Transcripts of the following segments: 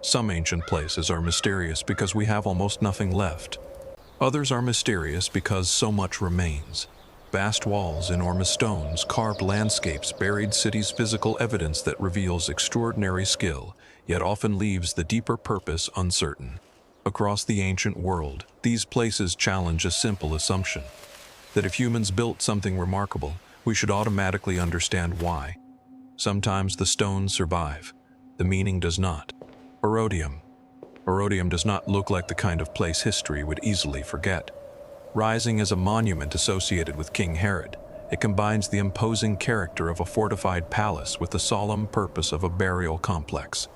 Some ancient places are mysterious because we have almost nothing left. Others are mysterious because so much remains. Vast walls, enormous stones, carved landscapes, buried cities, physical evidence that reveals extraordinary skill, yet often leaves the deeper purpose uncertain. Across the ancient world, these places challenge a simple assumption: that if humans built something remarkable, we should automatically understand why. Sometimes the stones survive, the meaning does not. Herodium. Herodium does not look like the kind of place history would easily forget. Rising as a monument associated with King Herod, it combines the imposing character of a fortified palace with the solemn purpose of a burial complex.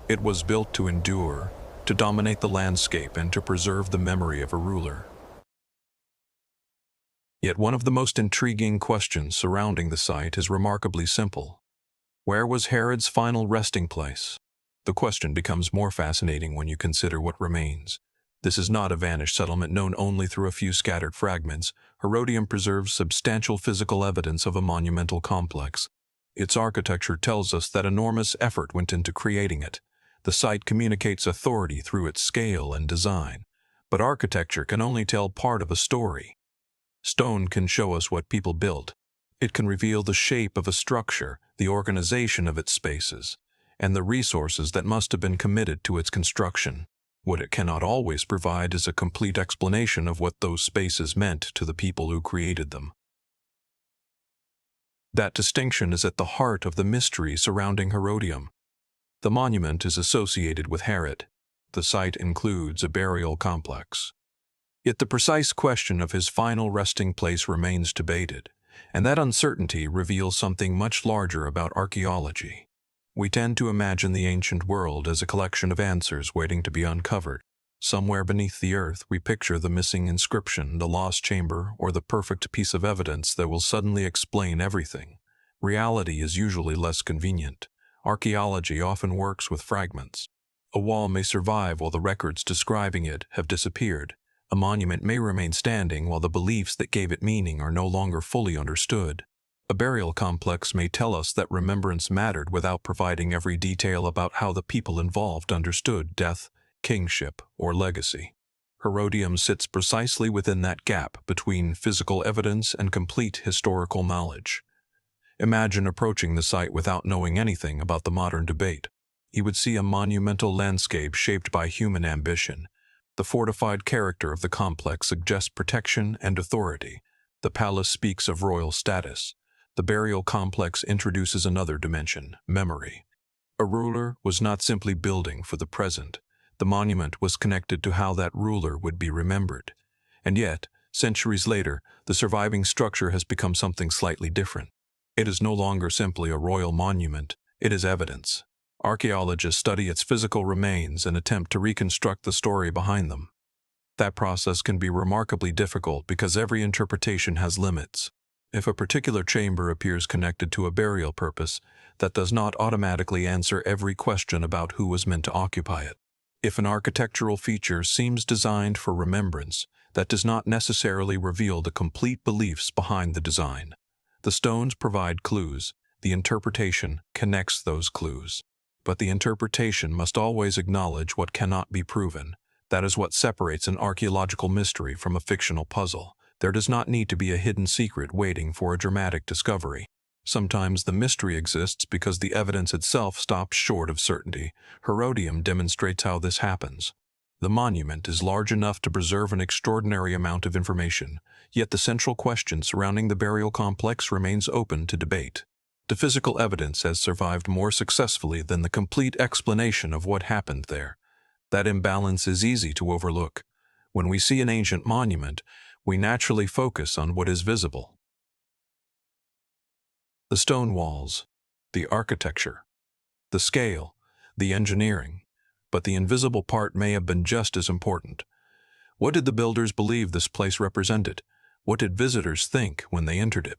It was built to endure, to dominate the landscape, and to preserve the memory of a ruler. Yet one of the most intriguing questions surrounding the site is remarkably simple. Where was Herod's final resting place? The question becomes more fascinating when you consider what remains. This is not a vanished settlement known only through a few scattered fragments. Herodium preserves substantial physical evidence of a monumental complex. Its architecture tells us that enormous effort went into creating it. The site communicates authority through its scale and design. But architecture can only tell part of a story. Stone can show us what people built. It can reveal the shape of a structure, the organization of its spaces, and the resources that must have been committed to its construction. What it cannot always provide is a complete explanation of what those spaces meant to the people who created them. That distinction is at the heart of the mystery surrounding Herodium. The monument is associated with Herod. The site includes a burial complex. Yet the precise question of his final resting place remains debated, and that uncertainty reveals something much larger about archaeology. We tend to imagine the ancient world as a collection of answers waiting to be uncovered. Somewhere beneath the earth, we picture the missing inscription, the lost chamber, or the perfect piece of evidence that will suddenly explain everything. Reality is usually less convenient. Archaeology often works with fragments. A wall may survive while the records describing it have disappeared. A monument may remain standing while the beliefs that gave it meaning are no longer fully understood. A burial complex may tell us that remembrance mattered without providing every detail about how the people involved understood death, kingship, or legacy. Herodium sits precisely within that gap between physical evidence and complete historical knowledge. Imagine approaching the site without knowing anything about the modern debate. You would see a monumental landscape shaped by human ambition. The fortified character of the complex suggests protection and authority. The palace speaks of royal status. The burial complex introduces another dimension, memory. A ruler was not simply building for the present. The monument was connected to how that ruler would be remembered. And yet, centuries later, the surviving structure has become something slightly different. It is no longer simply a royal monument, it is evidence. Archaeologists study its physical remains and attempt to reconstruct the story behind them. That process can be remarkably difficult because every interpretation has limits. If a particular chamber appears connected to a burial purpose, that does not automatically answer every question about who was meant to occupy it. If an architectural feature seems designed for remembrance, that does not necessarily reveal the complete beliefs behind the design. The stones provide clues, the interpretation connects those clues. But the interpretation must always acknowledge what cannot be proven. That is what separates an archaeological mystery from a fictional puzzle. There does not need to be a hidden secret waiting for a dramatic discovery. Sometimes the mystery exists because the evidence itself stops short of certainty. Herodium demonstrates how this happens. The monument is large enough to preserve an extraordinary amount of information, yet the central question surrounding the burial complex remains open to debate. The physical evidence has survived more successfully than the complete explanation of what happened there. That imbalance is easy to overlook. When we see an ancient monument, we naturally focus on what is visible. The stone walls, the architecture, the scale, the engineering, but the invisible part may have been just as important. What did the builders believe this place represented? What did visitors think when they entered it?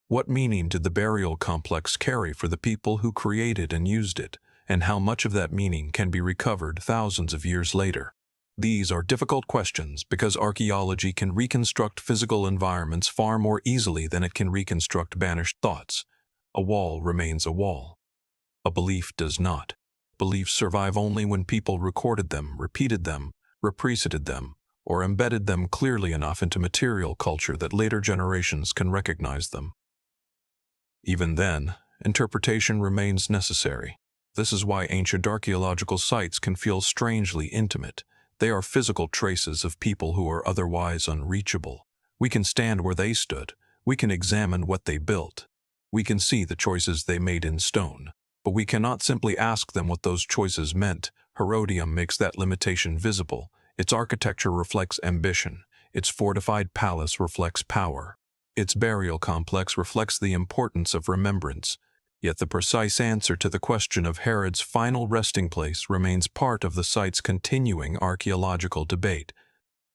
What meaning did the burial complex carry for the people who created and used it, and how much of that meaning can be recovered thousands of years later? These are difficult questions because archaeology can reconstruct physical environments far more easily than it can reconstruct banished thoughts. A wall remains a wall. A belief does not. Beliefs survive only when people recorded them, repeated them, represented them, or embedded them clearly enough into material culture that later generations can recognize them. Even then, interpretation remains necessary. This is why ancient archaeological sites can feel strangely intimate. They are physical traces of people who are otherwise unreachable. We can stand where they stood. We can examine what they built. We can see the choices they made in stone. But we cannot simply ask them what those choices meant. Herodium makes that limitation visible. Its architecture reflects ambition. Its fortified palace reflects power. Its burial complex reflects the importance of remembrance. Yet the precise answer to the question of Herod's final resting place remains part of the site's continuing archaeological debate.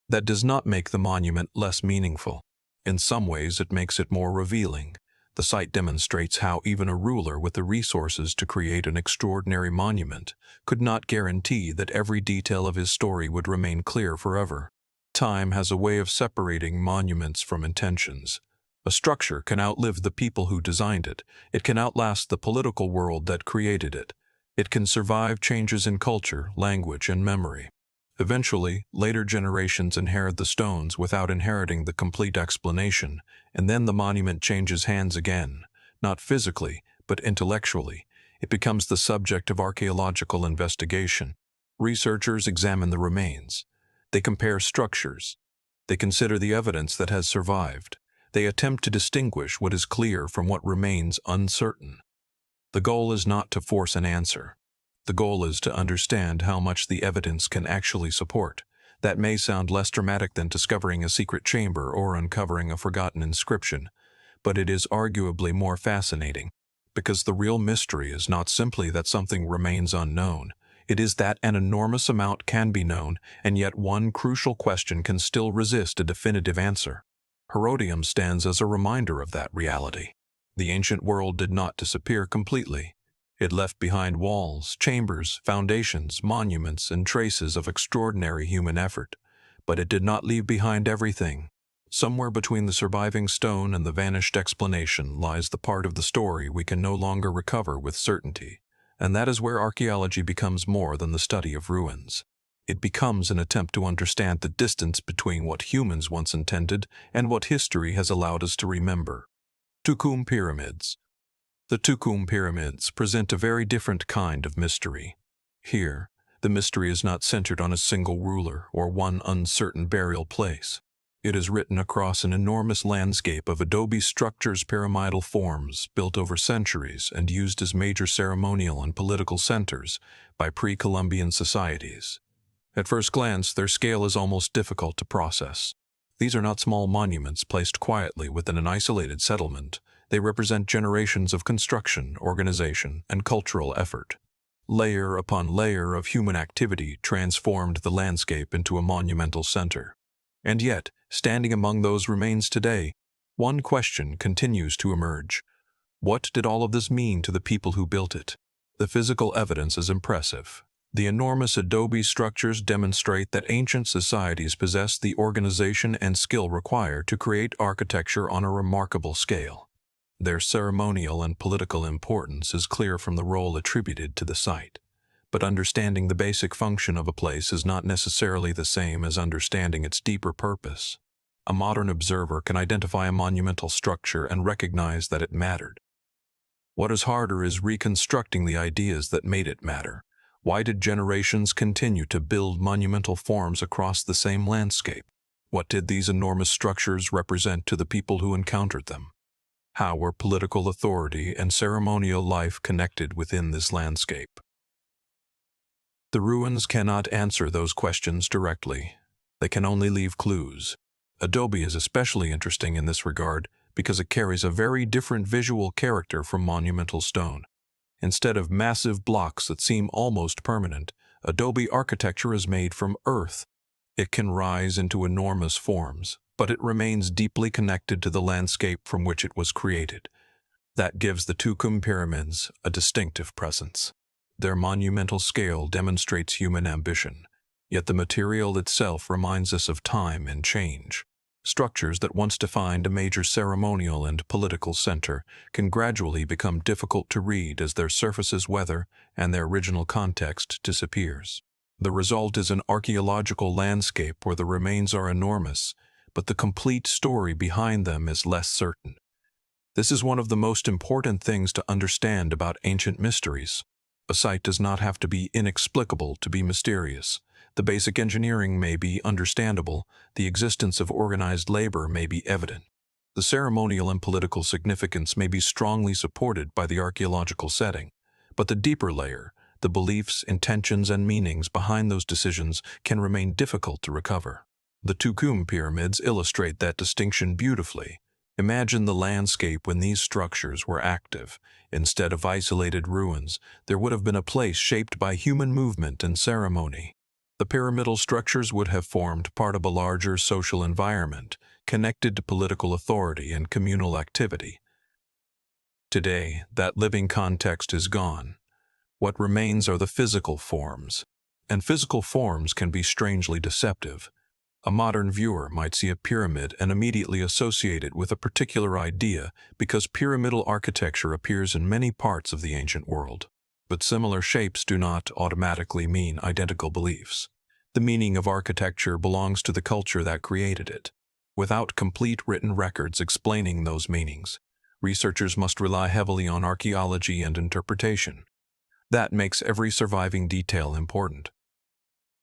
That does not make the monument less meaningful. In some ways, it makes it more revealing. The site demonstrates how even a ruler with the resources to create an extraordinary monument could not guarantee that every detail of his story would remain clear forever. Time has a way of separating monuments from intentions. A structure can outlive the people who designed it. It can outlast the political world that created it. It can survive changes in culture, language, and memory. Eventually, later generations inherit the stones without inheriting the complete explanation, and then the monument changes hands again, not physically, but intellectually. It becomes the subject of archaeological investigation. Researchers examine the remains. They compare structures. They consider the evidence that has survived. They attempt to distinguish what is clear from what remains uncertain. The goal is not to force an answer. The goal is to understand how much the evidence can actually support. That may sound less dramatic than discovering a secret chamber or uncovering a forgotten inscription, but it is arguably more fascinating, because the real mystery is not simply that something remains unknown. It is that an enormous amount can be known, and yet one crucial question can still resist a definitive answer. Herodium stands as a reminder of that reality. The ancient world did not disappear completely. It left behind walls, chambers, foundations, monuments, and traces of extraordinary human effort. But it did not leave behind everything. Somewhere between the surviving stone and the vanished explanation lies the part of the story we can no longer recover with certainty. And that is where archaeology becomes more than the study of ruins. It becomes an attempt to understand the distance between what humans once intended and what history has allowed us to remember. Tukum Pyramids. The Tukum Pyramids present a very different kind of mystery. Here, the mystery is not centered on a single ruler or one uncertain burial place. It is written across an enormous landscape of adobe structures, pyramidal forms built over centuries and used as major ceremonial and political centers by pre-Columbian societies. At first glance, their scale is almost difficult to process. These are not small monuments placed quietly within an isolated settlement. They represent generations of construction, organization, and cultural effort. Layer upon layer of human activity transformed the landscape into a monumental center. And yet, standing among those remains today, one question continues to emerge. What did all of this mean to the people who built it? The physical evidence is impressive. The enormous adobe structures demonstrate that ancient societies possessed the organization and skill required to create architecture on a remarkable scale. Their ceremonial and political importance is clear from the role attributed to the site. But understanding the basic function of a place is not necessarily the same as understanding its deeper purpose. A modern observer can identify a monumental structure and recognize that it mattered. What is harder is reconstructing the ideas that made it matter. Why did generations continue to build monumental forms across the same landscape? What did these enormous structures represent to the people who encountered them? How were political authority and ceremonial life connected within this landscape? The ruins cannot answer those questions directly. They can only leave clues. Adobe is especially interesting in this regard because it carries a very different visual character from monumental stone. Instead of massive blocks that seem almost permanent, adobe architecture is made from earth. It can rise into enormous forms, but it remains deeply connected to the landscape from which it was created. That gives the Tukum Pyramids a distinctive presence. Their monumental scale demonstrates human ambition, yet the material itself reminds us of time and change. Structures that once defined a major ceremonial and political center can gradually become difficult to read as their surfaces weather and their original context disappears. The result is an archaeological landscape where the remains are enormous, but the complete story behind them is less certain. This is one of the most important things to understand about ancient mysteries. A site does not have to be inexplicable to be mysterious. The basic engineering may be understandable, the existence of organized labor may be evident. The ceremonial and political significance may be strongly supported by the archaeological setting, but the deeper layer, the beliefs, intentions, and meanings behind those decisions can remain difficult to recover. The Tukum pyramids illustrate that distinction beautifully. Imagine the landscape when these structures were active. Instead of isolated ruins, there would have been a place shaped by human movement and ceremony. The pyramidal structures would have formed part of a larger social environment, connected to political authority and communal activity. Today, that living context is gone. What remains are the physical forms, and physical forms can be strangely deceptive. A modern viewer might see a pyramid and immediately associate it with a particular idea because pyramidal architecture appears in many parts of the ancient world. But similar shapes do not automatically mean identical beliefs. The meaning of architecture belongs to the culture that created it. Without complete written records explaining those meanings, researchers must rely heavily on archaeology and interpretation. That makes every surviving detail important.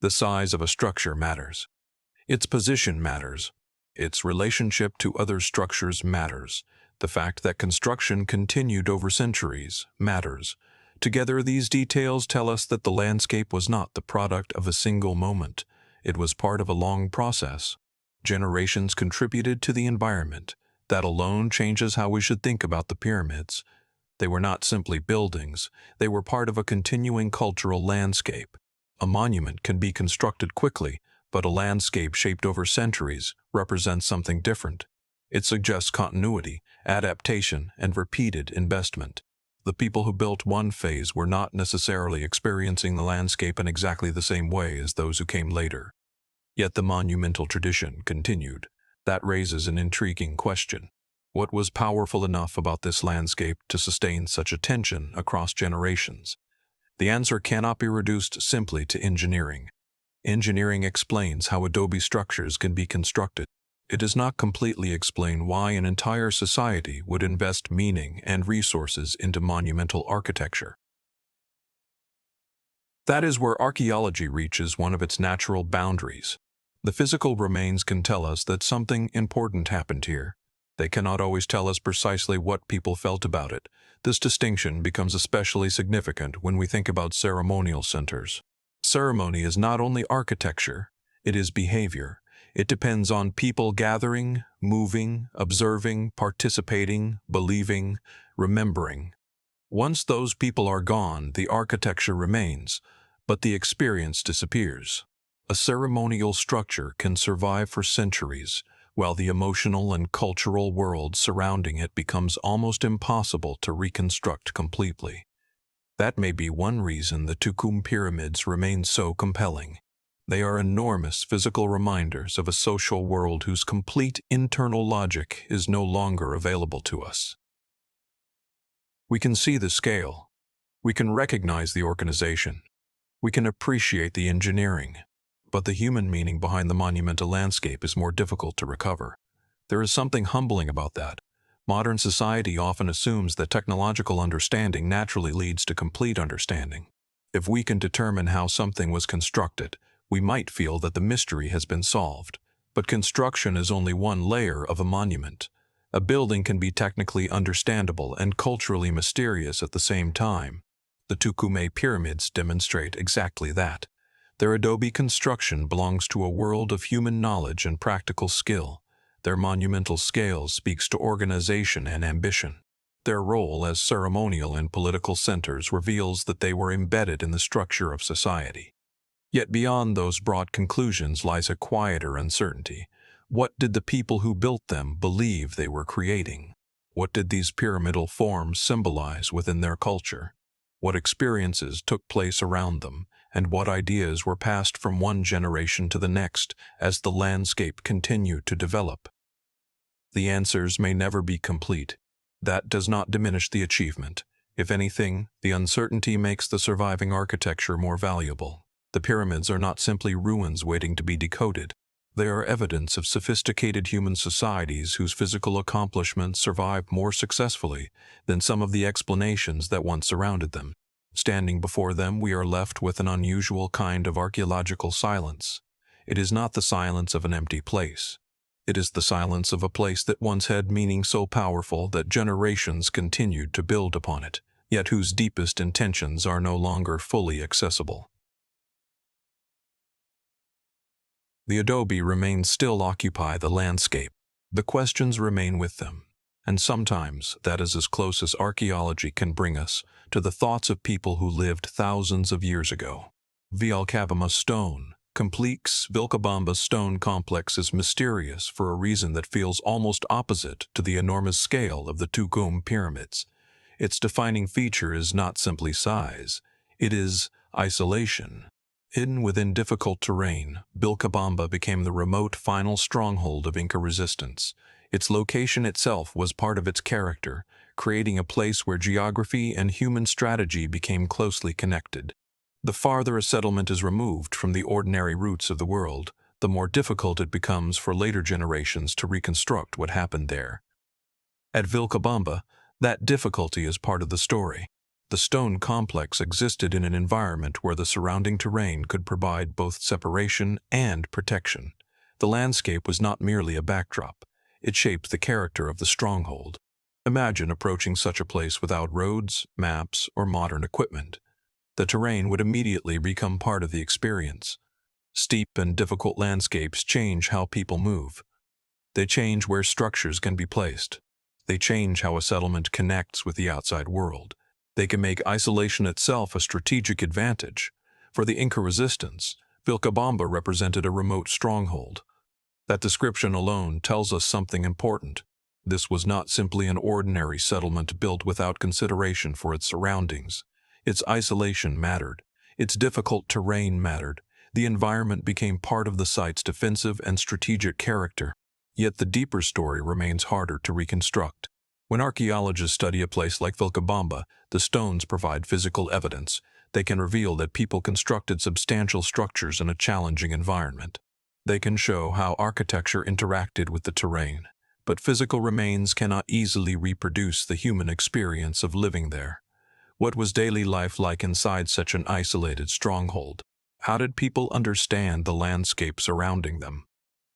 The size of a structure matters. Its position matters. Its relationship to other structures matters. The fact that construction continued over centuries matters. Together, these details tell us that the landscape was not the product of a single moment. It was part of a long process. Generations contributed to the environment. That alone changes how we should think about the pyramids. They were not simply buildings. They were part of a continuing cultural landscape. A monument can be constructed quickly, but a landscape shaped over centuries represents something different. It suggests continuity, adaptation, and repeated investment. The people who built one phase were not necessarily experiencing the landscape in exactly the same way as those who came later. Yet the monumental tradition continued. That raises an intriguing question. What was powerful enough about this landscape to sustain such attention across generations? The answer cannot be reduced simply to engineering. Engineering explains how adobe structures can be constructed. It does not completely explain why an entire society would invest meaning and resources into monumental architecture. That is where archaeology reaches one of its natural boundaries. The physical remains can tell us that something important happened here. They cannot always tell us precisely what people felt about it. This distinction becomes especially significant when we think about ceremonial centers. Ceremony is not only architecture, it is behavior. It depends on people gathering, moving, observing, participating, believing, remembering. Once those people are gone, the architecture remains, but the experience disappears. A ceremonial structure can survive for centuries, while the emotional and cultural world surrounding it becomes almost impossible to reconstruct completely. That may be one reason the Tukum pyramids remain so compelling. They are enormous physical reminders of a social world whose complete internal logic is no longer available to us. We can see the scale. We can recognize the organization. We can appreciate the engineering. But the human meaning behind the monumental landscape is more difficult to recover. There is something humbling about that. Modern society often assumes that technological understanding naturally leads to complete understanding. If we can determine how something was constructed, we might feel that the mystery has been solved. But construction is only one layer of a monument. A building can be technically understandable and culturally mysterious at the same time. The Tukum pyramids demonstrate exactly that. Their adobe construction belongs to a world of human knowledge and practical skill. Their monumental scale speaks to organization and ambition. Their role as ceremonial and political centers reveals that they were embedded in the structure of society. Yet beyond those broad conclusions lies a quieter uncertainty. What did the people who built them believe they were creating? What did these pyramidal forms symbolize within their culture? What experiences took place around them, and what ideas were passed from one generation to the next as the landscape continued to develop. The answers may never be complete. That does not diminish the achievement. If anything, the uncertainty makes the surviving architecture more valuable. The pyramids are not simply ruins waiting to be decoded. They are evidence of sophisticated human societies whose physical accomplishments survive more successfully than some of the explanations that once surrounded them. Standing before them, we are left with an unusual kind of archaeological silence. It is not the silence of an empty place. It is the silence of a place that once had meaning so powerful that generations continued to build upon it, yet whose deepest intentions are no longer fully accessible. The adobe remains still occupy the landscape. The questions remain with them, and sometimes that is as close as archaeology can bring us to the thoughts of people who lived thousands of years ago. Vilcabamba stone. Complex Vilcabamba stone complex is mysterious for a reason that feels almost opposite to the enormous scale of the Tukum pyramids. Its defining feature is not simply size, it is isolation. Hidden within difficult terrain, Vilcabamba became the remote final stronghold of Inca resistance. Its location itself was part of its character, creating a place where geography and human strategy became closely connected. The farther a settlement is removed from the ordinary routes of the world, the more difficult it becomes for later generations to reconstruct what happened there. At Vilcabamba, that difficulty is part of the story. The stone complex existed in an environment where the surrounding terrain could provide both separation and protection. The landscape was not merely a backdrop. It shaped the character of the stronghold. Imagine approaching such a place without roads, maps, or modern equipment. The terrain would immediately become part of the experience. Steep and difficult landscapes change how people move. They change where structures can be placed. They change how a settlement connects with the outside world. They can make isolation itself a strategic advantage. For the Inca resistance, Vilcabamba represented a remote stronghold. That description alone tells us something important. This was not simply an ordinary settlement built without consideration for its surroundings. Its isolation mattered. Its difficult terrain mattered. The environment became part of the site's defensive and strategic character. Yet the deeper story remains harder to reconstruct. When archaeologists study a place like Vilcabamba, the stones provide physical evidence. They can reveal that people constructed substantial structures in a challenging environment. They can show how architecture interacted with the terrain. But physical remains cannot easily reproduce the human experience of living there. What was daily life like inside such an isolated stronghold? How did people understand the landscape surrounding them?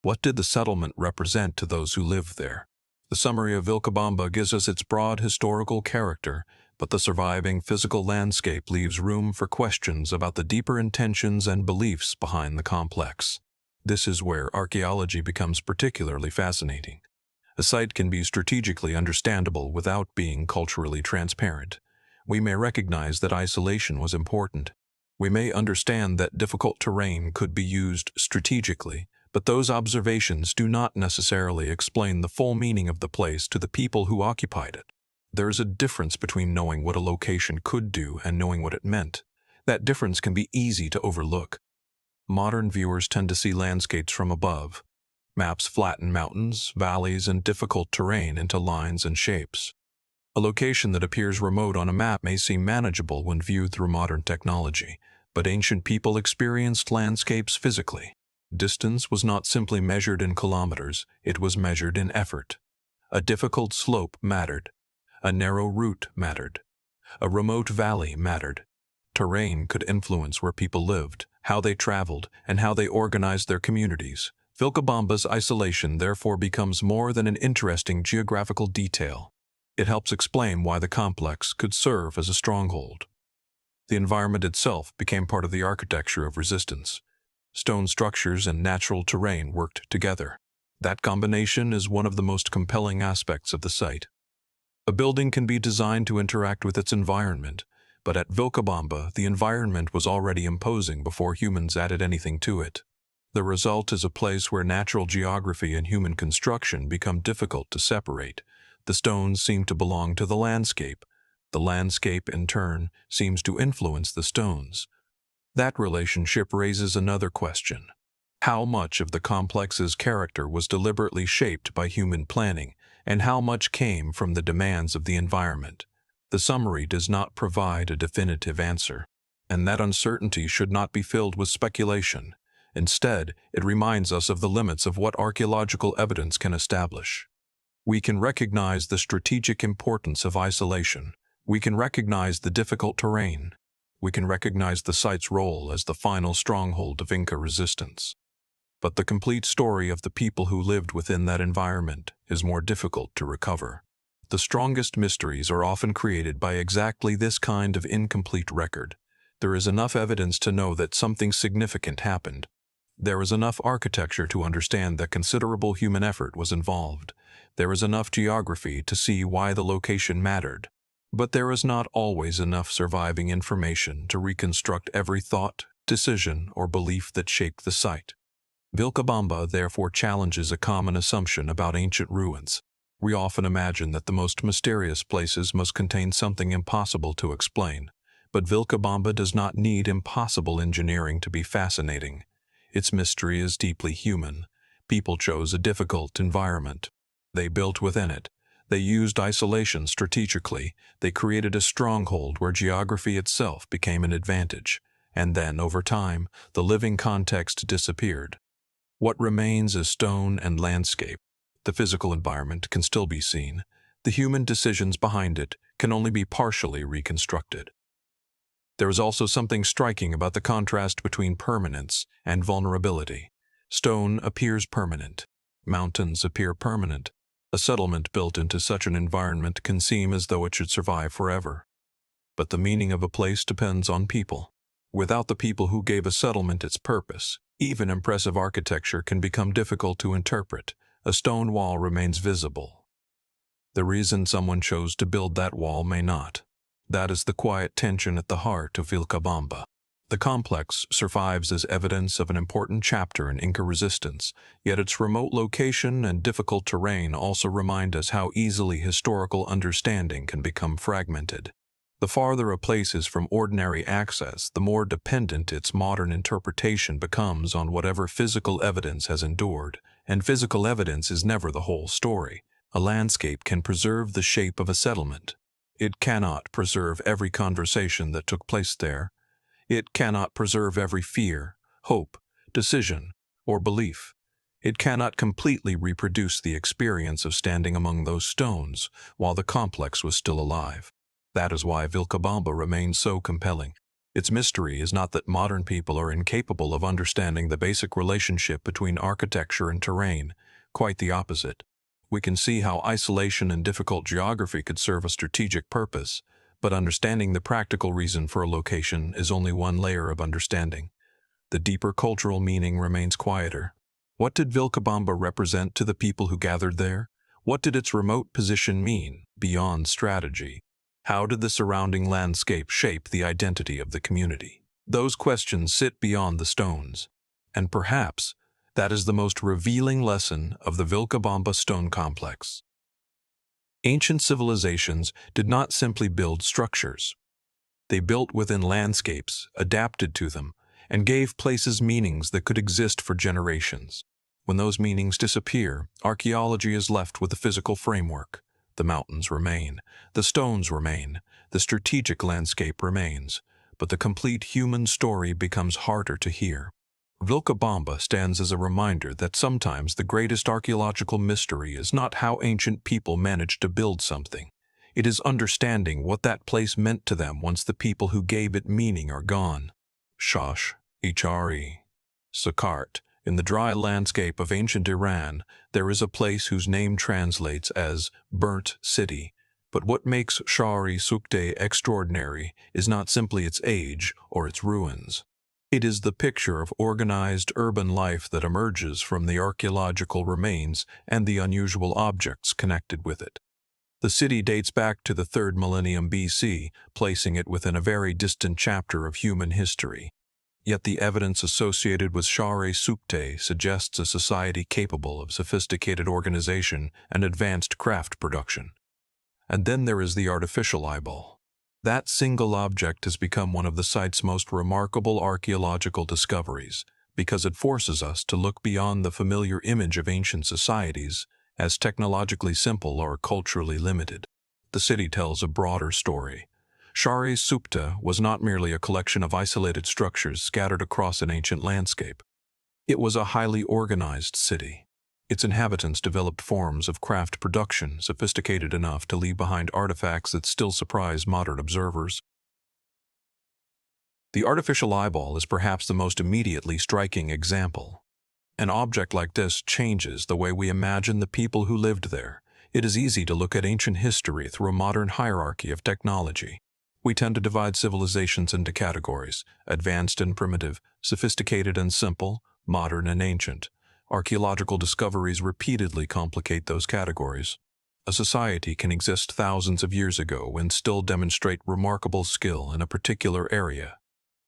What did the settlement represent to those who lived there? The summary of Vilcabamba gives us its broad historical character, but the surviving physical landscape leaves room for questions about the deeper intentions and beliefs behind the complex. This is where archaeology becomes particularly fascinating. A site can be strategically understandable without being culturally transparent. We may recognize that isolation was important. We may understand that difficult terrain could be used strategically, but those observations do not necessarily explain the full meaning of the place to the people who occupied it. There is a difference between knowing what a location could do and knowing what it meant. That difference can be easy to overlook. Modern viewers tend to see landscapes from above. Maps flatten mountains, valleys, and difficult terrain into lines and shapes. A location that appears remote on a map may seem manageable when viewed through modern technology, but ancient people experienced landscapes physically. Distance was not simply measured in kilometers, it was measured in effort. A difficult slope mattered. A narrow route mattered. A remote valley mattered. Terrain could influence where people lived, how they traveled, and how they organized their communities. Vilcabamba's isolation therefore becomes more than an interesting geographical detail. It helps explain why the complex could serve as a stronghold. The environment itself became part of the architecture of resistance. Stone structures and natural terrain worked together. That combination is one of the most compelling aspects of the site. A building can be designed to interact with its environment, but at Vilcabamba, the environment was already imposing before humans added anything to it. The result is a place where natural geography and human construction become difficult to separate. The stones seem to belong to the landscape. The landscape, in turn, seems to influence the stones. That relationship raises another question. How much of the complex's character was deliberately shaped by human planning, and how much came from the demands of the environment? The summary does not provide a definitive answer, and that uncertainty should not be filled with speculation. Instead, it reminds us of the limits of what archaeological evidence can establish. We can recognize the strategic importance of isolation. We can recognize the difficult terrain. We can recognize the site's role as the final stronghold of Inca resistance. But the complete story of the people who lived within that environment is more difficult to recover. The strongest mysteries are often created by exactly this kind of incomplete record. There is enough evidence to know that something significant happened. There is enough architecture to understand that considerable human effort was involved. There is enough geography to see why the location mattered. But there is not always enough surviving information to reconstruct every thought, decision, or belief that shaped the site. Vilcabamba therefore challenges a common assumption about ancient ruins. We often imagine that the most mysterious places must contain something impossible to explain. But Vilcabamba does not need impossible engineering to be fascinating. Its mystery is deeply human. People chose a difficult environment. They built within it. They used isolation strategically. They created a stronghold where geography itself became an advantage. And then, over time, the living context disappeared. What remains is stone and landscape. The physical environment can still be seen. The human decisions behind it can only be partially reconstructed. There is also something striking about the contrast between permanence and vulnerability. Stone appears permanent. Mountains appear permanent. A settlement built into such an environment can seem as though it should survive forever. But the meaning of a place depends on people. Without the people who gave a settlement its purpose, even impressive architecture can become difficult to interpret. A stone wall remains visible. The reason someone chose to build that wall may not. That is the quiet tension at the heart of Vilcabamba. The complex survives as evidence of an important chapter in Inca resistance, yet its remote location and difficult terrain also remind us how easily historical understanding can become fragmented. The farther a place is from ordinary access, the more dependent its modern interpretation becomes on whatever physical evidence has endured, and physical evidence is never the whole story. A landscape can preserve the shape of a settlement. It cannot preserve every conversation that took place there. It cannot preserve every fear, hope, decision, or belief. It cannot completely reproduce the experience of standing among those stones while the complex was still alive. That is why Vilcabamba remains so compelling. Its mystery is not that modern people are incapable of understanding the basic relationship between architecture and terrain. Quite the opposite. We can see how isolation and difficult geography could serve a strategic purpose, but understanding the practical reason for a location is only one layer of understanding. The deeper cultural meaning remains quieter. What did Vilcabamba represent to the people who gathered there? What did its remote position mean, beyond strategy? How did the surrounding landscape shape the identity of the community? Those questions sit beyond the stones. And perhaps that is the most revealing lesson of the Vilcabamba stone complex. Ancient civilizations did not simply build structures. They built within landscapes, adapted to them, and gave places meanings that could exist for generations. When those meanings disappear, archaeology is left with a physical framework. The mountains remain, the stones remain, the strategic landscape remains, but the complete human story becomes harder to hear. Vilcabamba stands as a reminder that sometimes the greatest archaeological mystery is not how ancient people managed to build something. It is understanding what that place meant to them once the people who gave it meaning are gone. Shash, Hre. Saqqart. In the dry landscape of ancient Iran, there is a place whose name translates as burnt city. But what makes Shari Sukte extraordinary is not simply its age or its ruins. It is the picture of organized urban life that emerges from the archaeological remains and the unusual objects connected with it. The city dates back to the 3rd millennium BC, placing it within a very distant chapter of human history. Yet the evidence associated with Share Sukte suggests a society capable of sophisticated organization and advanced craft production. And then there is the artificial eyeball. That single object has become one of the site's most remarkable archaeological discoveries because it forces us to look beyond the familiar image of ancient societies as technologically simple or culturally limited. The city tells a broader story. Share Supta was not merely a collection of isolated structures scattered across an ancient landscape. It was a highly organized city. Its inhabitants developed forms of craft production sophisticated enough to leave behind artifacts that still surprise modern observers. The artificial eyeball is perhaps the most immediately striking example. An object like this changes the way we imagine the people who lived there. It is easy to look at ancient history through a modern hierarchy of technology. We tend to divide civilizations into categories: advanced and primitive, sophisticated and simple, modern and ancient. Archaeological discoveries repeatedly complicate those categories. A society can exist thousands of years ago and still demonstrate remarkable skill in a particular area.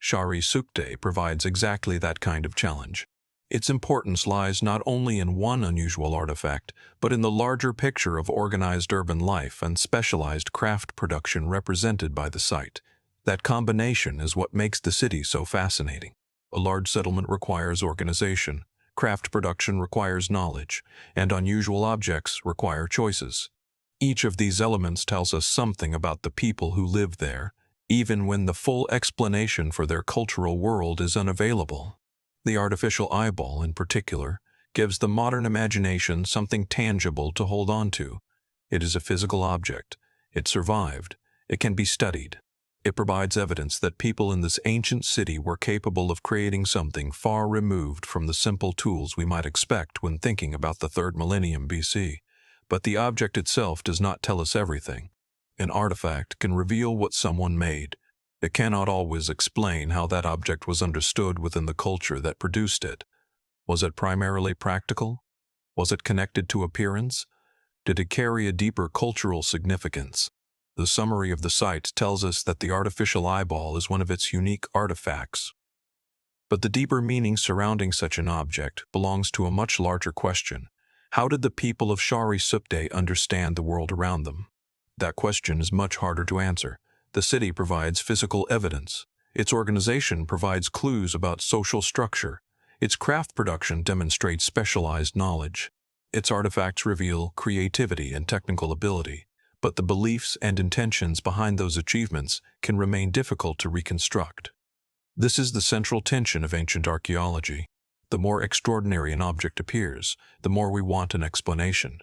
Share Supta provides exactly that kind of challenge. Its importance lies not only in one unusual artifact, but in the larger picture of organized urban life and specialized craft production represented by the site. That combination is what makes the city so fascinating. A large settlement requires organization, craft production requires knowledge, and unusual objects require choices. Each of these elements tells us something about the people who live there, even when the full explanation for their cultural world is unavailable. The artificial eyeball, in particular, gives the modern imagination something tangible to hold on to. It is a physical object. It survived. It can be studied. It provides evidence that people in this ancient city were capable of creating something far removed from the simple tools we might expect when thinking about the 3rd millennium BC. But the object itself does not tell us everything. An artifact can reveal what someone made. It cannot always explain how that object was understood within the culture that produced it. Was it primarily practical? Was it connected to appearance? Did it carry a deeper cultural significance? The summary of the site tells us that the artificial eyeball is one of its unique artifacts. But the deeper meaning surrounding such an object belongs to a much larger question. How did the people of Share Supta understand the world around them? That question is much harder to answer. The city provides physical evidence. Its organization provides clues about social structure. Its craft production demonstrates specialized knowledge. Its artifacts reveal creativity and technical ability. But the beliefs and intentions behind those achievements can remain difficult to reconstruct. This is the central tension of ancient archaeology. The more extraordinary an object appears, the more we want an explanation.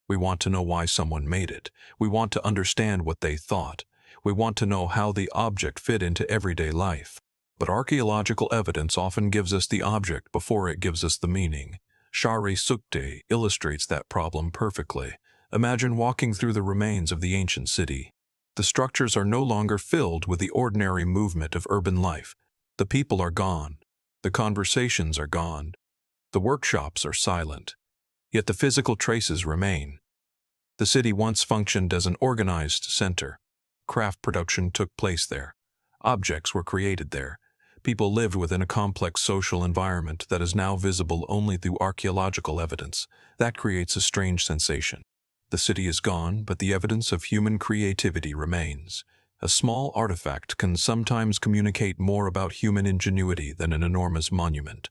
We want to know why someone made it. We want to understand what they thought. We want to know how the object fit into everyday life. But archaeological evidence often gives us the object before it gives us the meaning. Share Supta illustrates that problem perfectly. Imagine walking through the remains of the ancient city. The structures are no longer filled with the ordinary movement of urban life. The people are gone. The conversations are gone. The workshops are silent. Yet the physical traces remain. The city once functioned as an organized center. Craft production took place there. Objects were created there. People lived within a complex social environment that is now visible only through archaeological evidence. That creates a strange sensation. The city is gone, but the evidence of human creativity remains. A small artifact can sometimes communicate more about human ingenuity than an enormous monument.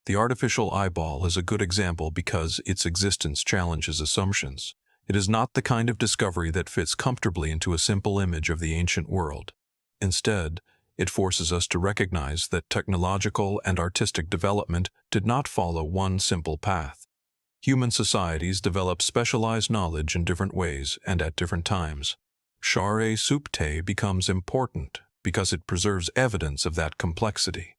The artificial eyeball is a good example because its existence challenges assumptions. It is not the kind of discovery that fits comfortably into a simple image of the ancient world. Instead, it forces us to recognize that technological and artistic development did not follow one simple path. Human societies develop specialized knowledge in different ways and at different times. Share Supta becomes important because it preserves evidence of that complexity.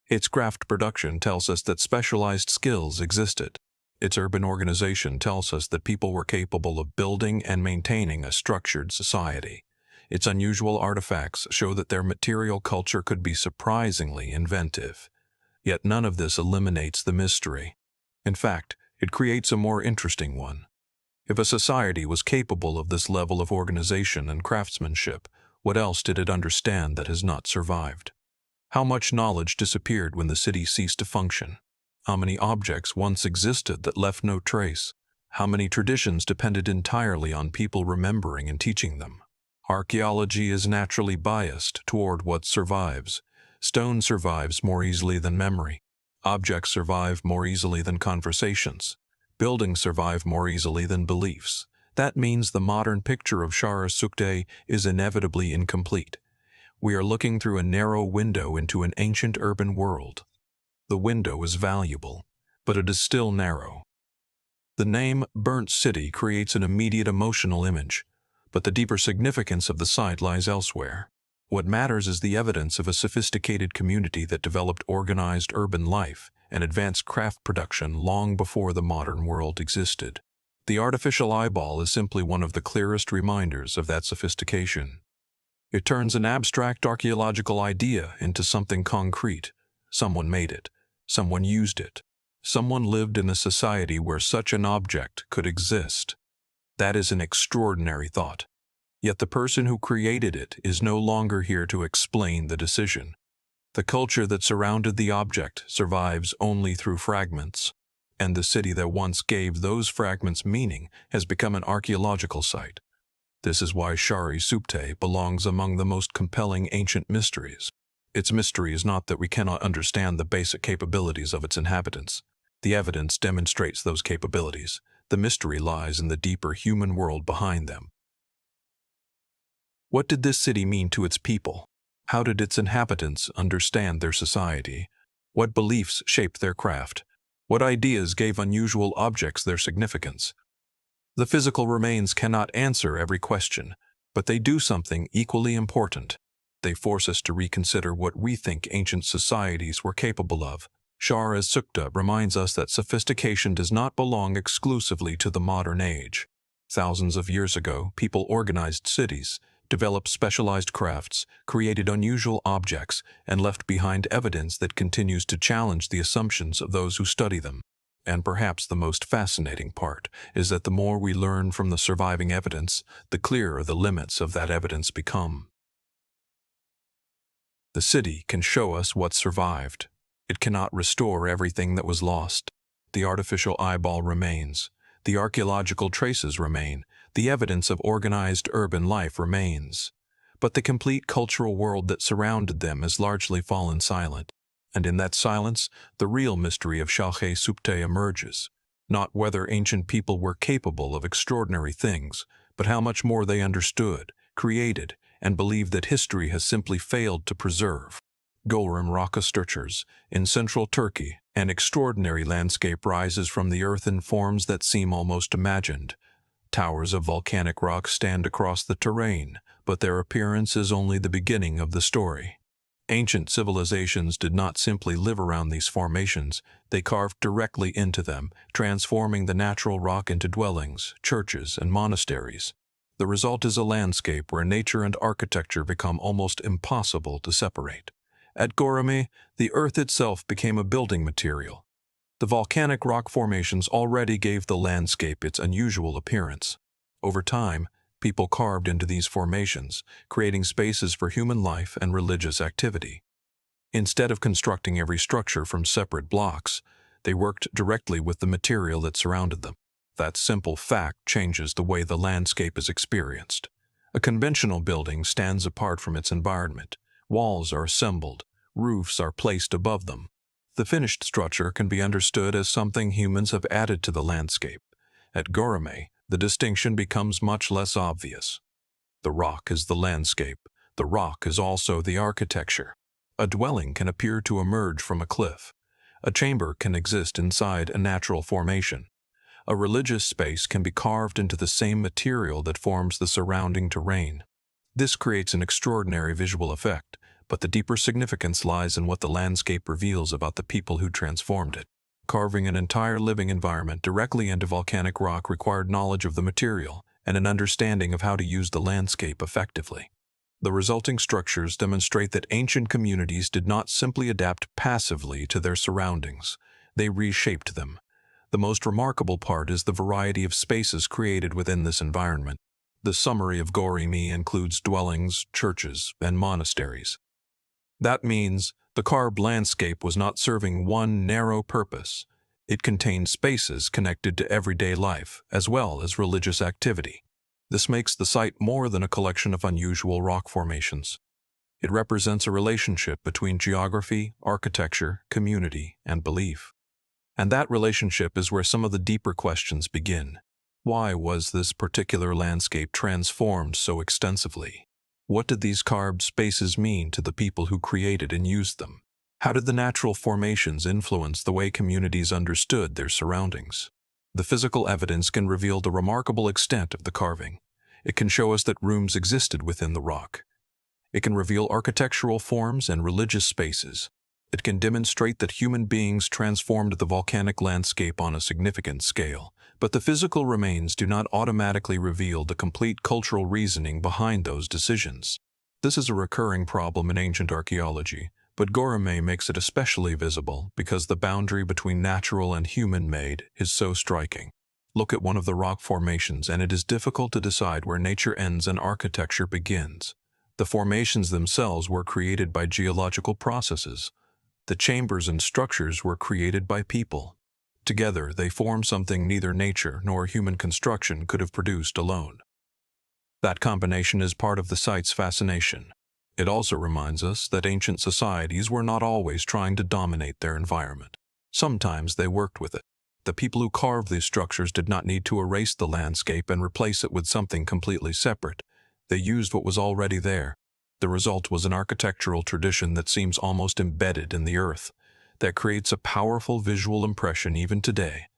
Its craft production tells us that specialized skills existed. Its urban organization tells us that people were capable of building and maintaining a structured society. Its unusual artifacts show that their material culture could be surprisingly inventive. Yet none of this eliminates the mystery. In fact, it creates a more interesting one. If a society was capable of this level of organization and craftsmanship, what else did it understand that has not survived? How much knowledge disappeared when the city ceased to function? How many objects once existed that left no trace? How many traditions depended entirely on people remembering and teaching them? Archaeology is naturally biased toward what survives. Stone survives more easily than memory. Objects survive more easily than conversations. Buildings survive more easily than beliefs. That means the modern picture of Shara Sukte is inevitably incomplete. We are looking through a narrow window into an ancient urban world. The window is valuable, but it is still narrow. The name Burnt City creates an immediate emotional image, but the deeper significance of the site lies elsewhere. What matters is the evidence of a sophisticated community that developed organized urban life and advanced craft production long before the modern world existed. The artificial eyeball is simply one of the clearest reminders of that sophistication. It turns an abstract archaeological idea into something concrete. Someone made it. Someone used it. Someone lived in a society where such an object could exist. That is an extraordinary thought. Yet the person who created it is no longer here to explain the decision. The culture that surrounded the object survives only through fragments, and the city that once gave those fragments meaning has become an archaeological site. This is why Shari Supte belongs among the most compelling ancient mysteries. Its mystery is not that we cannot understand the basic capabilities of its inhabitants. The evidence demonstrates those capabilities. The mystery lies in the deeper human world behind them. What did this city mean to its people? How did its inhabitants understand their society? What beliefs shaped their craft? What ideas gave unusual objects their significance? The physical remains cannot answer every question, but they do something equally important. They force us to reconsider what we think ancient societies were capable of. Shara Sukta reminds us that sophistication does not belong exclusively to the modern age. Thousands of years ago, people organized cities, developed specialized crafts, created unusual objects, and left behind evidence that continues to challenge the assumptions of those who study them. And perhaps the most fascinating part is that the more we learn from the surviving evidence, the clearer the limits of that evidence become. The city can show us what survived. It cannot restore everything that was lost. The artificial eyeball remains. The archaeological traces remain. The evidence of organized urban life remains. But the complete cultural world that surrounded them has largely fallen silent. And in that silence, the real mystery of Shara Supte emerges. Not whether ancient people were capable of extraordinary things, but how much more they understood, created, and believed that history has simply failed to preserve. Golem rock structures in central Turkey, an extraordinary landscape rises from the earth in forms that seem almost imagined. Towers of volcanic rock stand across the terrain, but their appearance is only the beginning of the story. Ancient civilizations did not simply live around these formations, they carved directly into them, transforming the natural rock into dwellings, churches, and monasteries. The result is a landscape where nature and architecture become almost impossible to separate. At Goreme, the earth itself became a building material. The volcanic rock formations already gave the landscape its unusual appearance. Over time, people carved into these formations, creating spaces for human life and religious activity. Instead of constructing every structure from separate blocks, they worked directly with the material that surrounded them. That simple fact changes the way the landscape is experienced. A conventional building stands apart from its environment. Walls are assembled, roofs are placed above them. The finished structure can be understood as something humans have added to the landscape. At Goreme, the distinction becomes much less obvious. The rock is the landscape. The rock is also the architecture. A dwelling can appear to emerge from a cliff. A chamber can exist inside a natural formation. A religious space can be carved into the same material that forms the surrounding terrain. This creates an extraordinary visual effect, but the deeper significance lies in what the landscape reveals about the people who transformed it. Carving an entire living environment directly into volcanic rock required knowledge of the material and an understanding of how to use the landscape effectively. The resulting structures demonstrate that ancient communities did not simply adapt passively to their surroundings. They reshaped them. The most remarkable part is the variety of spaces created within this environment. The summary of Goreme includes dwellings, churches, and monasteries. That means the carved landscape was not serving one narrow purpose. It contained spaces connected to everyday life, as well as religious activity. This makes the site more than a collection of unusual rock formations. It represents a relationship between geography, architecture, community, and belief. And that relationship is where some of the deeper questions begin. Why was this particular landscape transformed so extensively? What did these carved spaces mean to the people who created and used them? How did the natural formations influence the way communities understood their surroundings? The physical evidence can reveal the remarkable extent of the carving. It can show us that rooms existed within the rock. It can reveal architectural forms and religious spaces. It can demonstrate that human beings transformed the volcanic landscape on a significant scale. But the physical remains do not automatically reveal the complete cultural reasoning behind those decisions. This is a recurring problem in ancient archaeology, but Gorame makes it especially visible because the boundary between natural and human-made is so striking. Look at one of the rock formations and it is difficult to decide where nature ends and architecture begins. The formations themselves were created by geological processes. The chambers and structures were created by people. Together, they form something neither nature nor human construction could have produced alone. That combination is part of the site's fascination. It also reminds us that ancient societies were not always trying to dominate their environment. Sometimes they worked with it. The people who carved these structures did not need to erase the landscape and replace it with something completely separate. They used what was already there. The result was an architectural tradition that seems almost embedded in the earth, that creates a powerful visual impression even today.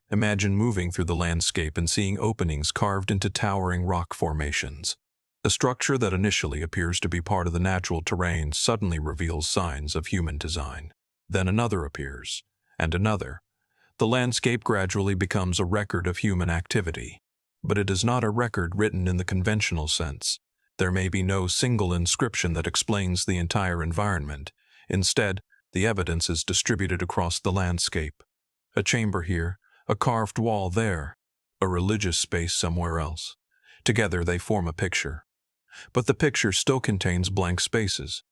Imagine moving through the landscape and seeing openings carved into towering rock formations. A structure that initially appears to be part of the natural terrain suddenly reveals signs of human design. Then another appears, and another. The landscape gradually becomes a record of human activity. But it is not a record written in the conventional sense. There may be no single inscription that explains the entire environment. Instead, the evidence is distributed across the landscape. A chamber here, a carved wall there, a religious space somewhere else. Together they form a picture. But the picture still contains blank spaces.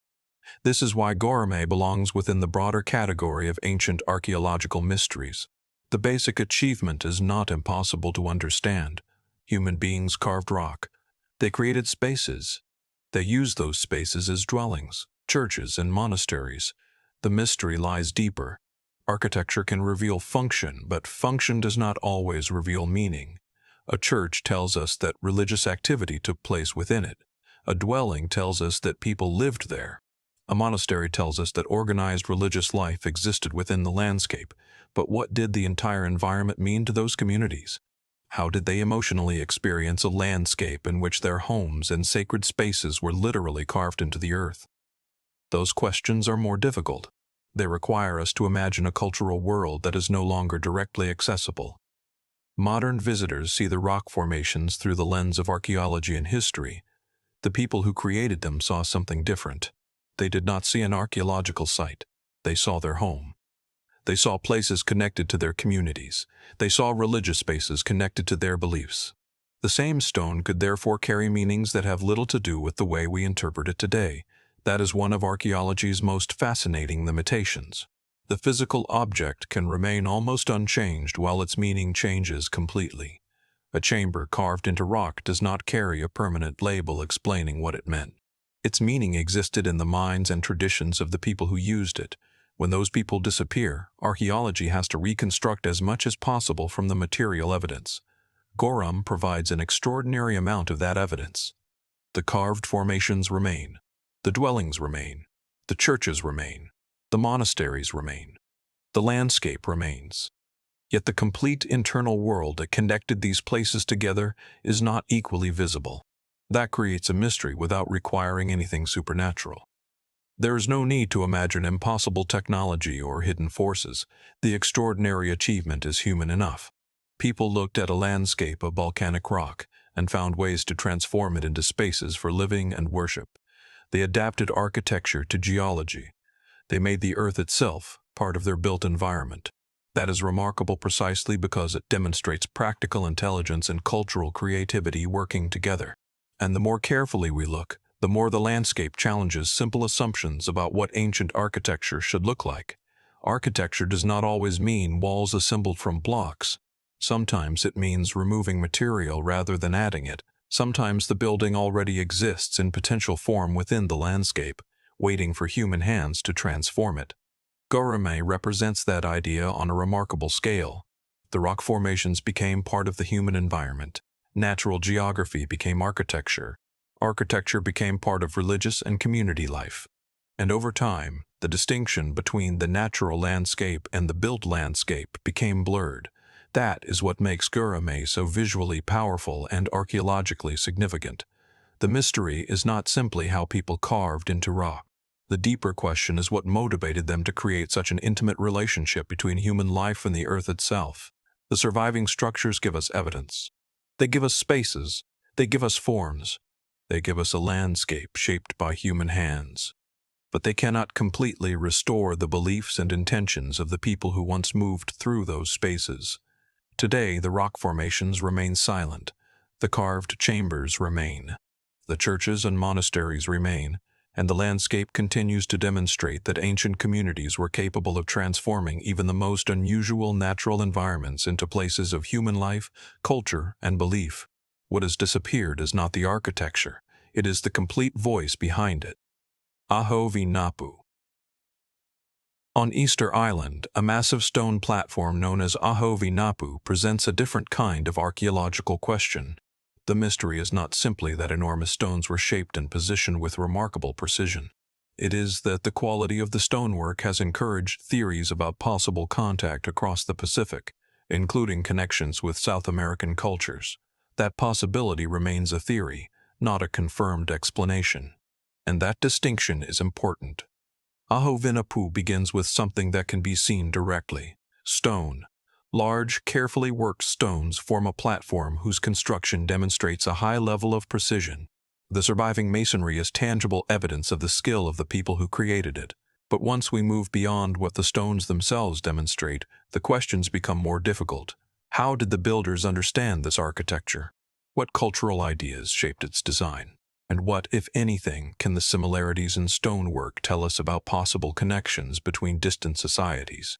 This is why Gorame belongs within the broader category of ancient archaeological mysteries. The basic achievement is not impossible to understand. Human beings carved rock. They created spaces. They used those spaces as dwellings, churches, and monasteries. The mystery lies deeper. Architecture can reveal function, but function does not always reveal meaning. A church tells us that religious activity took place within it. A dwelling tells us that people lived there. A monastery tells us that organized religious life existed within the landscape. But what did the entire environment mean to those communities? How did they emotionally experience a landscape in which their homes and sacred spaces were literally carved into the earth? Those questions are more difficult. They require us to imagine a cultural world that is no longer directly accessible. Modern visitors see the rock formations through the lens of archaeology and history. The people who created them saw something different. They did not see an archaeological site. They saw their home. They saw places connected to their communities. They saw religious spaces connected to their beliefs. The same stone could therefore carry meanings that have little to do with the way we interpret it today. That is one of archaeology's most fascinating limitations. The physical object can remain almost unchanged while its meaning changes completely. A chamber carved into rock does not carry a permanent label explaining what it meant. Its meaning existed in the minds and traditions of the people who used it. When those people disappear, archaeology has to reconstruct as much as possible from the material evidence. Gorame provides an extraordinary amount of that evidence. The carved formations remain. The dwellings remain. The churches remain. The monasteries remain. The landscape remains. Yet the complete internal world that connected these places together is not equally visible. That creates a mystery without requiring anything supernatural. There is no need to imagine impossible technology or hidden forces. The extraordinary achievement is human enough. People looked at a landscape of volcanic rock and found ways to transform it into spaces for living and worship. They adapted architecture to geology. They made the earth itself part of their built environment. That is remarkable precisely because it demonstrates practical intelligence and cultural creativity working together. And the more carefully we look, the more the landscape challenges simple assumptions about what ancient architecture should look like. Architecture does not always mean walls assembled from blocks. Sometimes it means removing material rather than adding it, Sometimes the building already exists in potential form within the landscape, waiting for human hands to transform it. Gurame represents that idea on a remarkable scale. The rock formations became part of the human environment. Natural geography became architecture. Architecture became part of religious and community life. And over time, the distinction between the natural landscape and the built landscape became blurred. That is what makes Gurame so visually powerful and archaeologically significant. The mystery is not simply how people carved into rock. The deeper question is what motivated them to create such an intimate relationship between human life and the earth itself. The surviving structures give us evidence. They give us spaces. They give us forms. They give us a landscape shaped by human hands. But they cannot completely restore the beliefs and intentions of the people who once moved through those spaces. Today, the rock formations remain silent. The carved chambers remain. The churches and monasteries remain, and the landscape continues to demonstrate that ancient communities were capable of transforming even the most unusual natural environments into places of human life, culture, and belief. What has disappeared is not the architecture, it is the complete voice behind it. Aho Vinapu. On Easter Island, a massive stone platform known as Aho Vinapu presents a different kind of archaeological question. The mystery is not simply that enormous stones were shaped and positioned with remarkable precision. It is that the quality of the stonework has encouraged theories about possible contact across the Pacific, including connections with South American cultures. That possibility remains a theory, not a confirmed explanation. And that distinction is important. Aho Vinapu begins with something that can be seen directly: stone. Large, carefully worked stones form a platform whose construction demonstrates a high level of precision. The surviving masonry is tangible evidence of the skill of the people who created it. But once we move beyond what the stones themselves demonstrate, the questions become more difficult. How did the builders understand this architecture? What cultural ideas shaped its design? And what, if anything, can the similarities in stonework tell us about possible connections between distant societies?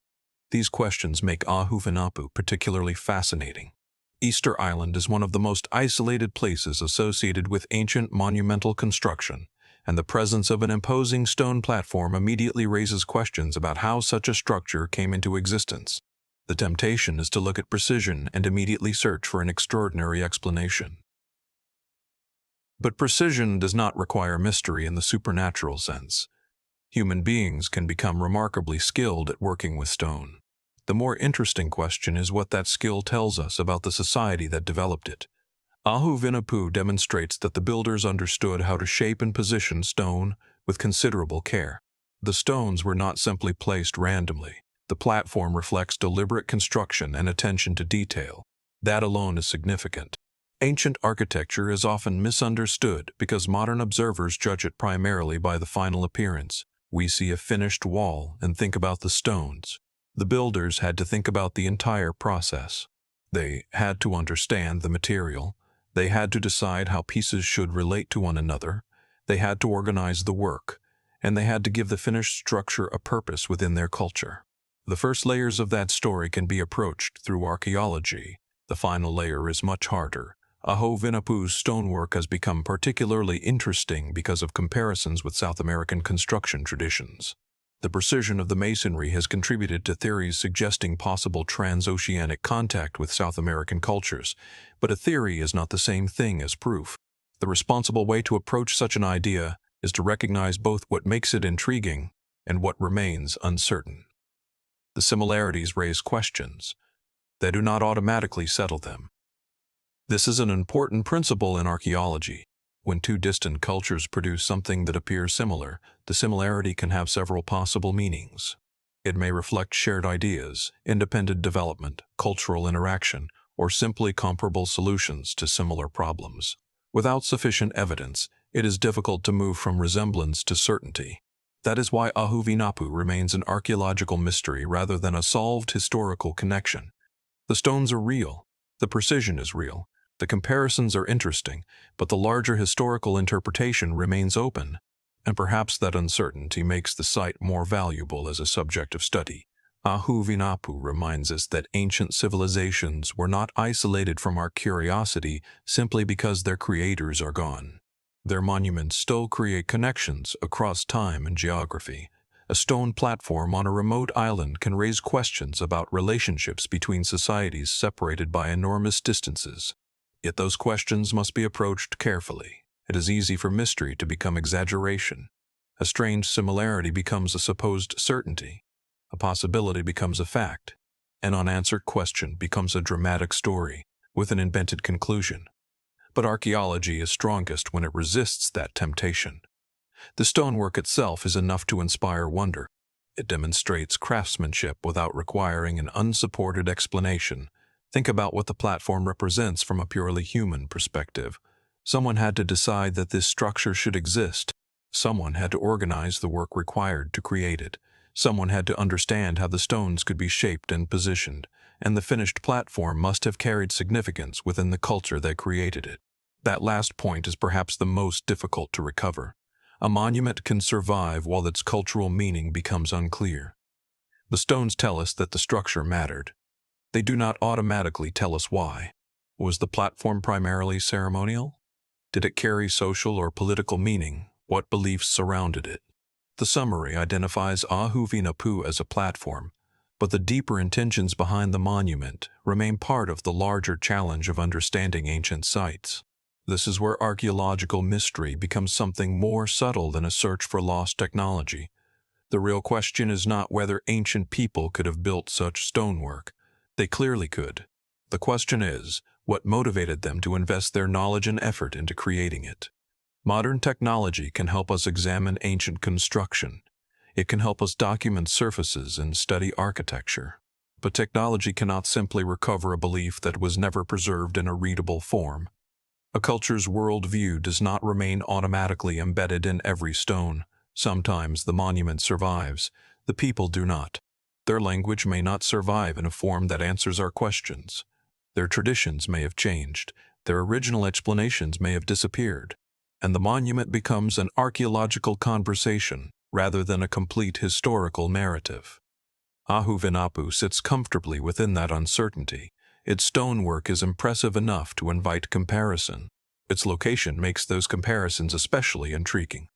These questions make Aho Vinapu particularly fascinating. Easter Island is one of the most isolated places associated with ancient monumental construction, and the presence of an imposing stone platform immediately raises questions about how such a structure came into existence. The temptation is to look at precision and immediately search for an extraordinary explanation. But precision does not require mystery in the supernatural sense. Human beings can become remarkably skilled at working with stone. The more interesting question is what that skill tells us about the society that developed it. Aho Vinapu demonstrates that the builders understood how to shape and position stone with considerable care. The stones were not simply placed randomly. The platform reflects deliberate construction and attention to detail. That alone is significant. Ancient architecture is often misunderstood because modern observers judge it primarily by the final appearance. We see a finished wall and think about the stones. The builders had to think about the entire process. They had to understand the material. They had to decide how pieces should relate to one another. They had to organize the work, and they had to give the finished structure a purpose within their culture. The first layers of that story can be approached through archaeology. The final layer is much harder. Aho Vinapu's stonework has become particularly interesting because of comparisons with South American construction traditions. The precision of the masonry has contributed to theories suggesting possible transoceanic contact with South American cultures, but a theory is not the same thing as proof. The responsible way to approach such an idea is to recognize both what makes it intriguing and what remains uncertain. The similarities raise questions. They do not automatically settle them. This is an important principle in archaeology. When two distant cultures produce something that appears similar, the similarity can have several possible meanings. It may reflect shared ideas, independent development, cultural interaction, or simply comparable solutions to similar problems. Without sufficient evidence, it is difficult to move from resemblance to certainty. That is why Aho Vinapu remains an archaeological mystery rather than a solved historical connection. The stones are real. The precision is real. The comparisons are interesting, but the larger historical interpretation remains open, and perhaps that uncertainty makes the site more valuable as a subject of study. Ahuvinapu reminds us that ancient civilizations were not isolated from our curiosity simply because their creators are gone. Their monuments still create connections across time and geography. A stone platform on a remote island can raise questions about relationships between societies separated by enormous distances. Yet those questions must be approached carefully. It is easy for mystery to become exaggeration. A strange similarity becomes a supposed certainty. A possibility becomes a fact. An unanswered question becomes a dramatic story with an invented conclusion. But archaeology is strongest when it resists that temptation. The stonework itself is enough to inspire wonder. It demonstrates craftsmanship without requiring an unsupported explanation. Think about what the platform represents from a purely human perspective. Someone had to decide that this structure should exist. Someone had to organize the work required to create it. Someone had to understand how the stones could be shaped and positioned, and the finished platform must have carried significance within the culture that created it. That last point is perhaps the most difficult to recover. A monument can survive while its cultural meaning becomes unclear. The stones tell us that the structure mattered. They do not automatically tell us why. Was the platform primarily ceremonial? Did it carry social or political meaning? What beliefs surrounded it? The summary identifies Ahuvinapu as a platform, but the deeper intentions behind the monument remain part of the larger challenge of understanding ancient sites. This is where archaeological mystery becomes something more subtle than a search for lost technology. The real question is not whether ancient people could have built such stonework. They clearly could. The question is, what motivated them to invest their knowledge and effort into creating it? Modern technology can help us examine ancient construction. It can help us document surfaces and study architecture. But technology cannot simply recover a belief that was never preserved in a readable form. A culture's worldview does not remain automatically embedded in every stone. Sometimes the monument survives. The people do not. Their language may not survive in a form that answers our questions. Their traditions may have changed. Their original explanations may have disappeared. And the monument becomes an archaeological conversation rather than a complete historical narrative. Ahuvinapu sits comfortably within that uncertainty. Its stonework is impressive enough to invite comparison. Its location makes those comparisons especially intriguing.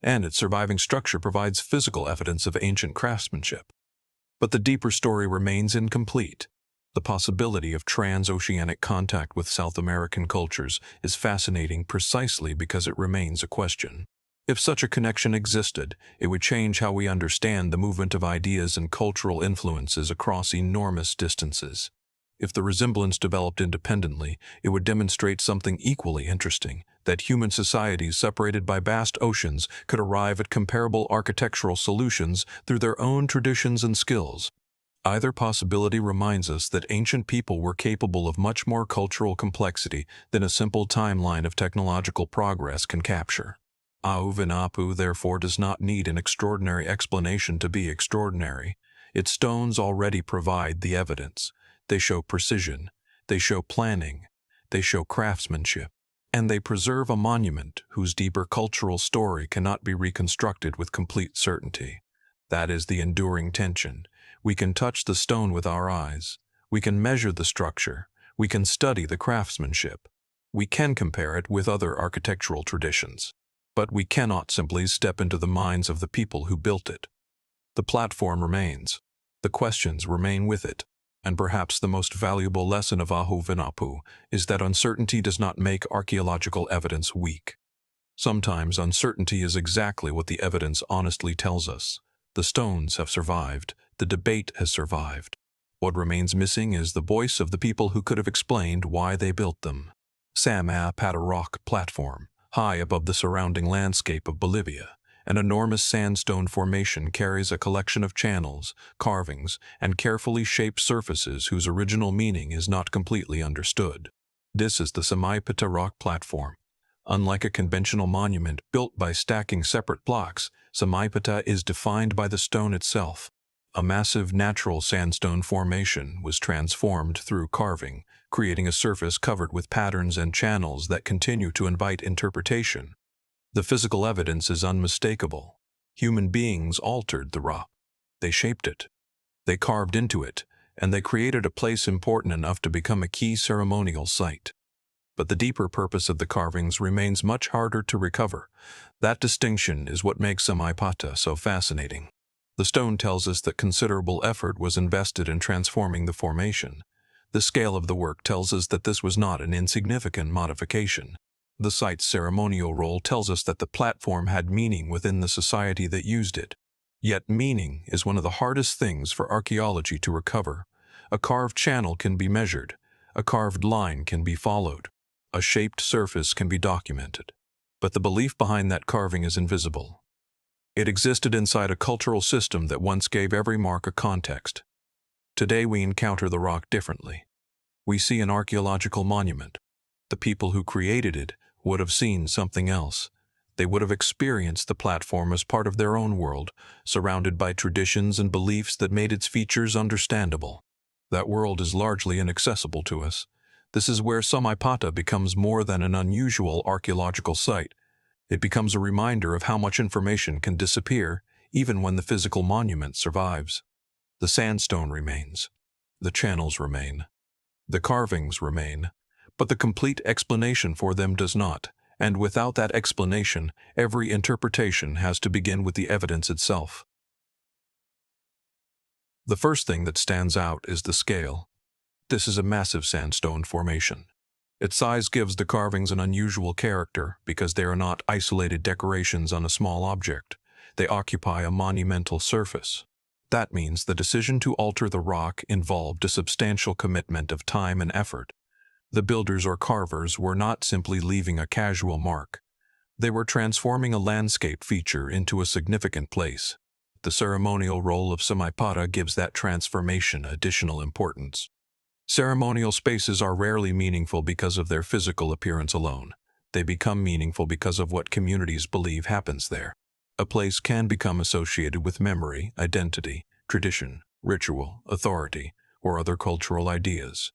And its surviving structure provides physical evidence of ancient craftsmanship. But the deeper story remains incomplete. The possibility of transoceanic contact with South American cultures is fascinating precisely because it remains a question. If such a connection existed, it would change how we understand the movement of ideas and cultural influences across enormous distances. If the resemblance developed independently, it would demonstrate something equally interesting, that human societies separated by vast oceans could arrive at comparable architectural solutions through their own traditions and skills. Either possibility reminds us that ancient people were capable of much more cultural complexity than a simple timeline of technological progress can capture. Ahuvinapu therefore does not need an extraordinary explanation to be extraordinary. Its stones already provide the evidence. They show precision, they show planning, they show craftsmanship, and they preserve a monument whose deeper cultural story cannot be reconstructed with complete certainty. That is the enduring tension. We can touch the stone with our eyes. We can measure the structure. We can study the craftsmanship. We can compare it with other architectural traditions. But we cannot simply step into the minds of the people who built it. The platform remains. The questions remain with it. And perhaps the most valuable lesson of Ahuvinapu is that uncertainty does not make archaeological evidence weak. Sometimes uncertainty is exactly what the evidence honestly tells us. The stones have survived. The debate has survived. What remains missing is the voice of the people who could have explained why they built them. Samap rock platform, high above the surrounding landscape of Bolivia. An enormous sandstone formation carries a collection of channels, carvings, and carefully shaped surfaces whose original meaning is not completely understood. This is the Samaipita rock platform. Unlike a conventional monument built by stacking separate blocks, Samaipita is defined by the stone itself. A massive natural sandstone formation was transformed through carving, creating a surface covered with patterns and channels that continue to invite interpretation. The physical evidence is unmistakable. Human beings altered the rock. They shaped it. They carved into it, and they created a place important enough to become a key ceremonial site. But the deeper purpose of the carvings remains much harder to recover. That distinction is what makes Samaipata so fascinating. The stone tells us that considerable effort was invested in transforming the formation. The scale of the work tells us that this was not an insignificant modification. The site's ceremonial role tells us that the platform had meaning within the society that used it. Yet meaning is one of the hardest things for archaeology to recover. A carved channel can be measured. A carved line can be followed. A shaped surface can be documented. But the belief behind that carving is invisible. It existed inside a cultural system that once gave every mark a context. Today we encounter the rock differently. We see an archaeological monument. The people who created it would have seen something else. They would have experienced the platform as part of their own world, surrounded by traditions and beliefs that made its features understandable. That world is largely inaccessible to us. This is where Samaipata becomes more than an unusual archaeological site. It becomes a reminder of how much information can disappear, even when the physical monument survives. The sandstone remains. The channels remain. The carvings remain. But the complete explanation for them does not, and without that explanation, every interpretation has to begin with the evidence itself. The first thing that stands out is the scale. This is a massive sandstone formation. Its size gives the carvings an unusual character because they are not isolated decorations on a small object. They occupy a monumental surface. That means the decision to alter the rock involved a substantial commitment of time and effort. The builders or carvers were not simply leaving a casual mark. They were transforming a landscape feature into a significant place. The ceremonial role of Samaipata gives that transformation additional importance. Ceremonial spaces are rarely meaningful because of their physical appearance alone. They become meaningful because of what communities believe happens there. A place can become associated with memory, identity, tradition, ritual, authority, or other cultural ideas.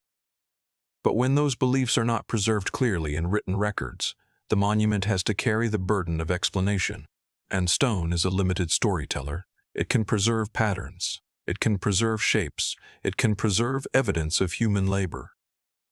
But when those beliefs are not preserved clearly in written records, the monument has to carry the burden of explanation. And stone is a limited storyteller. It can preserve patterns. It can preserve shapes. It can preserve evidence of human labor.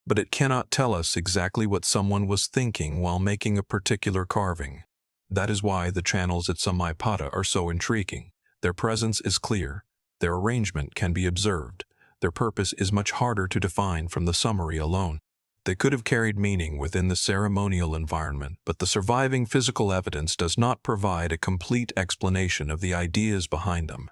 But it cannot tell us exactly what someone was thinking while making a particular carving. That is why the channels at Samaipata are so intriguing. Their presence is clear. Their arrangement can be observed. Their purpose is much harder to define from the summary alone. They could have carried meaning within the ceremonial environment, but the surviving physical evidence does not provide a complete explanation of the ideas behind them.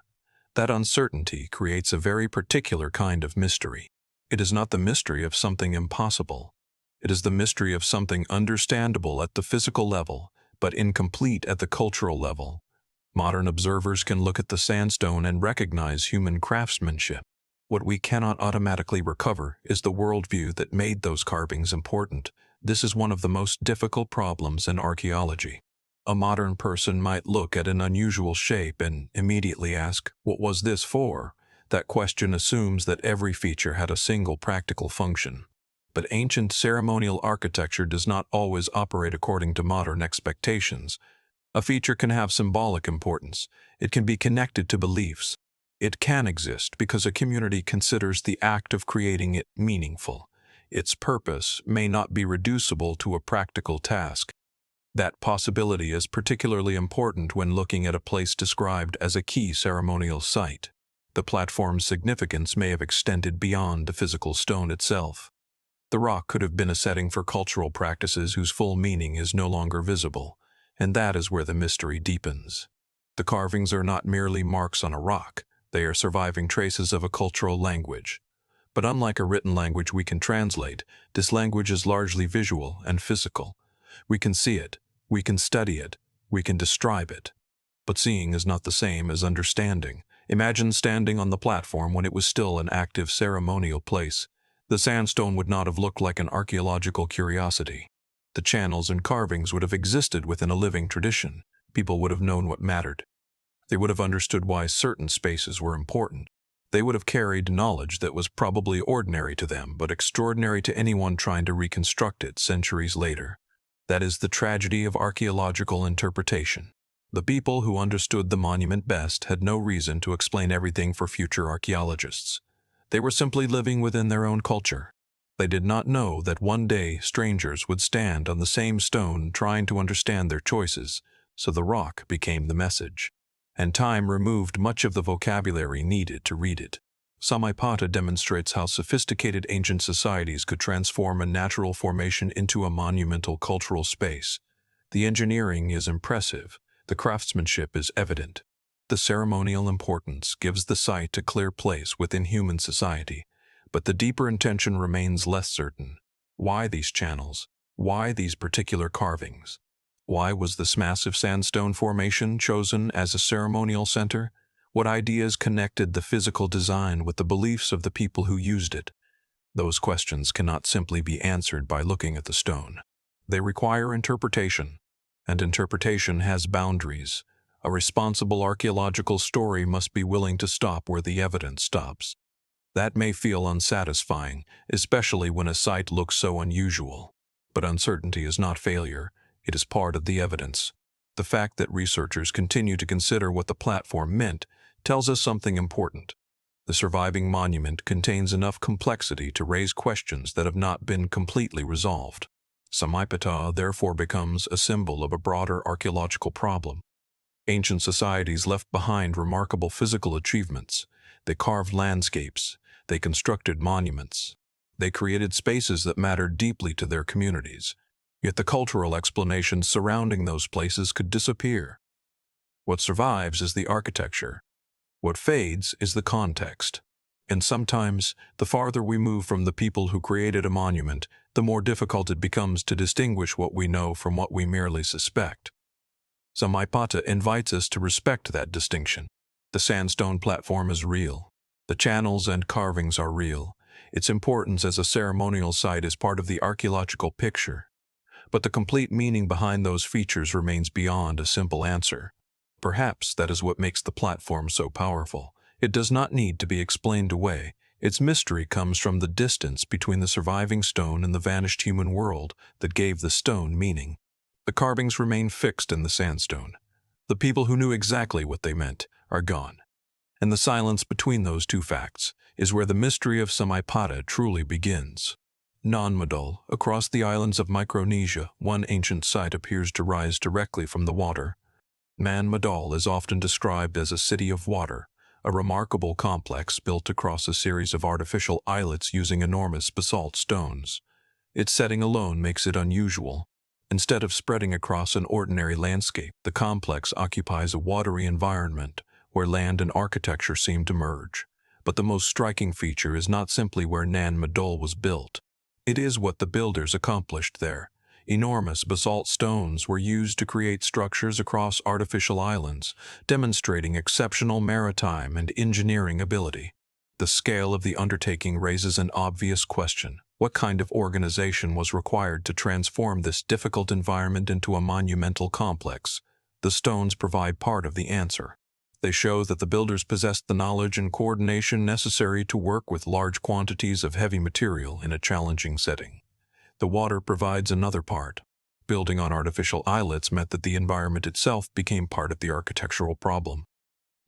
That uncertainty creates a very particular kind of mystery. It is not the mystery of something impossible. It is the mystery of something understandable at the physical level, but incomplete at the cultural level. Modern observers can look at the sandstone and recognize human craftsmanship. What we cannot automatically recover is the worldview that made those carvings important. This is one of the most difficult problems in archaeology. A modern person might look at an unusual shape and immediately ask, "What was this for?" That question assumes that every feature had a single practical function. But ancient ceremonial architecture does not always operate according to modern expectations. A feature can have symbolic importance. It can be connected to beliefs. It can exist because a community considers the act of creating it meaningful. Its purpose may not be reducible to a practical task. That possibility is particularly important when looking at a place described as a key ceremonial site. The platform's significance may have extended beyond the physical stone itself. The rock could have been a setting for cultural practices whose full meaning is no longer visible, and that is where the mystery deepens. The carvings are not merely marks on a rock. They are surviving traces of a cultural language. But unlike a written language we can translate, this language is largely visual and physical. We can see it, we can study it, we can describe it. But seeing is not the same as understanding. Imagine standing on the platform when it was still an active ceremonial place. The sandstone would not have looked like an archaeological curiosity. The channels and carvings would have existed within a living tradition. People would have known what mattered. They would have understood why certain spaces were important. They would have carried knowledge that was probably ordinary to them, but extraordinary to anyone trying to reconstruct it centuries later. That is the tragedy of archaeological interpretation. The people who understood the monument best had no reason to explain everything for future archaeologists. They were simply living within their own culture. They did not know that one day strangers would stand on the same stone trying to understand their choices, so the rock became the message. And time removed much of the vocabulary needed to read it. Samaipata demonstrates how sophisticated ancient societies could transform a natural formation into a monumental cultural space. The engineering is impressive, the craftsmanship is evident. The ceremonial importance gives the site a clear place within human society, but the deeper intention remains less certain. Why these channels? Why these particular carvings? Why was this massive sandstone formation chosen as a ceremonial center? What ideas connected the physical design with the beliefs of the people who used it? Those questions cannot simply be answered by looking at the stone. They require interpretation, and interpretation has boundaries. A responsible archaeological story must be willing to stop where the evidence stops. That may feel unsatisfying, especially when a site looks so unusual. But uncertainty is not failure, it is part of the evidence. The fact that researchers continue to consider what the platform meant tells us something important. The surviving monument contains enough complexity to raise questions that have not been completely resolved. Samaipata therefore becomes a symbol of a broader archaeological problem. Ancient societies left behind remarkable physical achievements. They carved landscapes, they constructed monuments, they created spaces that mattered deeply to their communities. Yet the cultural explanations surrounding those places could disappear. What survives is the architecture. What fades is the context. And sometimes, the farther we move from the people who created a monument, the more difficult it becomes to distinguish what we know from what we merely suspect. Samaipata invites us to respect that distinction. The sandstone platform is real. The channels and carvings are real. Its importance as a ceremonial site is part of the archaeological picture. But the complete meaning behind those features remains beyond a simple answer. Perhaps that is what makes the platform so powerful. It does not need to be explained away. Its mystery comes from the distance between the surviving stone and the vanished human world that gave the stone meaning. The carvings remain fixed in the sandstone. The people who knew exactly what they meant are gone. And the silence between those two facts is where the mystery of Samaipata truly begins. Non-Madol, across the islands of Micronesia, one ancient site appears to rise directly from the water. Man-Madol is often described as a city of water, a remarkable complex built across a series of artificial islets using enormous basalt stones. Its setting alone makes it unusual. Instead of spreading across an ordinary landscape, the complex occupies a watery environment where land and architecture seem to merge. But the most striking feature is not simply where Nan Madol was built. It is what the builders accomplished there. Enormous basalt stones were used to create structures across artificial islands, demonstrating exceptional maritime and engineering ability. The scale of the undertaking raises an obvious question. What kind of organization was required to transform this difficult environment into a monumental complex? The stones provide part of the answer. They show that the builders possessed the knowledge and coordination necessary to work with large quantities of heavy material in a challenging setting. The water provides another part. Building on artificial islets meant that the environment itself became part of the architectural problem.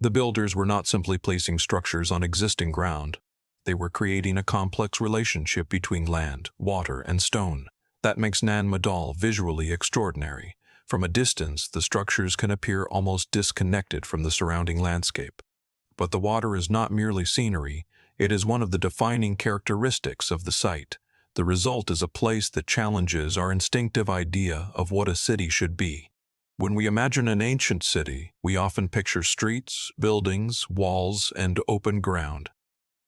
The builders were not simply placing structures on existing ground. They were creating a complex relationship between land, water, and stone. That makes Nan Madol visually extraordinary. From a distance, the structures can appear almost disconnected from the surrounding landscape. But the water is not merely scenery, it is one of the defining characteristics of the site. The result is a place that challenges our instinctive idea of what a city should be. When we imagine an ancient city, we often picture streets, buildings, walls, and open ground.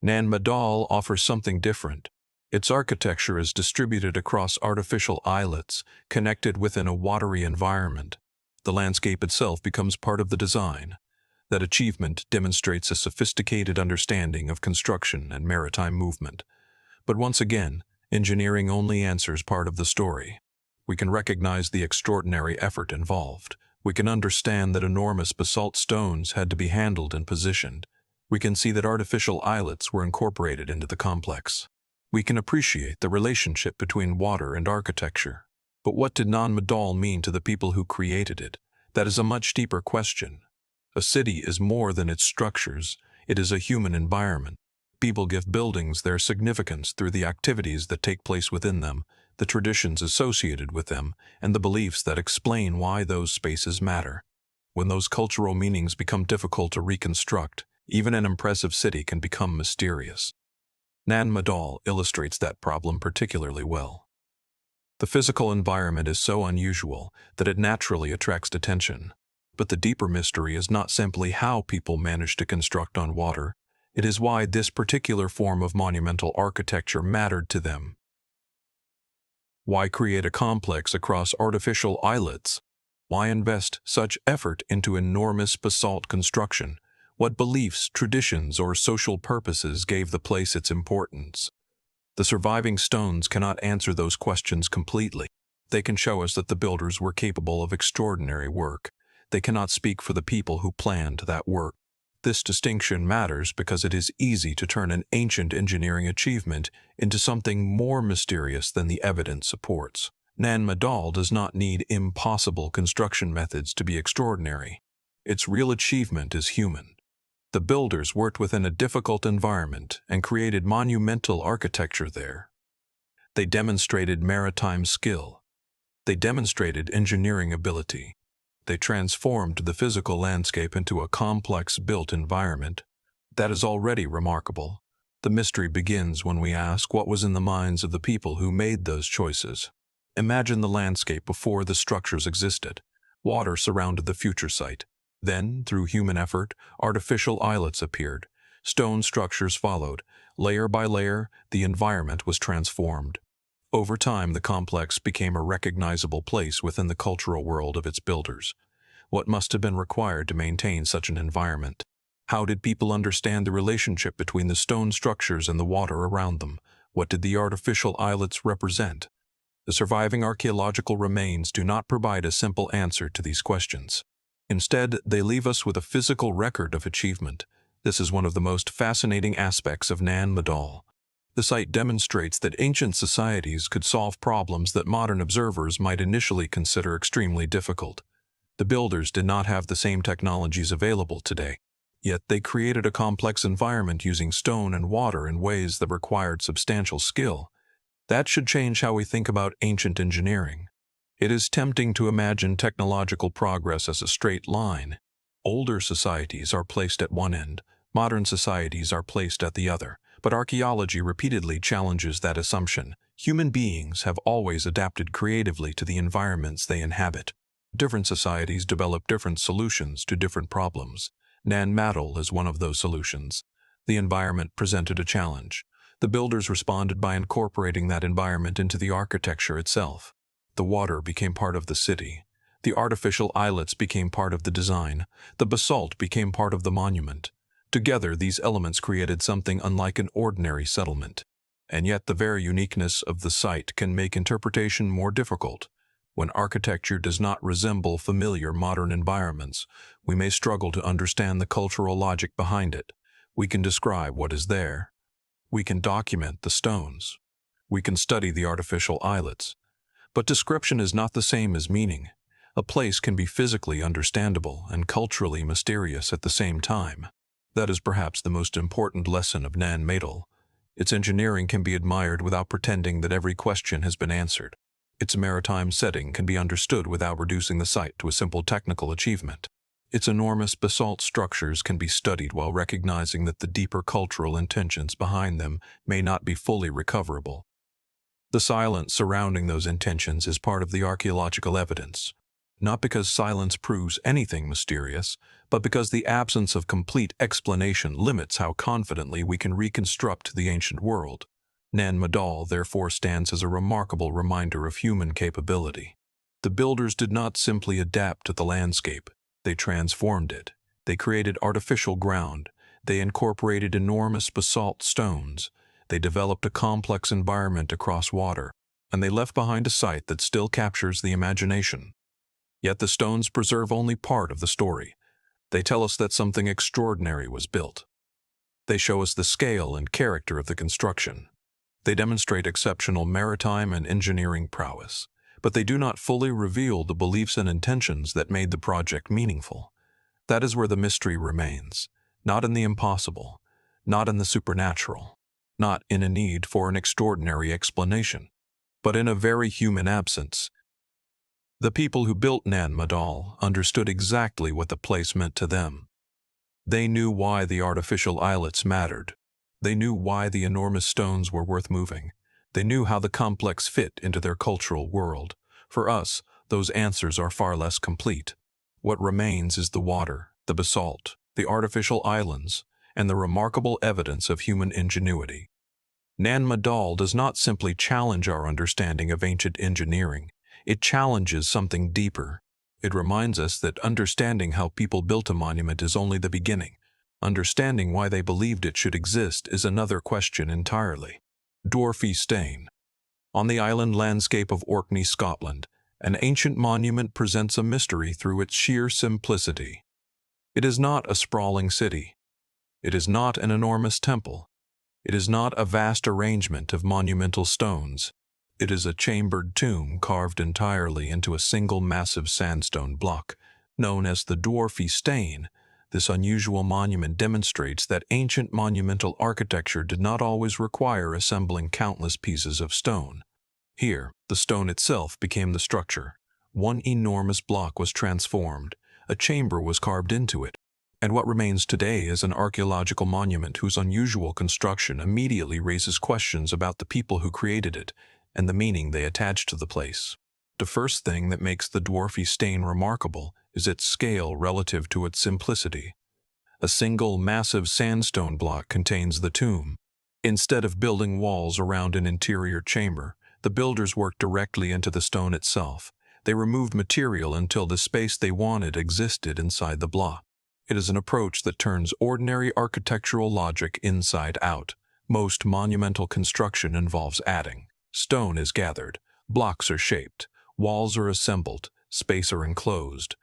Nan Madol offers something different. Its architecture is distributed across artificial islets, connected within a watery environment. The landscape itself becomes part of the design. That achievement demonstrates a sophisticated understanding of construction and maritime movement. But once again, engineering only answers part of the story. We can recognize the extraordinary effort involved. We can understand that enormous basalt stones had to be handled and positioned. We can see that artificial islets were incorporated into the complex. We can appreciate the relationship between water and architecture. But what did Nan Madol mean to the people who created it? That is a much deeper question. A city is more than its structures, it is a human environment. People give buildings their significance through the activities that take place within them, the traditions associated with them, and the beliefs that explain why those spaces matter. When those cultural meanings become difficult to reconstruct, even an impressive city can become mysterious. Nan Madol illustrates that problem particularly well. The physical environment is so unusual that it naturally attracts attention. But the deeper mystery is not simply how people manage to construct on water, it is why this particular form of monumental architecture mattered to them. Why create a complex across artificial islets? Why invest such effort into enormous basalt construction? What beliefs, traditions, or social purposes gave the place its importance? The surviving stones cannot answer those questions completely. They can show us that the builders were capable of extraordinary work. They cannot speak for the people who planned that work. This distinction matters because it is easy to turn an ancient engineering achievement into something more mysterious than the evidence supports. Nan Madol does not need impossible construction methods to be extraordinary. Its real achievement is human. The builders worked within a difficult environment and created monumental architecture there. They demonstrated maritime skill. They demonstrated engineering ability. They transformed the physical landscape into a complex built environment. That is already remarkable. The mystery begins when we ask what was in the minds of the people who made those choices. Imagine the landscape before the structures existed. Water surrounded the future site. Then, through human effort, artificial islets appeared. Stone structures followed. Layer by layer, the environment was transformed. Over time, the complex became a recognizable place within the cultural world of its builders. What must have been required to maintain such an environment? How did people understand the relationship between the stone structures and the water around them? What did the artificial islets represent? The surviving archaeological remains do not provide a simple answer to these questions. Instead, they leave us with a physical record of achievement. This is one of the most fascinating aspects of Nan Madol. The site demonstrates that ancient societies could solve problems that modern observers might initially consider extremely difficult. The builders did not have the same technologies available today, yet they created a complex environment using stone and water in ways that required substantial skill. That should change how we think about ancient engineering. It is tempting to imagine technological progress as a straight line. Older societies are placed at one end, modern societies are placed at the other. But archaeology repeatedly challenges that assumption. Human beings have always adapted creatively to the environments they inhabit. Different societies develop different solutions to different problems. Nan Madol is one of those solutions. The environment presented a challenge. The builders responded by incorporating that environment into the architecture itself. The water became part of the city. The artificial islets became part of the design. The basalt became part of the monument. Together, these elements created something unlike an ordinary settlement. And yet the very uniqueness of the site can make interpretation more difficult. When architecture does not resemble familiar modern environments, we may struggle to understand the cultural logic behind it. We can describe what is there. We can document the stones. We can study the artificial islets. But description is not the same as meaning. A place can be physically understandable and culturally mysterious at the same time. That is perhaps the most important lesson of Nan Madol. Its engineering can be admired without pretending that every question has been answered. Its maritime setting can be understood without reducing the site to a simple technical achievement. Its enormous basalt structures can be studied while recognizing that the deeper cultural intentions behind them may not be fully recoverable. The silence surrounding those intentions is part of the archaeological evidence. Not because silence proves anything mysterious, but because the absence of complete explanation limits how confidently we can reconstruct the ancient world. Nan Madol therefore stands as a remarkable reminder of human capability. The builders did not simply adapt to the landscape, they transformed it. They created artificial ground, they incorporated enormous basalt stones, they developed a complex environment across water, and they left behind a site that still captures the imagination. Yet the stones preserve only part of the story. They tell us that something extraordinary was built. They show us the scale and character of the construction. They demonstrate exceptional maritime and engineering prowess. but they do not fully reveal the beliefs and intentions that made the project meaningful. That is where the mystery remains, not in the impossible, not in the supernatural, not in a need for an extraordinary explanation, but in a very human absence. The people who built Nan Madol understood exactly what the place meant to them. They knew why the artificial islets mattered. They knew why the enormous stones were worth moving. They knew how the complex fit into their cultural world. For us, those answers are far less complete. What remains is the water, the basalt, the artificial islands, and the remarkable evidence of human ingenuity. Nan Madol does not simply challenge our understanding of ancient engineering. It challenges something deeper. It reminds us that understanding how people built a monument is only the beginning. Understanding why they believed it should exist is another question entirely. Dwarfy Stane. On the island landscape of Orkney, Scotland, an ancient monument presents a mystery through its sheer simplicity. It is not a sprawling city. It is not an enormous temple. It is not a vast arrangement of monumental stones. It is a chambered tomb carved entirely into a single massive sandstone block, known as the Dwarfy Stane. This unusual monument demonstrates that ancient monumental architecture did not always require assembling countless pieces of stone. Here, the stone itself became the structure. One enormous block was transformed. A chamber was carved into it. And what remains today is an archaeological monument whose unusual construction immediately raises questions about the people who created it and the meaning they attached to the place. The first thing that makes the Dwarfy Stane remarkable is its scale relative to its simplicity. A single massive sandstone block contains the tomb. Instead of building walls around an interior chamber, the builders worked directly into the stone itself. They removed material until the space they wanted existed inside the block. It is an approach that turns ordinary architectural logic inside out. Most monumental construction involves adding. Stone is gathered, blocks are shaped, walls are assembled, space are enclosed.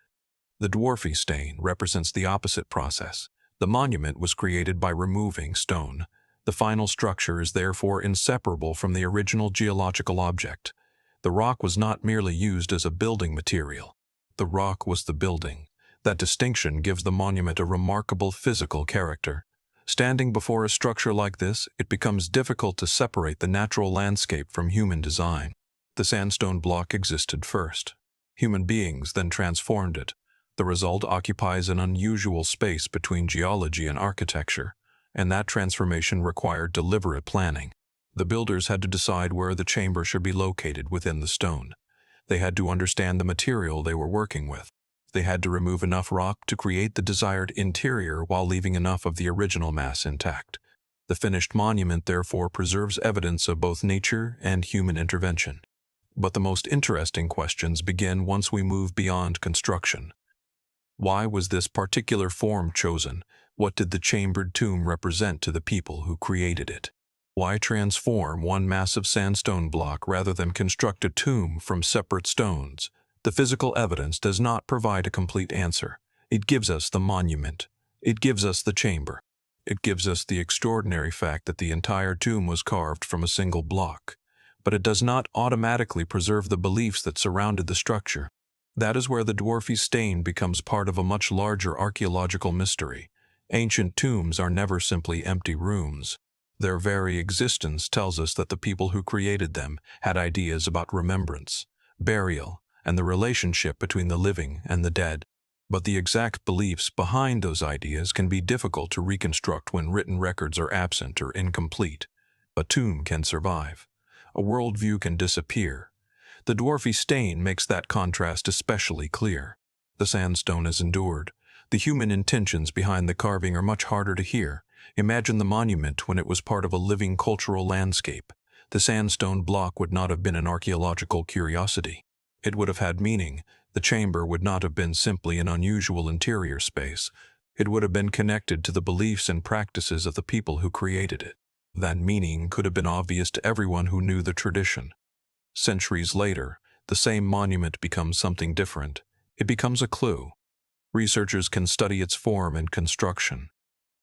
The Dwarfy Stane represents the opposite process. The monument was created by removing stone. The final structure is therefore inseparable from the original geological object. The rock was not merely used as a building material. The rock was the building. That distinction gives the monument a remarkable physical character. Standing before a structure like this, it becomes difficult to separate the natural landscape from human design. The sandstone block existed first. Human beings then transformed it. The result occupies an unusual space between geology and architecture, and that transformation required deliberate planning. The builders had to decide where the chamber should be located within the stone. They had to understand the material they were working with. They had to remove enough rock to create the desired interior while leaving enough of the original mass intact. The finished monument therefore preserves evidence of both nature and human intervention. But the most interesting questions begin once we move beyond construction. Why was this particular form chosen? What did the chambered tomb represent to the people who created it? Why transform one massive sandstone block rather than construct a tomb from separate stones? The physical evidence does not provide a complete answer. It gives us the monument. It gives us the chamber. It gives us the extraordinary fact that the entire tomb was carved from a single block. But it does not automatically preserve the beliefs that surrounded the structure. That is where the Dwarfy Stane becomes part of a much larger archaeological mystery. Ancient tombs are never simply empty rooms. Their very existence tells us that the people who created them had ideas about remembrance, burial, and the relationship between the living and the dead. But the exact beliefs behind those ideas can be difficult to reconstruct when written records are absent or incomplete. A tomb can survive. A worldview can disappear. The Dwarfy Stane makes that contrast especially clear. The sandstone has endured. The human intentions behind the carving are much harder to hear. Imagine the monument when it was part of a living cultural landscape. The sandstone block would not have been an archaeological curiosity. It would have had meaning. The chamber would not have been simply an unusual interior space. It would have been connected to the beliefs and practices of the people who created it. That meaning could have been obvious to everyone who knew the tradition. Centuries later, the same monument becomes something different. It becomes a clue. Researchers can study its form and construction.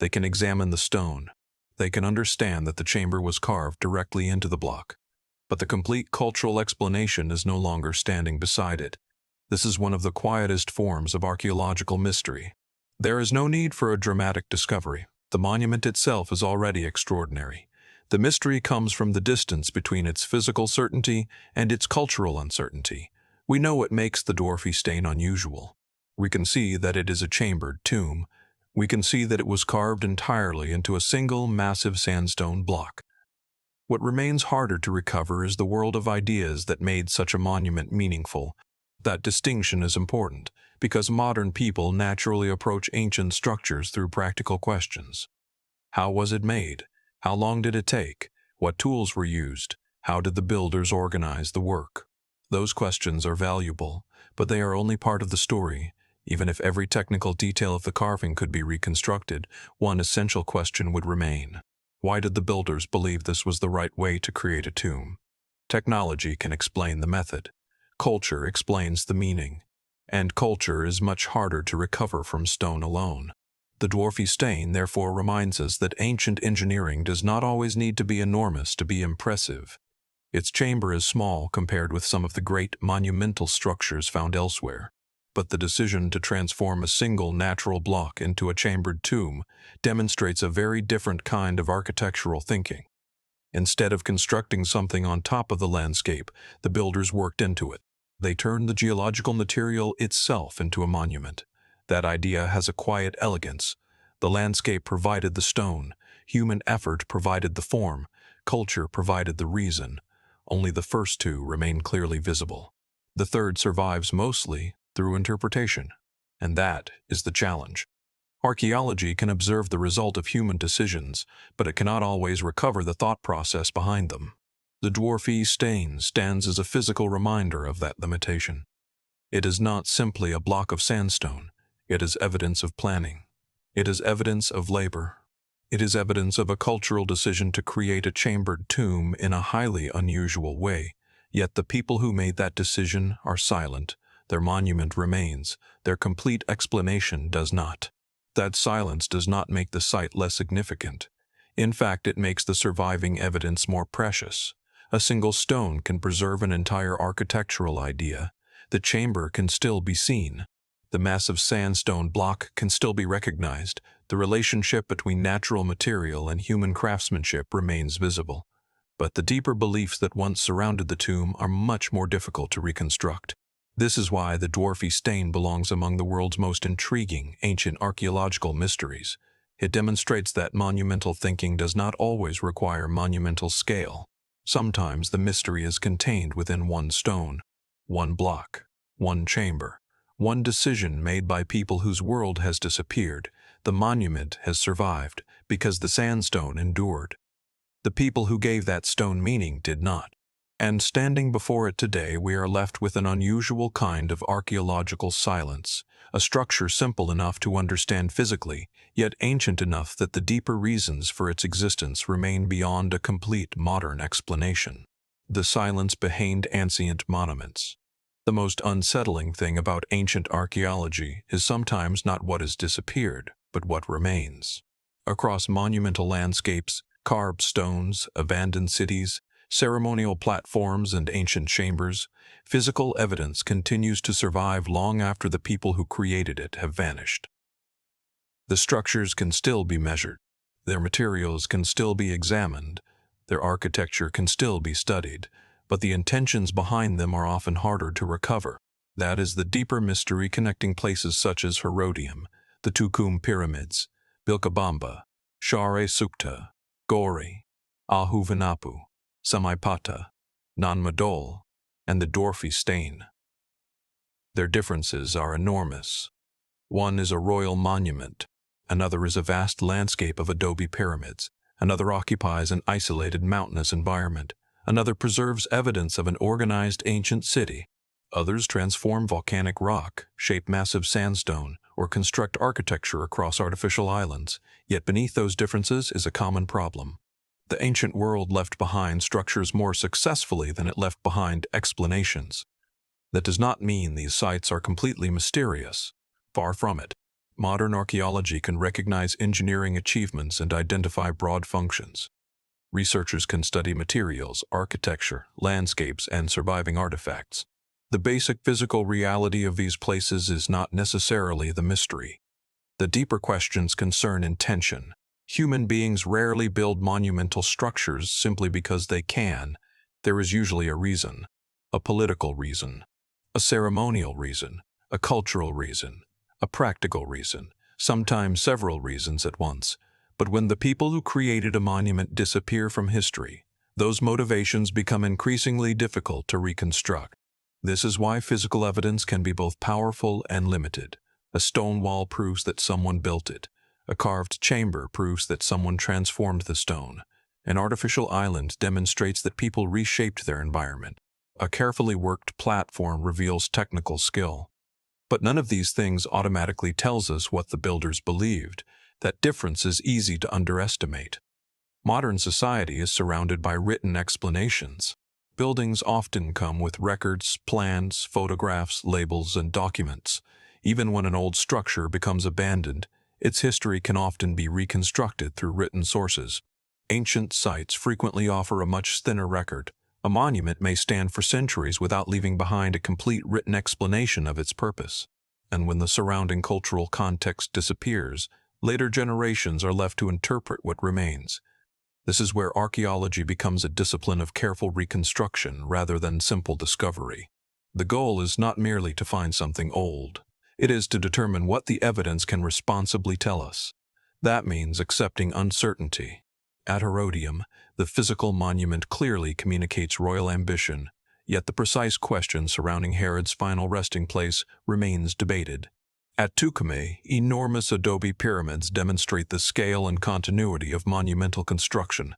They can examine the stone. They can understand that the chamber was carved directly into the block. but the complete cultural explanation is no longer standing beside it. This is one of the quietest forms of archaeological mystery. There is no need for a dramatic discovery. The monument itself is already extraordinary. The mystery comes from the distance between its physical certainty and its cultural uncertainty. We know what makes the dwarfy stain unusual. We can see that it is a chambered tomb. We can see that it was carved entirely into a single massive sandstone block. What remains harder to recover is the world of ideas that made such a monument meaningful. That distinction is important because modern people naturally approach ancient structures through practical questions. How was it made? How long did it take? What tools were used? How did the builders organize the work? Those questions are valuable, but they are only part of the story. Even if every technical detail of the carving could be reconstructed, one essential question would remain. Why did the builders believe this was the right way to create a tomb? Technology can explain the method. Culture explains the meaning. And culture is much harder to recover from stone alone. The dwarfy stain therefore reminds us that ancient engineering does not always need to be enormous to be impressive. Its chamber is small compared with some of the great monumental structures found elsewhere. But the decision to transform a single natural block into a chambered tomb demonstrates a very different kind of architectural thinking. Instead of constructing something on top of the landscape, the builders worked into it. They turned the geological material itself into a monument. That idea has a quiet elegance. The landscape provided the stone, human effort provided the form, culture provided the reason. Only the first two remain clearly visible. The third survives mostly through interpretation, and that is the challenge. Archaeology can observe the result of human decisions, but it cannot always recover the thought process behind them. The dwarfy stain stands as a physical reminder of that limitation. It is not simply a block of sandstone. It is evidence of planning. It is evidence of labor. It is evidence of a cultural decision to create a chambered tomb in a highly unusual way. Yet the people who made that decision are silent. Their monument remains. Their complete explanation does not. That silence does not make the site less significant. In fact, it makes the surviving evidence more precious. A single stone can preserve an entire architectural idea. The chamber can still be seen. The massive sandstone block can still be recognized. The relationship between natural material and human craftsmanship remains visible. But the deeper beliefs that once surrounded the tomb are much more difficult to reconstruct. This is why the dwarfy stain belongs among the world's most intriguing ancient archaeological mysteries. It demonstrates that monumental thinking does not always require monumental scale. Sometimes the mystery is contained within one stone, one block, one chamber, one decision made by people whose world has disappeared. The monument has survived because the sandstone endured. The people who gave that stone meaning did not. And standing before it today, we are left with an unusual kind of archaeological silence, a structure simple enough to understand physically, yet ancient enough that the deeper reasons for its existence remain beyond a complete modern explanation. The silence behind ancient monuments. The most unsettling thing about ancient archaeology is sometimes not what has disappeared, but what remains. Across monumental landscapes, carved stones, abandoned cities, ceremonial platforms, and ancient chambers, physical evidence continues to survive long after the people who created it have vanished. The structures can still be measured, their materials can still be examined, their architecture can still be studied, but the intentions behind them are often harder to recover. That is the deeper mystery connecting places such as Herodium, the Tukum Pyramids, Vilcabamba, Share Sukta, Gori, Ahuvanapu, Samaipata, Nanmadol, and the dwarfy stain. Their differences are enormous. One is a royal monument, another is a vast landscape of adobe pyramids, another occupies an isolated mountainous environment, another preserves evidence of an organized ancient city. Others transform volcanic rock, shape massive sandstone, or construct architecture across artificial islands. Yet beneath those differences is a common problem. The ancient world left behind structures more successfully than it left behind explanations. That does not mean these sites are completely mysterious. Far from it. Modern archaeology can recognize engineering achievements and identify broad functions. Researchers can study materials, architecture, landscapes, and surviving artifacts. The basic physical reality of these places is not necessarily the mystery. The deeper questions concern intention. Human beings rarely build monumental structures simply because they can. There is usually a reason, a political reason, a ceremonial reason, a cultural reason, a practical reason, sometimes several reasons at once. But when the people who created a monument disappear from history, those motivations become increasingly difficult to reconstruct. This is why physical evidence can be both powerful and limited. A stone wall proves that someone built it. A carved chamber proves that someone transformed the stone. An artificial island demonstrates that people reshaped their environment. A carefully worked platform reveals technical skill. But none of these things automatically tells us what the builders believed. That difference is easy to underestimate. Modern society is surrounded by written explanations. Buildings often come with records, plans, photographs, labels, and documents. Even when an old structure becomes abandoned, its history can often be reconstructed through written sources. Ancient sites frequently offer a much thinner record. A monument may stand for centuries without leaving behind a complete written explanation of its purpose. And when the surrounding cultural context disappears, later generations are left to interpret what remains. This is where archaeology becomes a discipline of careful reconstruction rather than simple discovery. The goal is not merely to find something old. It is to determine what the evidence can responsibly tell us. That means accepting uncertainty. At Herodium, the physical monument clearly communicates royal ambition, yet the precise question surrounding Herod's final resting place remains debated. At Tucumay, enormous adobe pyramids demonstrate the scale and continuity of monumental construction,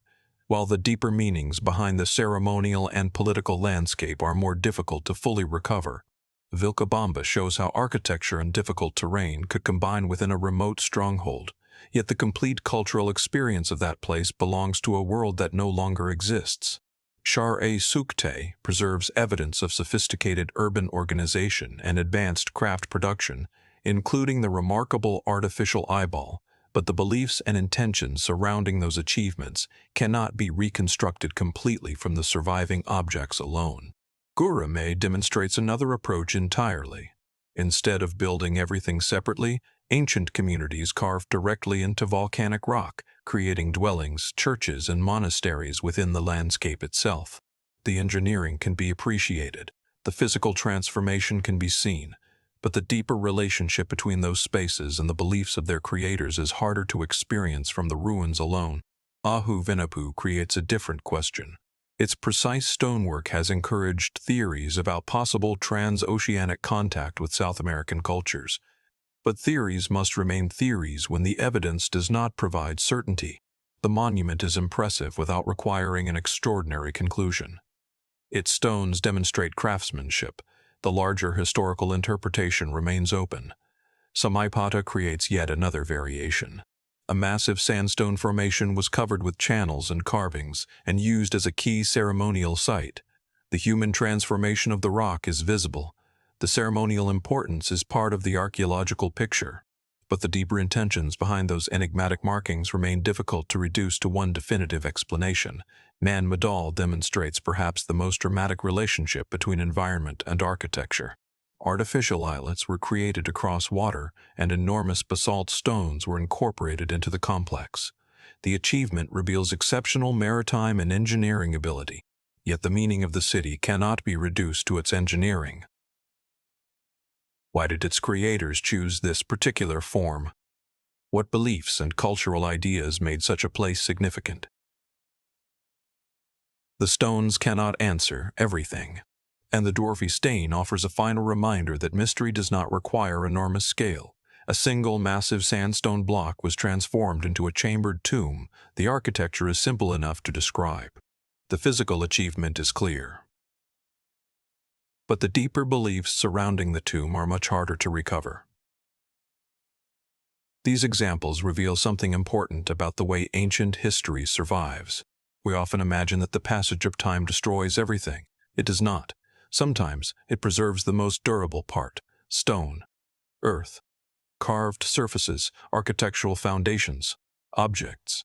while the deeper meanings behind the ceremonial and political landscape are more difficult to fully recover. Vilcabamba shows how architecture and difficult terrain could combine within a remote stronghold, yet the complete cultural experience of that place belongs to a world that no longer exists. Char-e-Soukhtay preserves evidence of sophisticated urban organization and advanced craft production, including the remarkable artificial eyeball, but the beliefs and intentions surrounding those achievements cannot be reconstructed completely from the surviving objects alone. Gurame demonstrates another approach entirely. Instead of building everything separately, ancient communities carved directly into volcanic rock, creating dwellings, churches, and monasteries within the landscape itself. The engineering can be appreciated, the physical transformation can be seen, but the deeper relationship between those spaces and the beliefs of their creators is harder to experience from the ruins alone. Ahu-Vinapu creates a different question. Its precise stonework has encouraged theories about possible transoceanic contact with South American cultures. But theories must remain theories when the evidence does not provide certainty. The monument is impressive without requiring an extraordinary conclusion. Its stones demonstrate craftsmanship. The larger historical interpretation remains open. Samaipata creates yet another variation. A massive sandstone formation was covered with channels and carvings and used as a key ceremonial site. The human transformation of the rock is visible. The ceremonial importance is part of the archaeological picture. But the deeper intentions behind those enigmatic markings remain difficult to reduce to one definitive explanation. Man Madal demonstrates perhaps the most dramatic relationship between environment and architecture. Artificial islets were created across water, and enormous basalt stones were incorporated into the complex. The achievement reveals exceptional maritime and engineering ability, yet the meaning of the city cannot be reduced to its engineering. Why did its creators choose this particular form? What beliefs and cultural ideas made such a place significant? The stones cannot answer everything, and the dwarfy stain offers a final reminder that mystery does not require enormous scale. A single massive sandstone block was transformed into a chambered tomb. The architecture is simple enough to describe. The physical achievement is clear. But the deeper beliefs surrounding the tomb are much harder to recover. These examples reveal something important about the way ancient history survives. We often imagine that the passage of time destroys everything. It does not. Sometimes it preserves the most durable part: stone, earth, carved surfaces, architectural foundations, objects.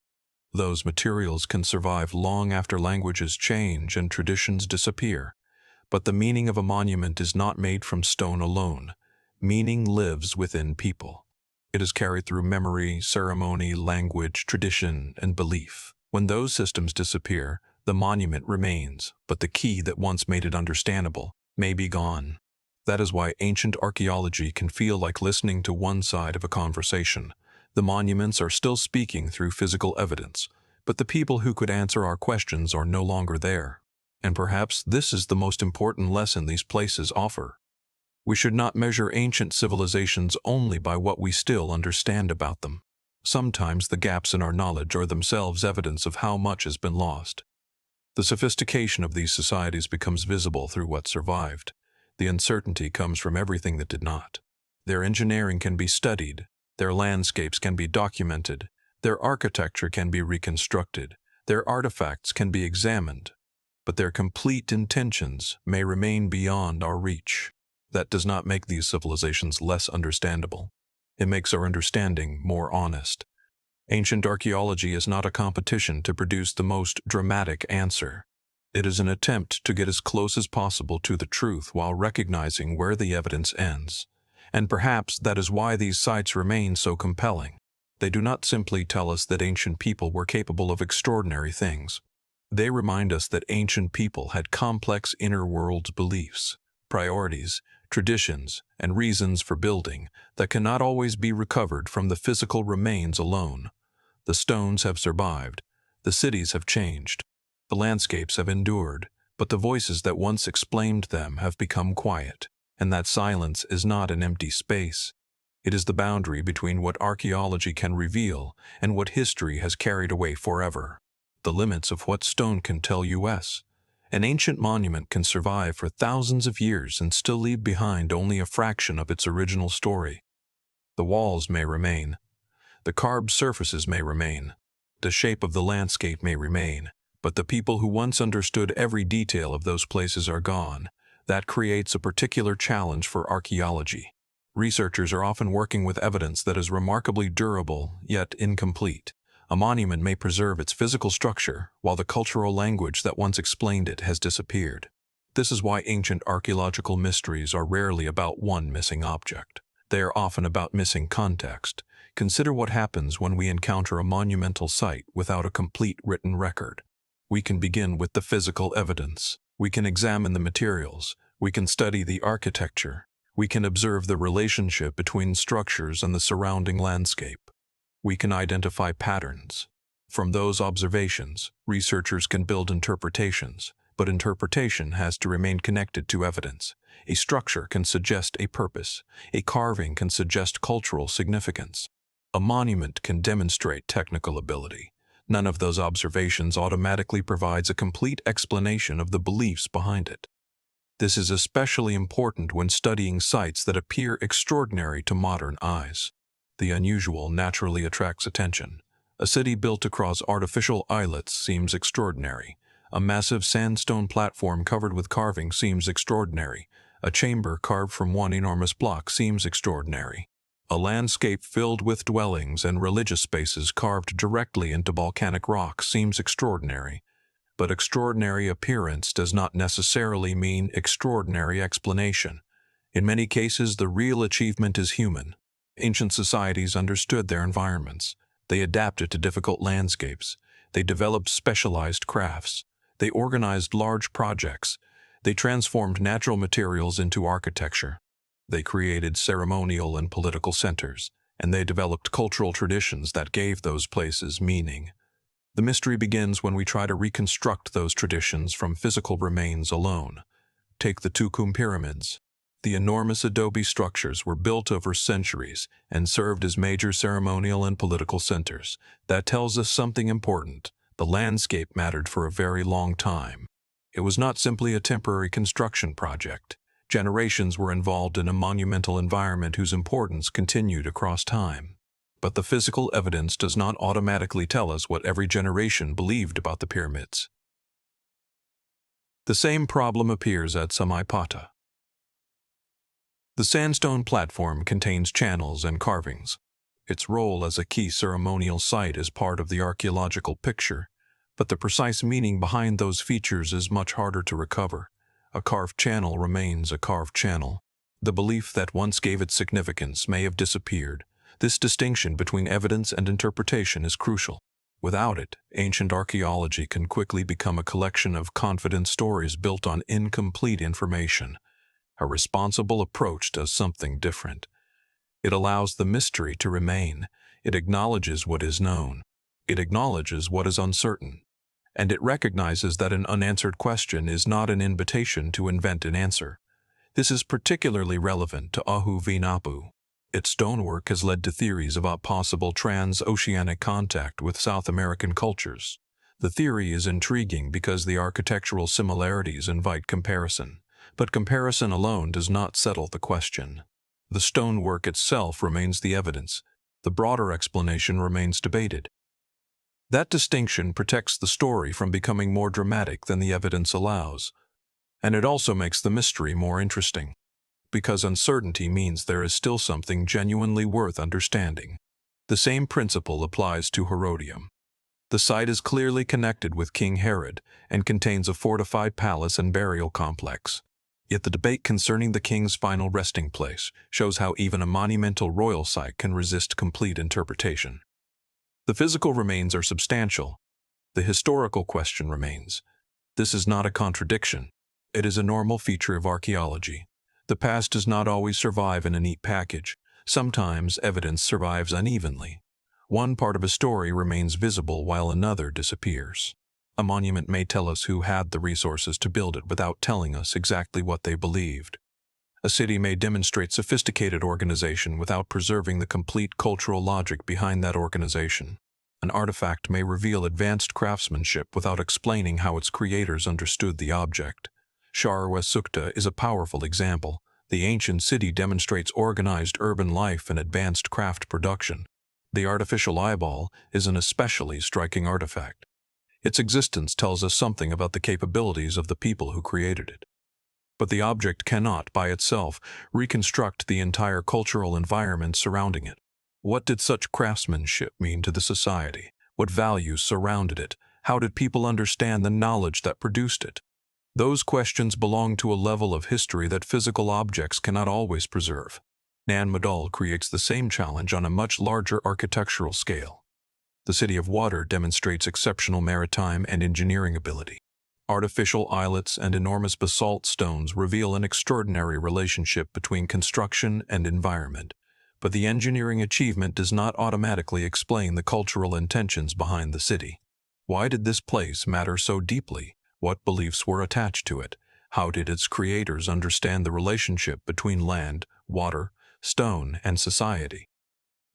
Those materials can survive long after languages change and traditions disappear. But the meaning of a monument is not made from stone alone. Meaning lives within people. It is carried through memory, ceremony, language, tradition, and belief. When those systems disappear, the monument remains, but the key that once made it understandable may be gone. That is why ancient archaeology can feel like listening to one side of a conversation. The monuments are still speaking through physical evidence, but the people who could answer our questions are no longer there. And perhaps this is the most important lesson these places offer. We should not measure ancient civilizations only by what we still understand about them. Sometimes the gaps in our knowledge are themselves evidence of how much has been lost. The sophistication of these societies becomes visible through what survived. The uncertainty comes from everything that did not. Their engineering can be studied, their landscapes can be documented, their architecture can be reconstructed, their artifacts can be examined, but their complete intentions may remain beyond our reach. That does not make these civilizations less understandable. It makes our understanding more honest. Ancient archaeology is not a competition to produce the most dramatic answer. It is an attempt to get as close as possible to the truth while recognizing where the evidence ends. And perhaps that is why these sites remain so compelling. They do not simply tell us that ancient people were capable of extraordinary things. They remind us that ancient people had complex inner world beliefs, priorities, traditions, and reasons for building that cannot always be recovered from the physical remains alone. The stones have survived, the cities have changed, the landscapes have endured, but the voices that once explained them have become quiet, and that silence is not an empty space. It is the boundary between what archaeology can reveal and what history has carried away forever. The limits of what stone can tell us. An ancient monument can survive for thousands of years and still leave behind only a fraction of its original story. The walls may remain. The carved surfaces may remain. The shape of the landscape may remain. But the people who once understood every detail of those places are gone. That creates a particular challenge for archaeology. Researchers are often working with evidence that is remarkably durable, yet incomplete. A monument may preserve its physical structure, while the cultural language that once explained it has disappeared. This is why ancient archaeological mysteries are rarely about one missing object. They are often about missing context. Consider what happens when we encounter a monumental site without a complete written record. We can begin with the physical evidence. We can examine the materials. We can study the architecture. We can observe the relationship between structures and the surrounding landscape. We can identify patterns. From those observations, researchers can build interpretations, but interpretation has to remain connected to evidence. A structure can suggest a purpose. A carving can suggest cultural significance. A monument can demonstrate technical ability. None of those observations automatically provides a complete explanation of the beliefs behind it. This is especially important when studying sites that appear extraordinary to modern eyes. The unusual naturally attracts attention. A city built across artificial islets seems extraordinary. A massive sandstone platform covered with carving seems extraordinary. A chamber carved from one enormous block seems extraordinary. A landscape filled with dwellings and religious spaces carved directly into volcanic rock seems extraordinary. But extraordinary appearance does not necessarily mean extraordinary explanation. In many cases, the real achievement is human. Ancient societies understood their environments. They adapted to difficult landscapes. They developed specialized crafts. They organized large projects. They transformed natural materials into architecture. They created ceremonial and political centers, and they developed cultural traditions that gave those places meaning. The mystery begins when we try to reconstruct those traditions from physical remains alone. Take the Tukum pyramids. The enormous adobe structures were built over centuries and served as major ceremonial and political centers. That tells us something important. The landscape mattered for a very long time. It was not simply a temporary construction project. Generations were involved in a monumental environment whose importance continued across time. But the physical evidence does not automatically tell us what every generation believed about the pyramids. The same problem appears at Samaipata. The sandstone platform contains channels and carvings. Its role as a key ceremonial site is part of the archaeological picture, but the precise meaning behind those features is much harder to recover. A carved channel remains a carved channel. The belief that once gave it significance may have disappeared. This distinction between evidence and interpretation is crucial. Without it, ancient archaeology can quickly become a collection of confident stories built on incomplete information. A responsible approach does something different. It allows the mystery to remain. It acknowledges what is known. It acknowledges what is uncertain. And it recognizes that an unanswered question is not an invitation to invent an answer. This is particularly relevant to Ahu-Vinapu. Its stonework has led to theories about possible transoceanic contact with South American cultures. The theory is intriguing because the architectural similarities invite comparison, but comparison alone does not settle the question. The stonework itself remains the evidence. The broader explanation remains debated. That distinction protects the story from becoming more dramatic than the evidence allows, and it also makes the mystery more interesting, because uncertainty means there is still something genuinely worth understanding. The same principle applies to Herodium. The site is clearly connected with King Herod and contains a fortified palace and burial complex. Yet the debate concerning the king's final resting place shows how even a monumental royal site can resist complete interpretation. The physical remains are substantial. The historical question remains. This is not a contradiction. It is a normal feature of archaeology. The past does not always survive in a neat package. Sometimes evidence survives unevenly. One part of a story remains visible while another disappears. A monument may tell us who had the resources to build it without telling us exactly what they believed. A city may demonstrate sophisticated organization without preserving the complete cultural logic behind that organization. An artifact may reveal advanced craftsmanship without explaining how its creators understood the object. Sharwa-Sukta is a powerful example. The ancient city demonstrates organized urban life and advanced craft production. The artificial eyeball is an especially striking artifact. Its existence tells us something about the capabilities of the people who created it. But the object cannot, by itself, reconstruct the entire cultural environment surrounding it. What did such craftsmanship mean to the society? What values surrounded it? How did people understand the knowledge that produced it? Those questions belong to a level of history that physical objects cannot always preserve. Nan Madol creates the same challenge on a much larger architectural scale. The City of Water demonstrates exceptional maritime and engineering ability. Artificial islets and enormous basalt stones reveal an extraordinary relationship between construction and environment. But the engineering achievement does not automatically explain the cultural intentions behind the city. Why did this place matter so deeply? What beliefs were attached to it? How did its creators understand the relationship between land, water, stone, and society?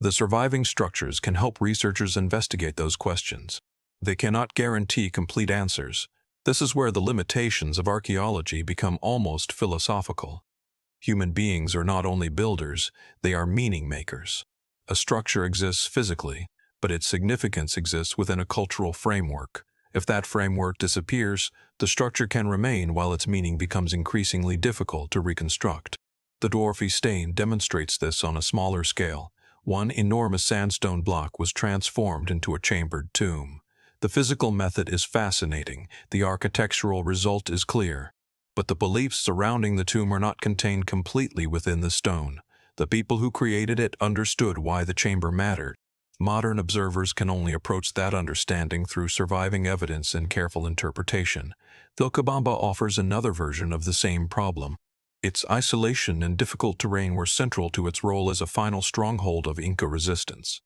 The surviving structures can help researchers investigate those questions. They cannot guarantee complete answers. This is where the limitations of archaeology become almost philosophical. Human beings are not only builders, they are meaning makers. A structure exists physically, but its significance exists within a cultural framework. If that framework disappears, the structure can remain while its meaning becomes increasingly difficult to reconstruct. The Dwarfy Stain demonstrates this on a smaller scale. One enormous sandstone block was transformed into a chambered tomb. The physical method is fascinating, the architectural result is clear. But the beliefs surrounding the tomb are not contained completely within the stone. The people who created it understood why the chamber mattered. Modern observers can only approach that understanding through surviving evidence and careful interpretation. Vilcabamba offers another version of the same problem. Its isolation and difficult terrain were central to its role as a final stronghold of Inca resistance.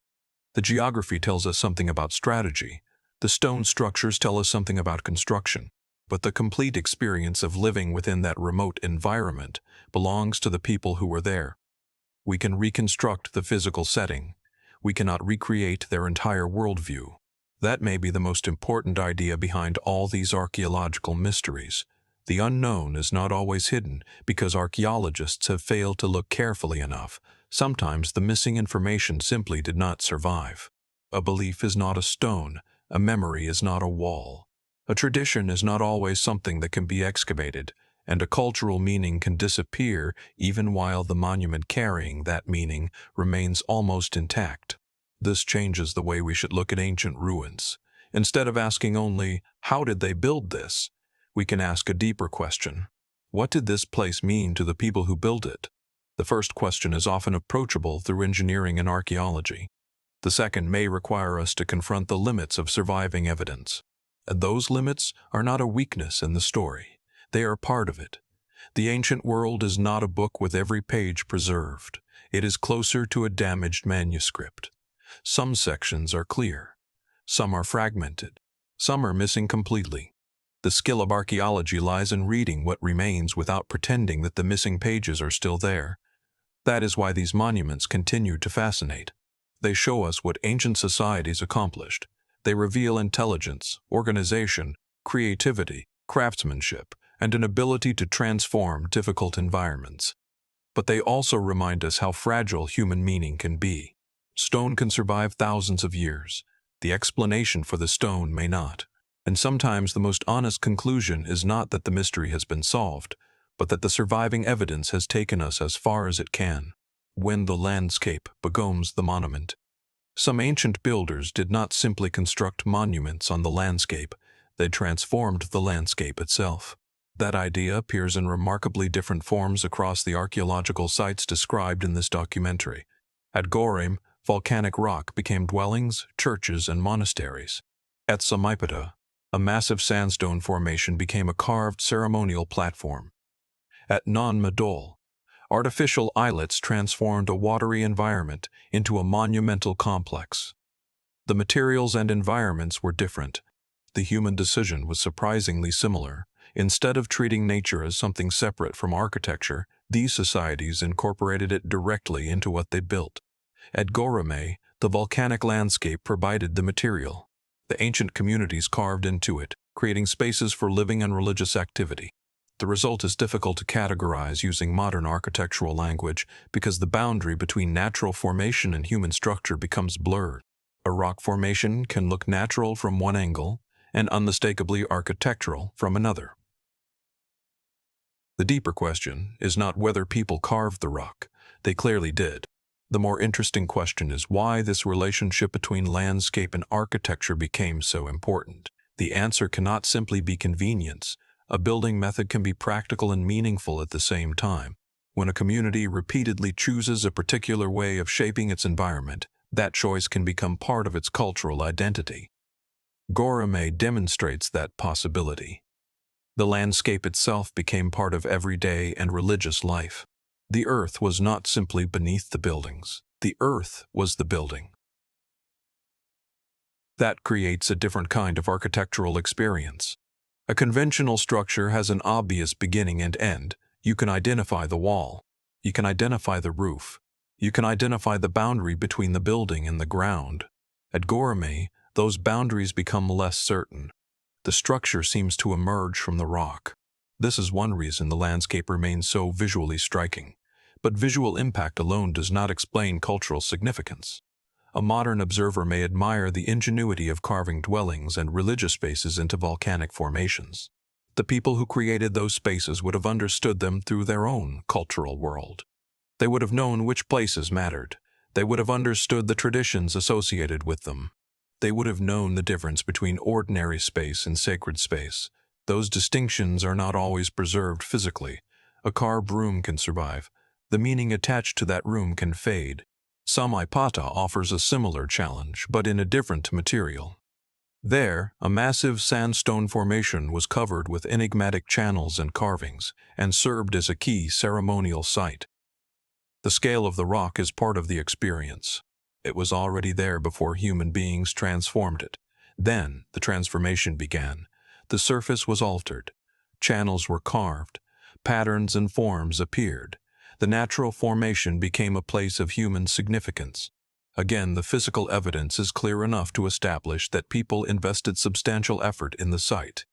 The geography tells us something about strategy. The stone structures tell us something about construction. But the complete experience of living within that remote environment belongs to the people who were there. We can reconstruct the physical setting. We cannot recreate their entire worldview. That may be the most important idea behind all these archaeological mysteries. The unknown is not always hidden because archaeologists have failed to look carefully enough. Sometimes the missing information simply did not survive. A belief is not a stone. A memory is not a wall. A tradition is not always something that can be excavated, and a cultural meaning can disappear even while the monument carrying that meaning remains almost intact. This changes the way we should look at ancient ruins. Instead of asking only, how did they build this? We can ask a deeper question. What did this place mean to the people who built it? The first question is often approachable through engineering and archaeology. The second may require us to confront the limits of surviving evidence. And those limits are not a weakness in the story. They are part of it. The ancient world is not a book with every page preserved. It is closer to a damaged manuscript. Some sections are clear. Some are fragmented. Some are missing completely. The skill of archaeology lies in reading what remains without pretending that the missing pages are still there. That is why these monuments continue to fascinate. They show us what ancient societies accomplished. They reveal intelligence, organization, creativity, craftsmanship, and an ability to transform difficult environments. But they also remind us how fragile human meaning can be. Stone can survive thousands of years. The explanation for the stone may not. And sometimes the most honest conclusion is not that the mystery has been solved, but that the surviving evidence has taken us as far as it can. When the landscape becomes the monument. Some ancient builders did not simply construct monuments on the landscape, they transformed the landscape itself. That idea appears in remarkably different forms across the archaeological sites described in this documentary. At Gorem, volcanic rock became dwellings, churches, and monasteries. At Samipata, a massive sandstone formation became a carved ceremonial platform. At Non Madol, artificial islets transformed a watery environment into a monumental complex. The materials and environments were different. The human decision was surprisingly similar. Instead of treating nature as something separate from architecture, these societies incorporated it directly into what they built. At Goreme, the volcanic landscape provided the material. The ancient communities carved into it, creating spaces for living and religious activity. The result is difficult to categorize using modern architectural language because the boundary between natural formation and human structure becomes blurred. A rock formation can look natural from one angle and unmistakably architectural from another. The deeper question is not whether people carved the rock. They clearly did. The more interesting question is why this relationship between landscape and architecture became so important. The answer cannot simply be convenience. A building method can be practical and meaningful at the same time. When a community repeatedly chooses a particular way of shaping its environment, that choice can become part of its cultural identity. Goreme demonstrates that possibility. The landscape itself became part of everyday and religious life. The earth was not simply beneath the buildings. The earth was the building. That creates a different kind of architectural experience. A conventional structure has an obvious beginning and end. You can identify the wall. You can identify the roof. You can identify the boundary between the building and the ground. At Goreme, those boundaries become less certain. The structure seems to emerge from the rock. This is one reason the landscape remains so visually striking. But visual impact alone does not explain cultural significance. A modern observer may admire the ingenuity of carving dwellings and religious spaces into volcanic formations. The people who created those spaces would have understood them through their own cultural world. They would have known which places mattered. They would have understood the traditions associated with them. They would have known the difference between ordinary space and sacred space. Those distinctions are not always preserved physically. A carved room can survive. The meaning attached to that room can fade. Samaipata offers a similar challenge, but in a different material. There, a massive sandstone formation was covered with enigmatic channels and carvings, and served as a key ceremonial site. The scale of the rock is part of the experience. It was already there before human beings transformed it. Then, the transformation began. The surface was altered. Channels were carved. Patterns and forms appeared. The natural formation became a place of human significance. Again, the physical evidence is clear enough to establish that people invested substantial effort in the site.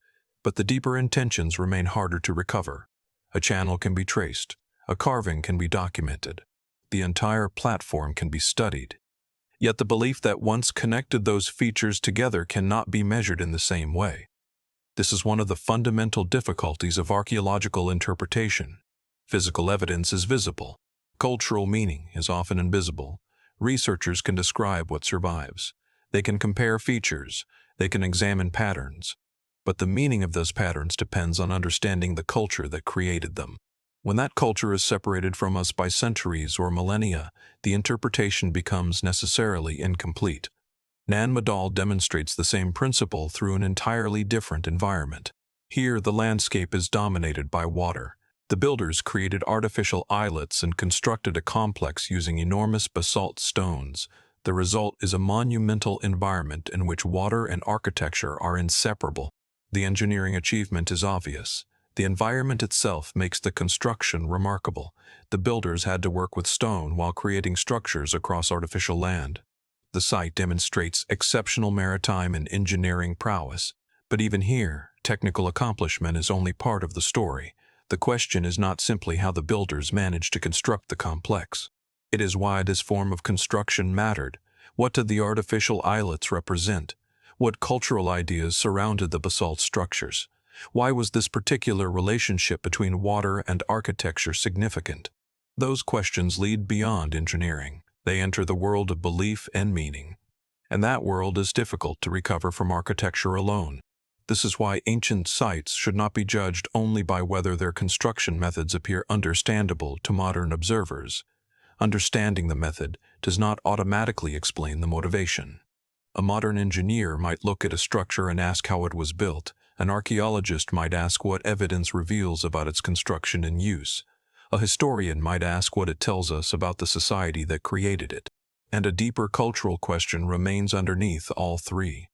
But the deeper intentions remain harder to recover. A channel can be traced. A carving can be documented. The entire platform can be studied. Yet the belief that once connected those features together cannot be measured in the same way. This is one of the fundamental difficulties of archaeological interpretation. Physical evidence is visible. Cultural meaning is often invisible. Researchers can describe what survives. They can compare features. They can examine patterns. But the meaning of those patterns depends on understanding the culture that created them. When that culture is separated from us by centuries or millennia, the interpretation becomes necessarily incomplete. Nan Madol demonstrates the same principle through an entirely different environment. Here, the landscape is dominated by water. The builders created artificial islets and constructed a complex using enormous basalt stones. The result is a monumental environment in which water and architecture are inseparable. The engineering achievement is obvious. The environment itself makes the construction remarkable. The builders had to work with stone while creating structures across artificial land. The site demonstrates exceptional maritime and engineering prowess. But even here, technical accomplishment is only part of the story. The question is not simply how the builders managed to construct the complex. It is why this form of construction mattered. What did the artificial islets represent? What cultural ideas surrounded the basalt structures? Why was this particular relationship between water and architecture significant? Those questions lead beyond engineering. They enter the world of belief and meaning. And that world is difficult to recover from architecture alone. This is why ancient sites should not be judged only by whether their construction methods appear understandable to modern observers. Understanding the method does not automatically explain the motivation. A modern engineer might look at a structure and ask how it was built. An archaeologist might ask what evidence reveals about its construction and use. A historian might ask what it tells us about the society that created it. And a deeper cultural question remains underneath all three.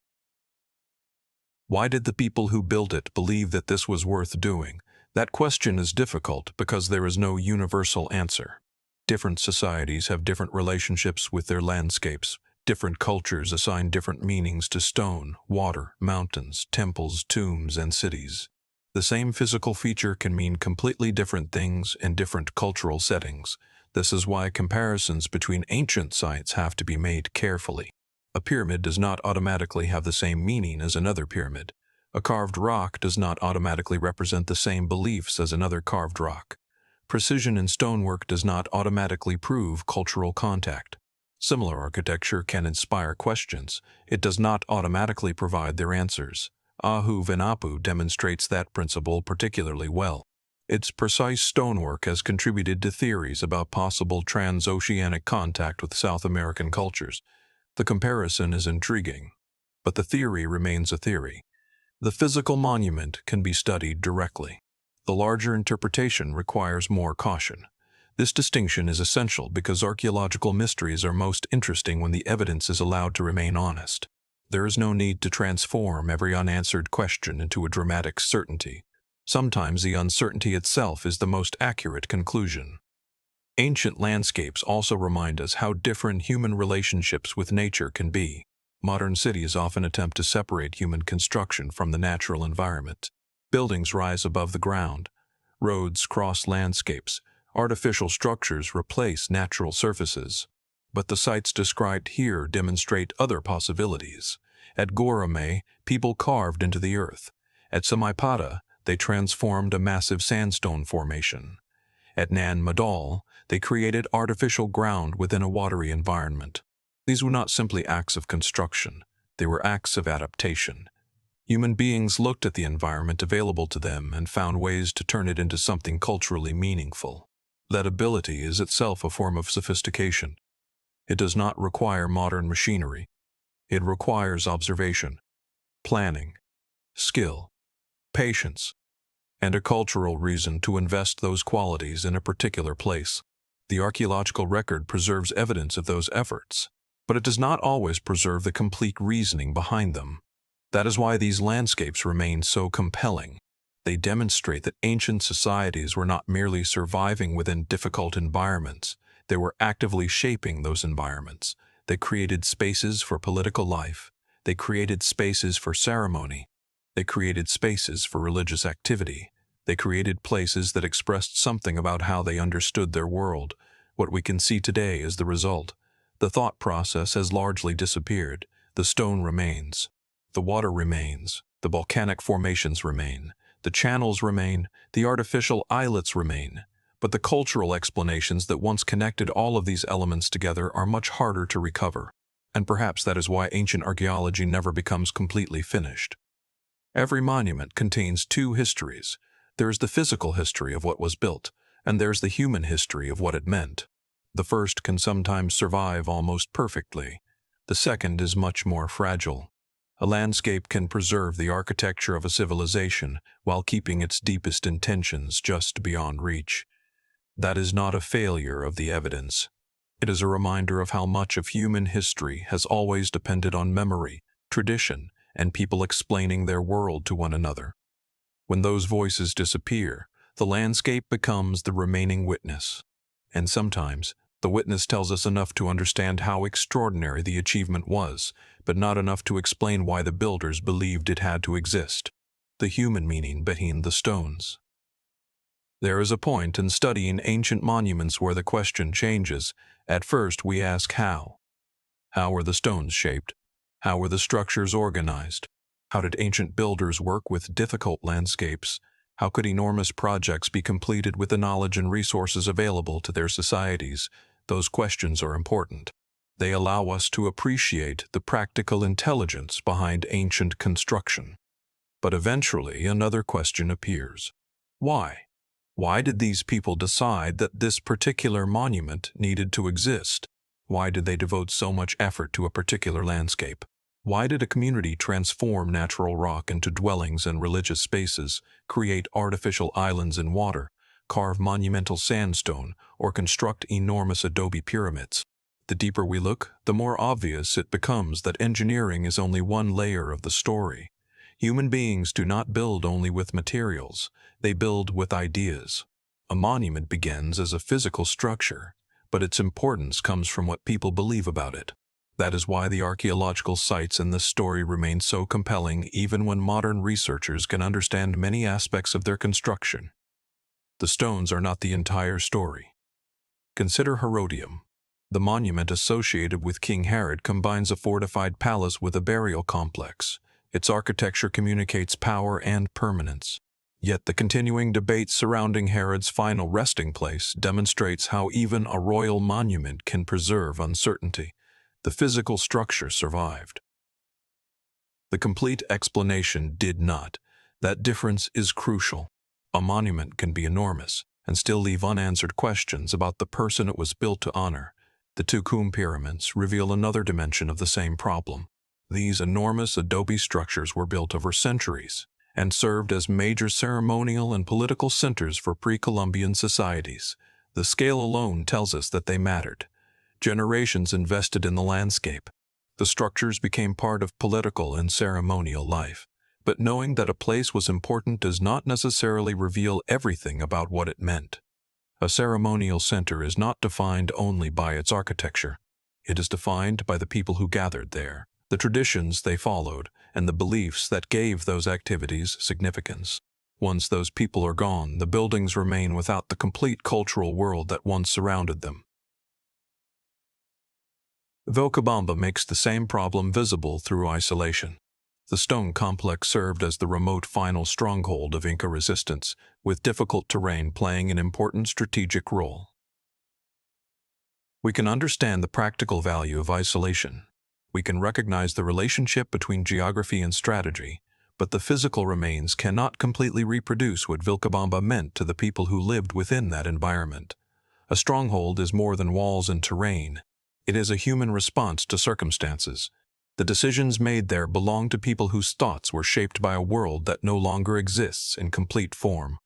Why did the people who built it believe that this was worth doing? That question is difficult because there is no universal answer. Different societies have different relationships with their landscapes. Different cultures assign different meanings to stone, water, mountains, temples, tombs, and cities. The same physical feature can mean completely different things in different cultural settings. This is why comparisons between ancient sites have to be made carefully. A pyramid does not automatically have the same meaning as another pyramid. A carved rock does not automatically represent the same beliefs as another carved rock. Precision in stonework does not automatically prove cultural contact. Similar architecture can inspire questions. It does not automatically provide their answers. Ahu-Venapu demonstrates that principle particularly well. Its precise stonework has contributed to theories about possible transoceanic contact with South American cultures. The comparison is intriguing, but the theory remains a theory. The physical monument can be studied directly. The larger interpretation requires more caution. This distinction is essential because archaeological mysteries are most interesting when the evidence is allowed to remain honest. There is no need to transform every unanswered question into a dramatic certainty. Sometimes the uncertainty itself is the most accurate conclusion. Ancient landscapes also remind us how different human relationships with nature can be. Modern cities often attempt to separate human construction from the natural environment. Buildings rise above the ground. Roads cross landscapes. Artificial structures replace natural surfaces. But the sites described here demonstrate other possibilities. At Gorame, people carved into the earth. At Samaipata, they transformed a massive sandstone formation. At Nan Madol, they created artificial ground within a watery environment. These were not simply acts of construction. They were acts of adaptation. Human beings looked at the environment available to them and found ways to turn it into something culturally meaningful. That ability is itself a form of sophistication. It does not require modern machinery. It requires observation, planning, skill, patience, and a cultural reason to invest those qualities in a particular place. The archaeological record preserves evidence of those efforts, but it does not always preserve the complete reasoning behind them. That is why these landscapes remain so compelling. They demonstrate that ancient societies were not merely surviving within difficult environments. They were actively shaping those environments. They created spaces for political life. They created spaces for ceremony. They created spaces for religious activity. They created places that expressed something about how they understood their world. What we can see today is the result. The thought process has largely disappeared. The stone remains. The water remains. The volcanic formations remain. The channels remain. The artificial islets remain. But the cultural explanations that once connected all of these elements together are much harder to recover, and perhaps that is why ancient archaeology never becomes completely finished. Every monument contains two histories. There is the physical history of what was built, and there's the human history of what it meant. The first can sometimes survive almost perfectly. The second is much more fragile. A landscape can preserve the architecture of a civilization while keeping its deepest intentions just beyond reach. That is not a failure of the evidence. It is a reminder of how much of human history has always depended on memory, tradition, and people explaining their world to one another. When those voices disappear, the landscape becomes the remaining witness. And sometimes, the witness tells us enough to understand how extraordinary the achievement was, but not enough to explain why the builders believed it had to exist. The human meaning behind the stones. There is a point in studying ancient monuments where the question changes. At first we ask how. How were the stones shaped? How were the structures organized? How did ancient builders work with difficult landscapes? How could enormous projects be completed with the knowledge and resources available to their societies? Those questions are important. They allow us to appreciate the practical intelligence behind ancient construction. But eventually another question appears. Why? Why did these people decide that this particular monument needed to exist? Why did they devote so much effort to a particular landscape? Why did a community transform natural rock into dwellings and religious spaces, create artificial islands in water, carve monumental sandstone, or construct enormous adobe pyramids? The deeper we look, the more obvious it becomes that engineering is only one layer of the story. Human beings do not build only with materials, they build with ideas. A monument begins as a physical structure, but its importance comes from what people believe about it. That is why the archaeological sites in this story remain so compelling even when modern researchers can understand many aspects of their construction. The stones are not the entire story. Consider Herodium. The monument associated with King Herod combines a fortified palace with a burial complex. Its architecture communicates power and permanence. Yet the continuing debate surrounding Herod's final resting place demonstrates how even a royal monument can preserve uncertainty. The physical structure survived. The complete explanation did not. That difference is crucial. A monument can be enormous and still leave unanswered questions about the person it was built to honor. The two Qum pyramids reveal another dimension of the same problem. These enormous adobe structures were built over centuries and served as major ceremonial and political centers for pre-Columbian societies. The scale alone tells us that they mattered. Generations invested in the landscape. The structures became part of political and ceremonial life. But knowing that a place was important does not necessarily reveal everything about what it meant. A ceremonial center is not defined only by its architecture. It is defined by the people who gathered there, the traditions they followed, and the beliefs that gave those activities significance. Once those people are gone, the buildings remain without the complete cultural world that once surrounded them. Vilcabamba makes the same problem visible through isolation. The stone complex served as the remote final stronghold of Inca resistance, with difficult terrain playing an important strategic role. We can understand the practical value of isolation. We can recognize the relationship between geography and strategy, but the physical remains cannot completely reproduce what Vilcabamba meant to the people who lived within that environment. A stronghold is more than walls and terrain. It is a human response to circumstances. The decisions made there belong to people whose thoughts were shaped by a world that no longer exists in complete form.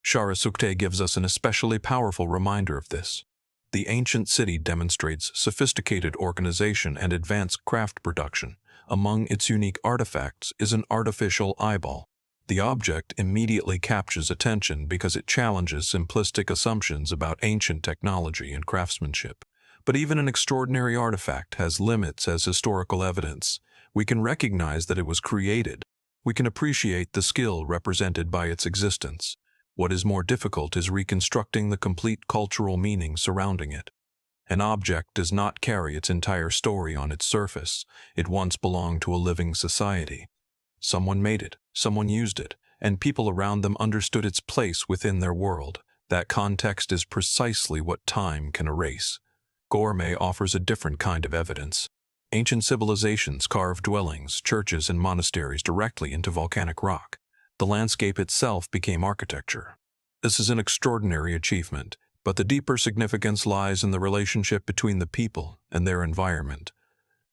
Charasukte gives us an especially powerful reminder of this. The ancient city demonstrates sophisticated organization and advanced craft production. Among its unique artifacts is an artificial eyeball. The object immediately captures attention because it challenges simplistic assumptions about ancient technology and craftsmanship. But even an extraordinary artifact has limits as historical evidence. We can recognize that it was created. We can appreciate the skill represented by its existence. What is more difficult is reconstructing the complete cultural meaning surrounding it. An object does not carry its entire story on its surface. It once belonged to a living society. Someone made it, someone used it, and people around them understood its place within their world. That context is precisely what time can erase. Gourmet offers a different kind of evidence. Ancient civilizations carved dwellings, churches, and monasteries directly into volcanic rock. The landscape itself became architecture. This is an extraordinary achievement, but the deeper significance lies in the relationship between the people and their environment.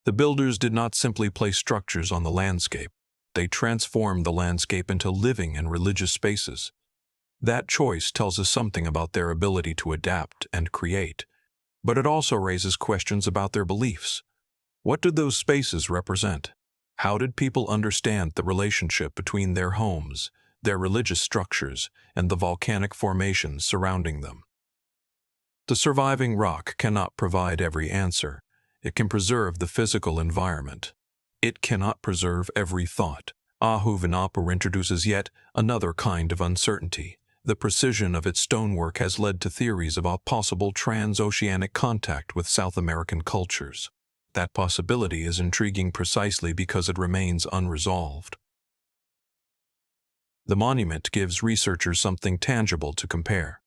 The builders did not simply place structures on the landscape. They transformed the landscape into living and religious spaces. That choice tells us something about their ability to adapt and create, but it also raises questions about their beliefs. What did those spaces represent? How did people understand the relationship between their homes, their religious structures, and the volcanic formations surrounding them? The surviving rock cannot provide every answer. It can preserve the physical environment. It cannot preserve every thought. Ahuvenapur introduces yet another kind of uncertainty. The precision of its stonework has led to theories about possible transoceanic contact with South American cultures. That possibility is intriguing precisely because it remains unresolved. The monument gives researchers something tangible to compare.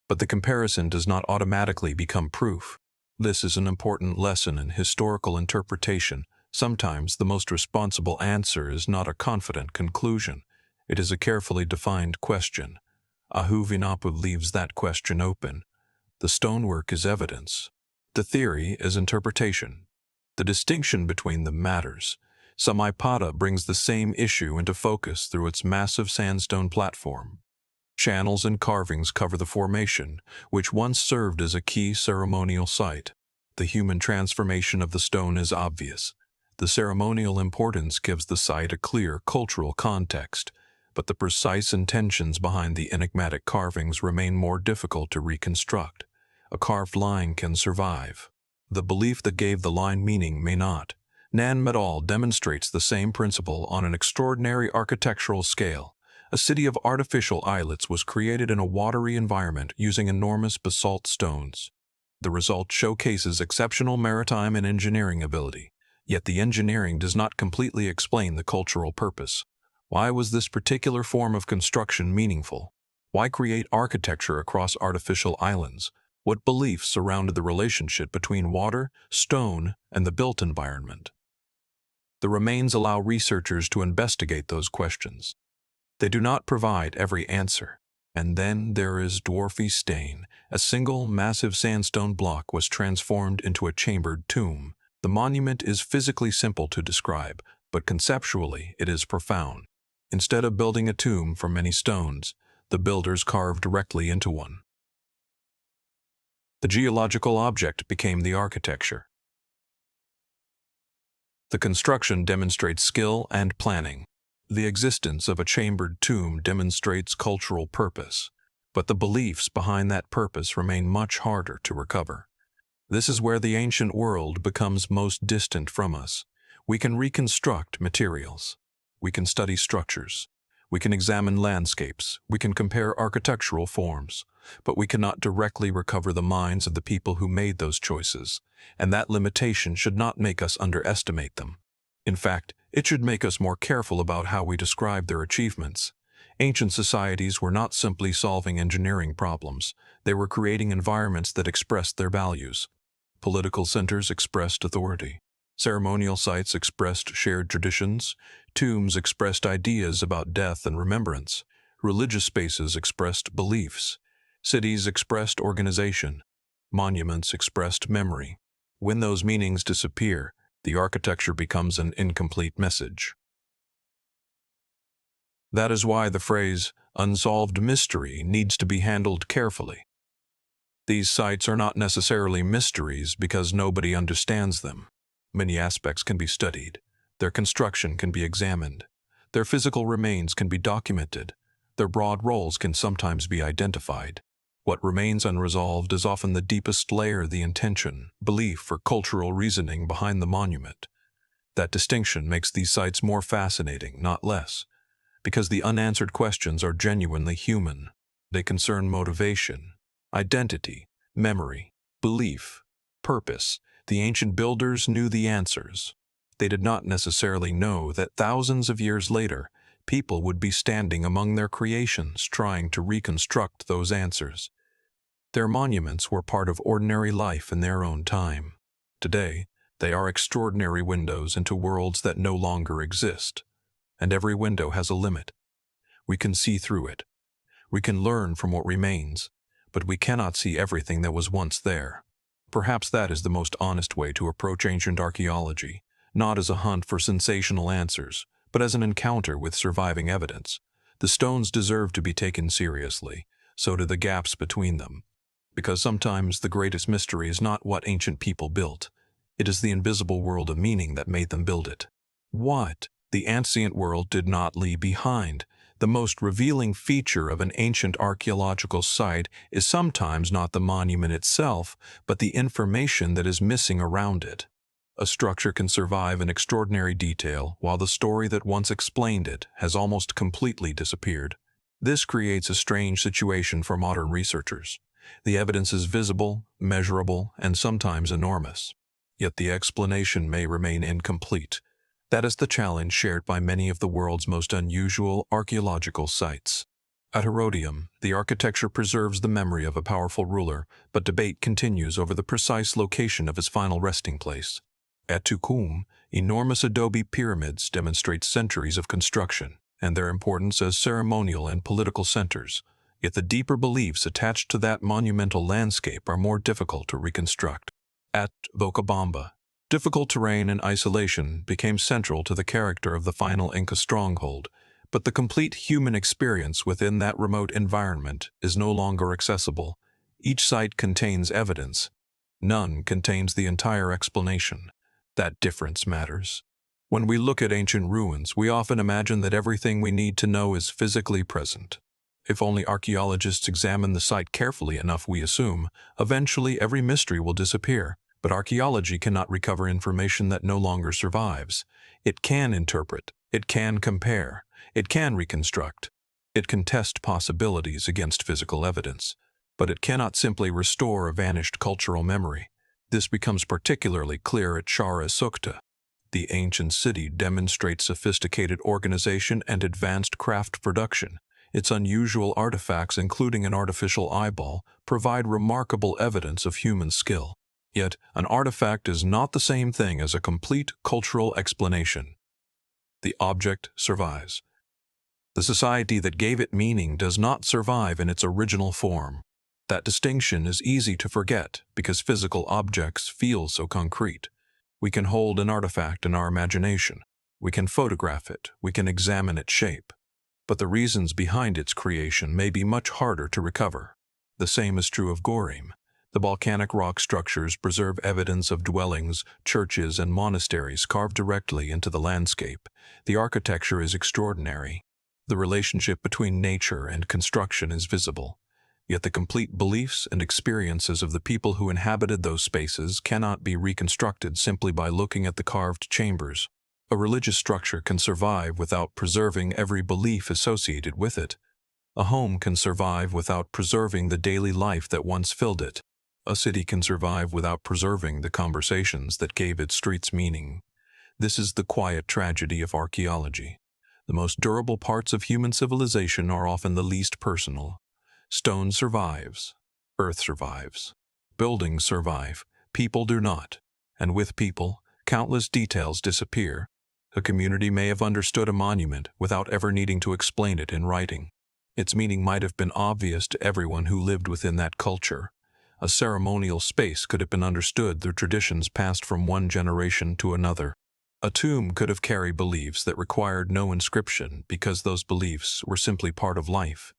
But the comparison does not automatically become proof. This is an important lesson in historical interpretation. Sometimes the most responsible answer is not a confident conclusion. It is a carefully defined question. Ahuvenapur leaves that question open. The stonework is evidence. The theory is interpretation. The distinction between them matters. Samaipata brings the same issue into focus through its massive sandstone platform. Channels and carvings cover the formation, which once served as a key ceremonial site. The human transformation of the stone is obvious. The ceremonial importance gives the site a clear cultural context, but the precise intentions behind the enigmatic carvings remain more difficult to reconstruct. A carved line can survive. The belief that gave the line meaning may not. Nan Medal demonstrates the same principle on an extraordinary architectural scale. A city of artificial islets was created in a watery environment using enormous basalt stones. The result showcases exceptional maritime and engineering ability, yet the engineering does not completely explain the cultural purpose. Why was this particular form of construction meaningful? Why create architecture across artificial islands? What beliefs surrounded the relationship between water, stone, and the built environment? The remains allow researchers to investigate those questions. They do not provide every answer. And then there is Dwarfy Stain. A single massive sandstone block was transformed into a chambered tomb. The monument is physically simple to describe, but conceptually it is profound. Instead of building a tomb from many stones, the builders carved directly into one. The geological object became the architecture. The construction demonstrates skill and planning. The existence of a chambered tomb demonstrates cultural purpose, but the beliefs behind that purpose remain much harder to recover. This is where the ancient world becomes most distant from us. We can reconstruct materials. We can study structures. We can examine landscapes. We can compare architectural forms. But we cannot directly recover the minds of the people who made those choices, and that limitation should not make us underestimate them. In fact, it should make us more careful about how we describe their achievements. Ancient societies were not simply solving engineering problems. They were creating environments that expressed their values. Political centers expressed authority. Ceremonial sites expressed shared traditions. Tombs expressed ideas about death and remembrance. Religious spaces expressed beliefs. Cities expressed organization. Monuments expressed memory. When those meanings disappear, the architecture becomes an incomplete message. That is why the phrase, "unsolved mystery," needs to be handled carefully. These sites are not necessarily mysteries because nobody understands them. Many aspects can be studied. Their construction can be examined. Their physical remains can be documented. Their broad roles can sometimes be identified. What remains unresolved is often the deepest layer, the intention, belief, or cultural reasoning behind the monument. That distinction makes these sites more fascinating, not less, because the unanswered questions are genuinely human. They concern motivation, identity, memory, belief, purpose. The ancient builders knew the answers. They did not necessarily know that thousands of years later, people would be standing among their creations trying to reconstruct those answers. Their monuments were part of ordinary life in their own time. Today, they are extraordinary windows into worlds that no longer exist. And every window has a limit. We can see through it. We can learn from what remains, but we cannot see everything that was once there. Perhaps that is the most honest way to approach ancient archaeology, not as a hunt for sensational answers, but as an encounter with surviving evidence. The stones deserve to be taken seriously, so do the gaps between them. Because sometimes the greatest mystery is not what ancient people built. It is the invisible world of meaning that made them build it. What the ancient world did not leave behind. The most revealing feature of an ancient archaeological site is sometimes not the monument itself, but the information that is missing around it. A structure can survive in extraordinary detail, while the story that once explained it has almost completely disappeared. This creates a strange situation for modern researchers. The evidence is visible, measurable, and sometimes enormous. Yet the explanation may remain incomplete. That is the challenge shared by many of the world's most unusual archaeological sites. At Herodium, the architecture preserves the memory of a powerful ruler, but debate continues over the precise location of his final resting place. At Tukum, enormous adobe pyramids demonstrate centuries of construction and their importance as ceremonial and political centers. Yet the deeper beliefs attached to that monumental landscape are more difficult to reconstruct. At Vocabamba, difficult terrain and isolation became central to the character of the final Inca stronghold, but the complete human experience within that remote environment is no longer accessible. Each site contains evidence. None contains the entire explanation. That difference matters. When we look at ancient ruins, we often imagine that everything we need to know is physically present. If only archaeologists examine the site carefully enough, we assume, eventually every mystery will disappear. But archaeology cannot recover information that no longer survives. It can interpret, it can compare, it can reconstruct. It can test possibilities against physical evidence, but it cannot simply restore a vanished cultural memory. This becomes particularly clear at Chara Sukta. The ancient city demonstrates sophisticated organization and advanced craft production. Its unusual artifacts, including an artificial eyeball, provide remarkable evidence of human skill. Yet, an artifact is not the same thing as a complete cultural explanation. The object survives. The society that gave it meaning does not survive in its original form. That distinction is easy to forget because physical objects feel so concrete. We can hold an artifact in our imagination. We can photograph it. We can examine its shape. But the reasons behind its creation may be much harder to recover. The same is true of Gorim. The volcanic rock structures preserve evidence of dwellings, churches, and monasteries carved directly into the landscape. The architecture is extraordinary. The relationship between nature and construction is visible. Yet the complete beliefs and experiences of the people who inhabited those spaces cannot be reconstructed simply by looking at the carved chambers. A religious structure can survive without preserving every belief associated with it. A home can survive without preserving the daily life that once filled it. A city can survive without preserving the conversations that gave its streets meaning. This is the quiet tragedy of archaeology. The most durable parts of human civilization are often the least personal. Stone survives. Earth survives. Buildings survive. People do not. And with people, countless details disappear. A community may have understood a monument without ever needing to explain it in writing. Its meaning might have been obvious to everyone who lived within that culture. A ceremonial space could have been understood through traditions passed from one generation to another. A tomb could have carried beliefs that required no inscription because those beliefs were simply part of life.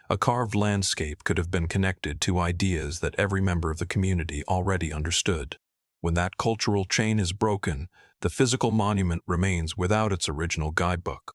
A carved landscape could have been connected to ideas that every member of the community already understood. When that cultural chain is broken, the physical monument remains without its original guidebook.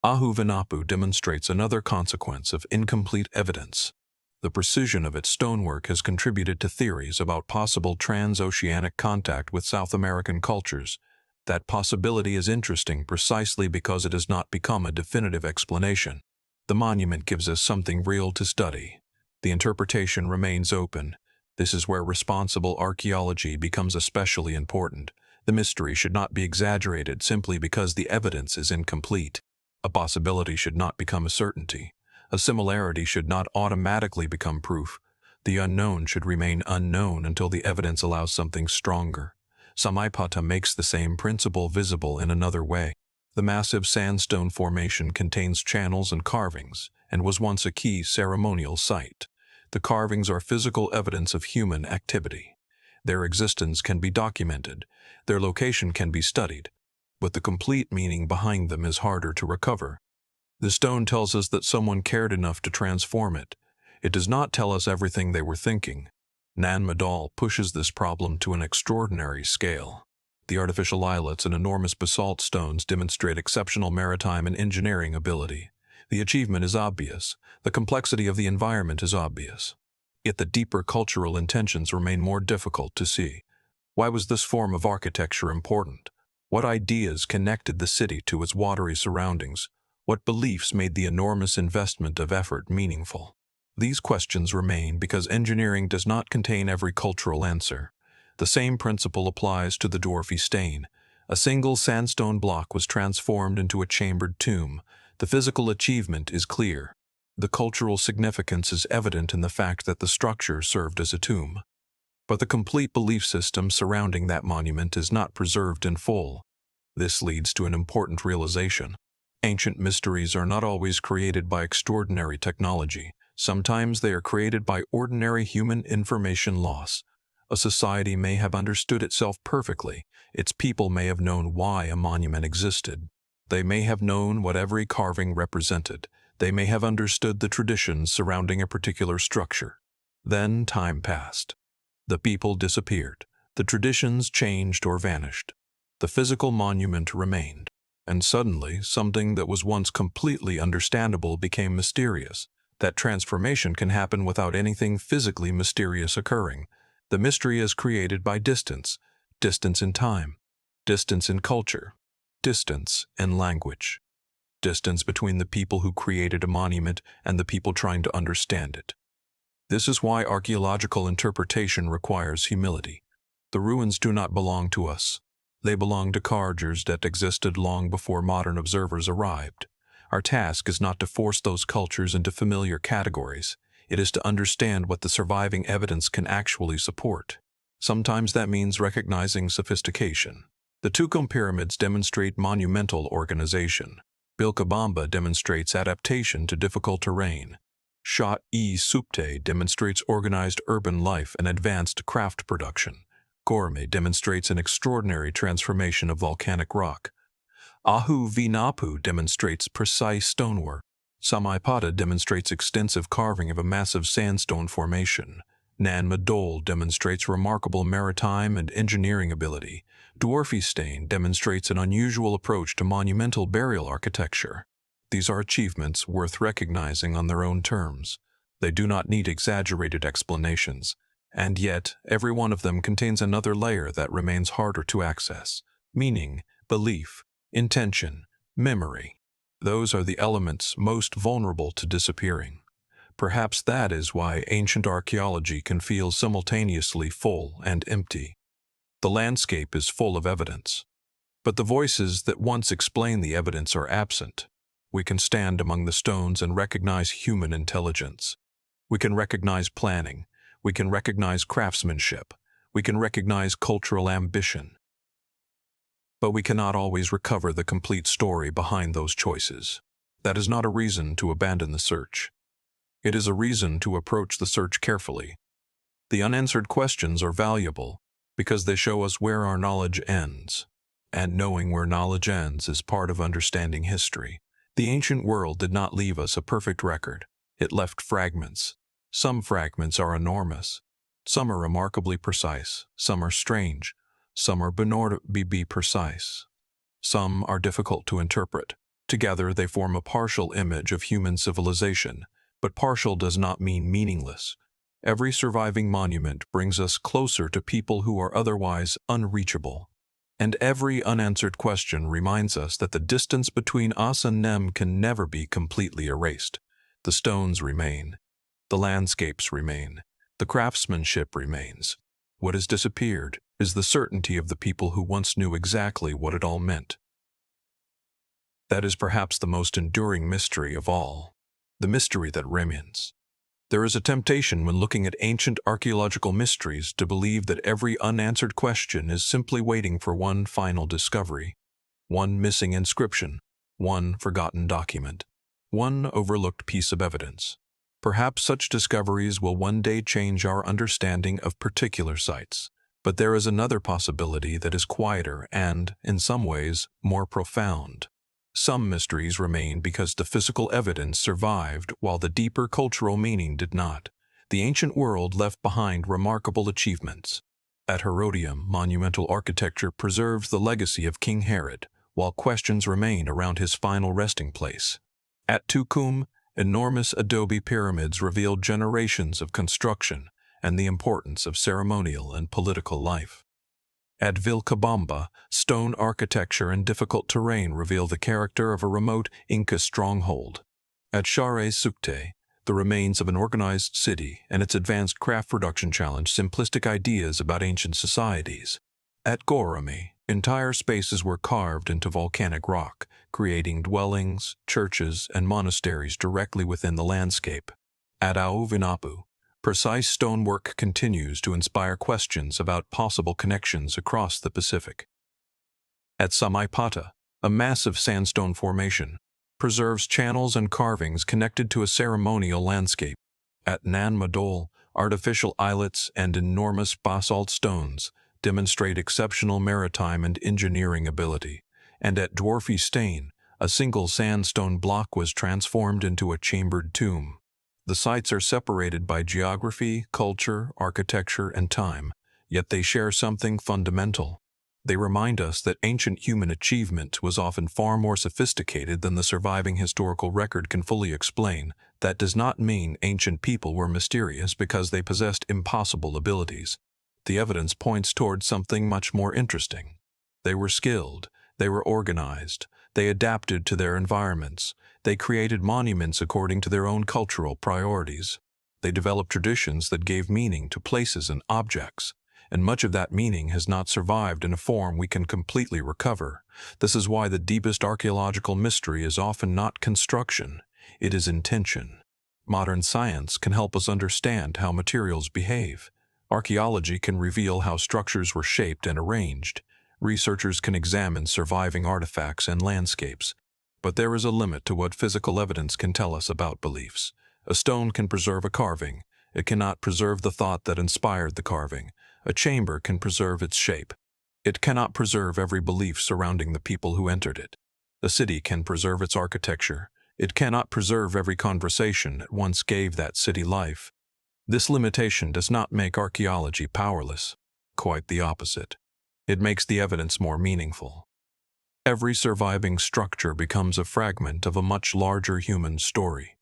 Ahuwanapu demonstrates another consequence of incomplete evidence. The precision of its stonework has contributed to theories about possible transoceanic contact with South American cultures. That possibility is interesting precisely because it has not become a definitive explanation. The monument gives us something real to study. The interpretation remains open. This is where responsible archaeology becomes especially important. The mystery should not be exaggerated simply because the evidence is incomplete. A possibility should not become a certainty. A similarity should not automatically become proof. The unknown should remain unknown until the evidence allows something stronger. Samaipata makes the same principle visible in another way. The massive sandstone formation contains channels and carvings, and was once a key ceremonial site. The carvings are physical evidence of human activity. Their existence can be documented, their location can be studied, but the complete meaning behind them is harder to recover. The stone tells us that someone cared enough to transform it. It does not tell us everything they were thinking. Nan Madol pushes this problem to an extraordinary scale. The artificial islets and enormous basalt stones demonstrate exceptional maritime and engineering ability. The achievement is obvious. The complexity of the environment is obvious. Yet the deeper cultural intentions remain more difficult to see. Why was this form of architecture important? What ideas connected the city to its watery surroundings? What beliefs made the enormous investment of effort meaningful? These questions remain because engineering does not contain every cultural answer. The same principle applies to the dwarfy stain. A single sandstone block was transformed into a chambered tomb. The physical achievement is clear. The cultural significance is evident in the fact that the structure served as a tomb. But the complete belief system surrounding that monument is not preserved in full. This leads to an important realization. Ancient mysteries are not always created by extraordinary technology. Sometimes they are created by ordinary human information loss. A society may have understood itself perfectly. Its people may have known why a monument existed. They may have known what every carving represented. They may have understood the traditions surrounding a particular structure. Then time passed. The people disappeared. The traditions changed or vanished. The physical monument remained. And suddenly, something that was once completely understandable became mysterious. That transformation can happen without anything physically mysterious occurring. The mystery is created by distance. Distance in time. Distance in culture. Distance in language. Distance between the people who created a monument and the people trying to understand it. This is why archaeological interpretation requires humility. The ruins do not belong to us. They belong to cultures that existed long before modern observers arrived. Our task is not to force those cultures into familiar categories. It is to understand what the surviving evidence can actually support. Sometimes that means recognizing sophistication. The Tukum pyramids demonstrate monumental organization. Bilkabamba demonstrates adaptation to difficult terrain. Shot-e-Supte demonstrates organized urban life and advanced craft production. Gourmet demonstrates an extraordinary transformation of volcanic rock. Ahu Vinapu demonstrates precise stonework. Samaipata demonstrates extensive carving of a massive sandstone formation. Nan Madol demonstrates remarkable maritime and engineering ability. Dwarfy Stain demonstrates an unusual approach to monumental burial architecture. These are achievements worth recognizing on their own terms. They do not need exaggerated explanations. And yet, every one of them contains another layer that remains harder to access. Meaning, belief, intention, memory. Those are the elements most vulnerable to disappearing. Perhaps that is why ancient archaeology can feel simultaneously full and empty. The landscape is full of evidence, but the voices that once explained the evidence are absent. We can stand among the stones and recognize human intelligence. We can recognize planning. We can recognize craftsmanship. We can recognize cultural ambition. But we cannot always recover the complete story behind those choices. That is not a reason to abandon the search. It is a reason to approach the search carefully. The unanswered questions are valuable because they show us where our knowledge ends. And knowing where knowledge ends is part of understanding history. The ancient world did not leave us a perfect record. It left fragments. Some fragments are enormous. Some are remarkably precise. Some are strange. Some are be precise. Some are difficult to interpret. Together they form a partial image of human civilization, but partial does not mean meaningless. Every surviving monument brings us closer to people who are otherwise unreachable. And every unanswered question reminds us that the distance between us and them can never be completely erased. The stones remain. The landscapes remain. The craftsmanship remains. What has disappeared is the certainty of the people who once knew exactly what it all meant. That is perhaps the most enduring mystery of all, the mystery that remains. There is a temptation when looking at ancient archaeological mysteries to believe that every unanswered question is simply waiting for one final discovery, one missing inscription, one forgotten document, one overlooked piece of evidence. Perhaps such discoveries will one day change our understanding of particular sites. But there is another possibility that is quieter and, in some ways, more profound. Some mysteries remain because the physical evidence survived while the deeper cultural meaning did not. The ancient world left behind remarkable achievements. At Herodium, monumental architecture preserves the legacy of King Herod, while questions remain around his final resting place. At Tukum, enormous adobe pyramids revealed generations of construction and the importance of ceremonial and political life. At Vilcabamba, stone architecture and difficult terrain reveal the character of a remote Inca stronghold. At Share Sukte, the remains of an organized city and its advanced craft production challenge simplistic ideas about ancient societies. At Gorami, entire spaces were carved into volcanic rock, creating dwellings, churches, and monasteries directly within the landscape. At Auvinapu, precise stonework continues to inspire questions about possible connections across the Pacific. At Samaipata, a massive sandstone formation, preserves channels and carvings connected to a ceremonial landscape. At Nan Madol, artificial islets and enormous basalt stones demonstrate exceptional maritime and engineering ability. And at Dwarfy Stain, a single sandstone block was transformed into a chambered tomb. The sites are separated by geography, culture, architecture, and time, yet they share something fundamental. They remind us that ancient human achievement was often far more sophisticated than the surviving historical record can fully explain. That does not mean ancient people were mysterious because they possessed impossible abilities. The evidence points toward something much more interesting. They were skilled, they were organized, they adapted to their environments. They created monuments according to their own cultural priorities. They developed traditions that gave meaning to places and objects, and much of that meaning has not survived in a form we can completely recover. This is why the deepest archaeological mystery is often not construction, it is intention. Modern science can help us understand how materials behave. Archaeology can reveal how structures were shaped and arranged. Researchers can examine surviving artifacts and landscapes. But there is a limit to what physical evidence can tell us about beliefs. A stone can preserve a carving. It cannot preserve the thought that inspired the carving. A chamber can preserve its shape. It cannot preserve every belief surrounding the people who entered it. A city can preserve its architecture. It cannot preserve every conversation that once gave that city life. This limitation does not make archaeology powerless. Quite the opposite. It makes the evidence more meaningful. Every surviving structure becomes a fragment of a much larger human story.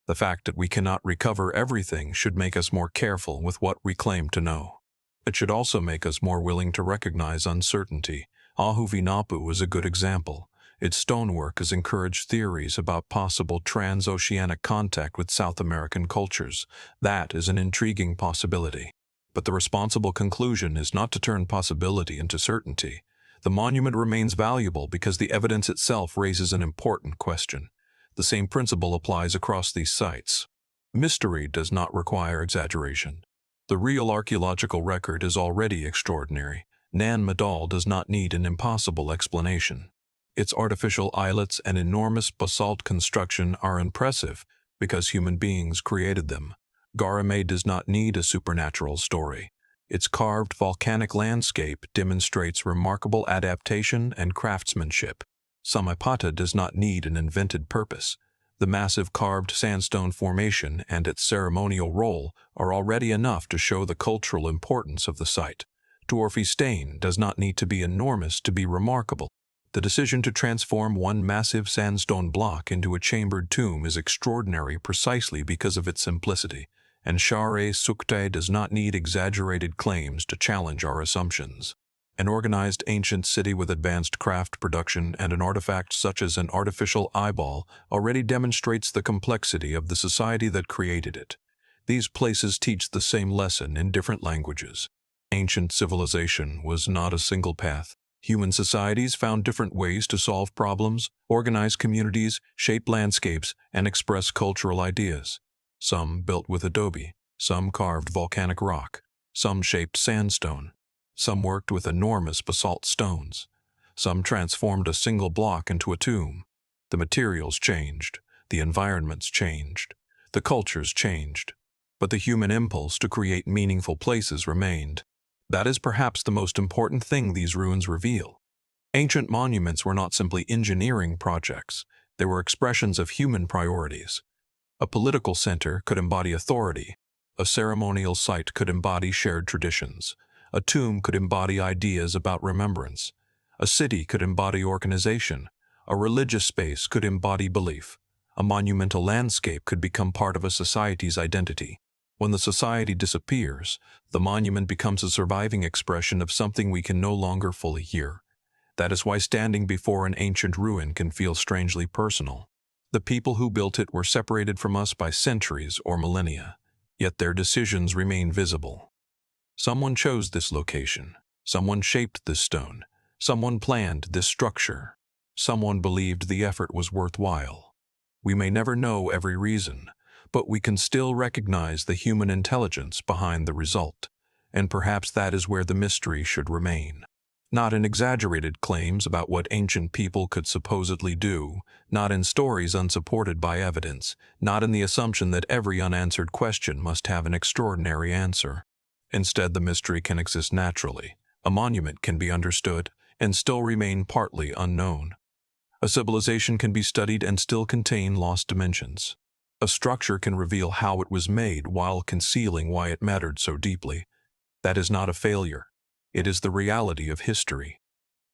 The fact that we cannot recover everything should make us more careful with what we claim to know. It should also make us more willing to recognize uncertainty. Ahuvinapu is a good example. Its stonework has encouraged theories about possible transoceanic contact with South American cultures. That is an intriguing possibility. But the responsible conclusion is not to turn possibility into certainty. The monument remains valuable because the evidence itself raises an important question. The same principle applies across these sites. Mystery does not require exaggeration. The real archaeological record is already extraordinary. Nan Madol does not need an impossible explanation. Its artificial islets and enormous basalt construction are impressive because human beings created them. Garame does not need a supernatural story. Its carved volcanic landscape demonstrates remarkable adaptation and craftsmanship. Samaipata does not need an invented purpose. The massive carved sandstone formation and its ceremonial role are already enough to show the cultural importance of the site. Dwarfy Stain does not need to be enormous to be remarkable. The decision to transform one massive sandstone block into a chambered tomb is extraordinary precisely because of its simplicity. And Share Sukte does not need exaggerated claims to challenge our assumptions. An organized ancient city with advanced craft production and an artifact such as an artificial eyeball already demonstrates the complexity of the society that created it. These places teach the same lesson in different languages. Ancient civilization was not a single path. Human societies found different ways to solve problems, organize communities, shape landscapes, and express cultural ideas. Some built with adobe, some carved volcanic rock, some shaped sandstone, some worked with enormous basalt stones, some transformed a single block into a tomb. The materials changed, the environments changed, the cultures changed, but the human impulse to create meaningful places remained. That is perhaps the most important thing these ruins reveal. Ancient monuments were not simply engineering projects, they were expressions of human priorities. A political center could embody authority, a ceremonial site could embody shared traditions, a tomb could embody ideas about remembrance, a city could embody organization, a religious space could embody belief, a monumental landscape could become part of a society's identity. When the society disappears, the monument becomes a surviving expression of something we can no longer fully hear. That is why standing before an ancient ruin can feel strangely personal. The people who built it were separated from us by centuries or millennia, yet their decisions remain visible. Someone chose this location. Someone shaped this stone. Someone planned this structure. Someone believed the effort was worthwhile. We may never know every reason, but we can still recognize the human intelligence behind the result, and perhaps that is where the mystery should remain. Not in exaggerated claims about what ancient people could supposedly do, not in stories unsupported by evidence, not in the assumption that every unanswered question must have an extraordinary answer. Instead, the mystery can exist naturally. A monument can be understood and still remain partly unknown. A civilization can be studied and still contain lost dimensions. A structure can reveal how it was made while concealing why it mattered so deeply. That is not a failure. It is the reality of history.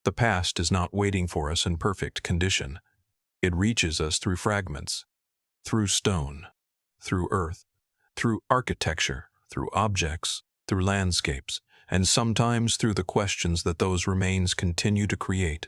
The past is not waiting for us in perfect condition. It reaches us through fragments, through stone, through earth, through architecture, through objects, through landscapes, and sometimes through the questions that those remains continue to create.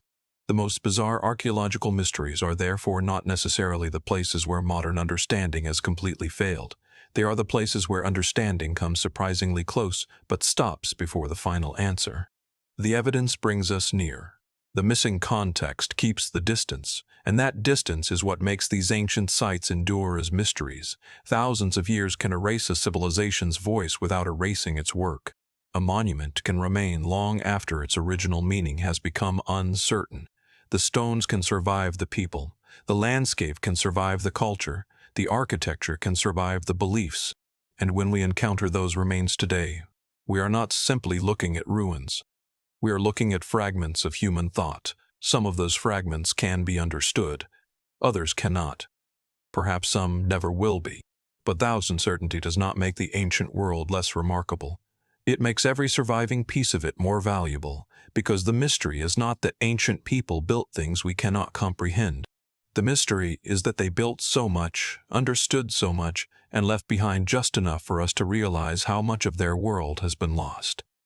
The most bizarre archaeological mysteries are therefore not necessarily the places where modern understanding has completely failed. They are the places where understanding comes surprisingly close but stops before the final answer. The evidence brings us near. The missing context keeps the distance, and that distance is what makes these ancient sites endure as mysteries. Thousands of years can erase a civilization's voice without erasing its work. A monument can remain long after its original meaning has become uncertain. The stones can survive the people, the landscape can survive the culture, the architecture can survive the beliefs. And when we encounter those remains today, we are not simply looking at ruins. We are looking at fragments of human thought. Some of those fragments can be understood, others cannot. Perhaps some never will be. But that uncertainty does not make the ancient world less remarkable. It makes every surviving piece of it more valuable, because the mystery is not that ancient people built things we cannot comprehend. The mystery is that they built so much, understood so much, and left behind just enough for us to realize how much of their world has been lost.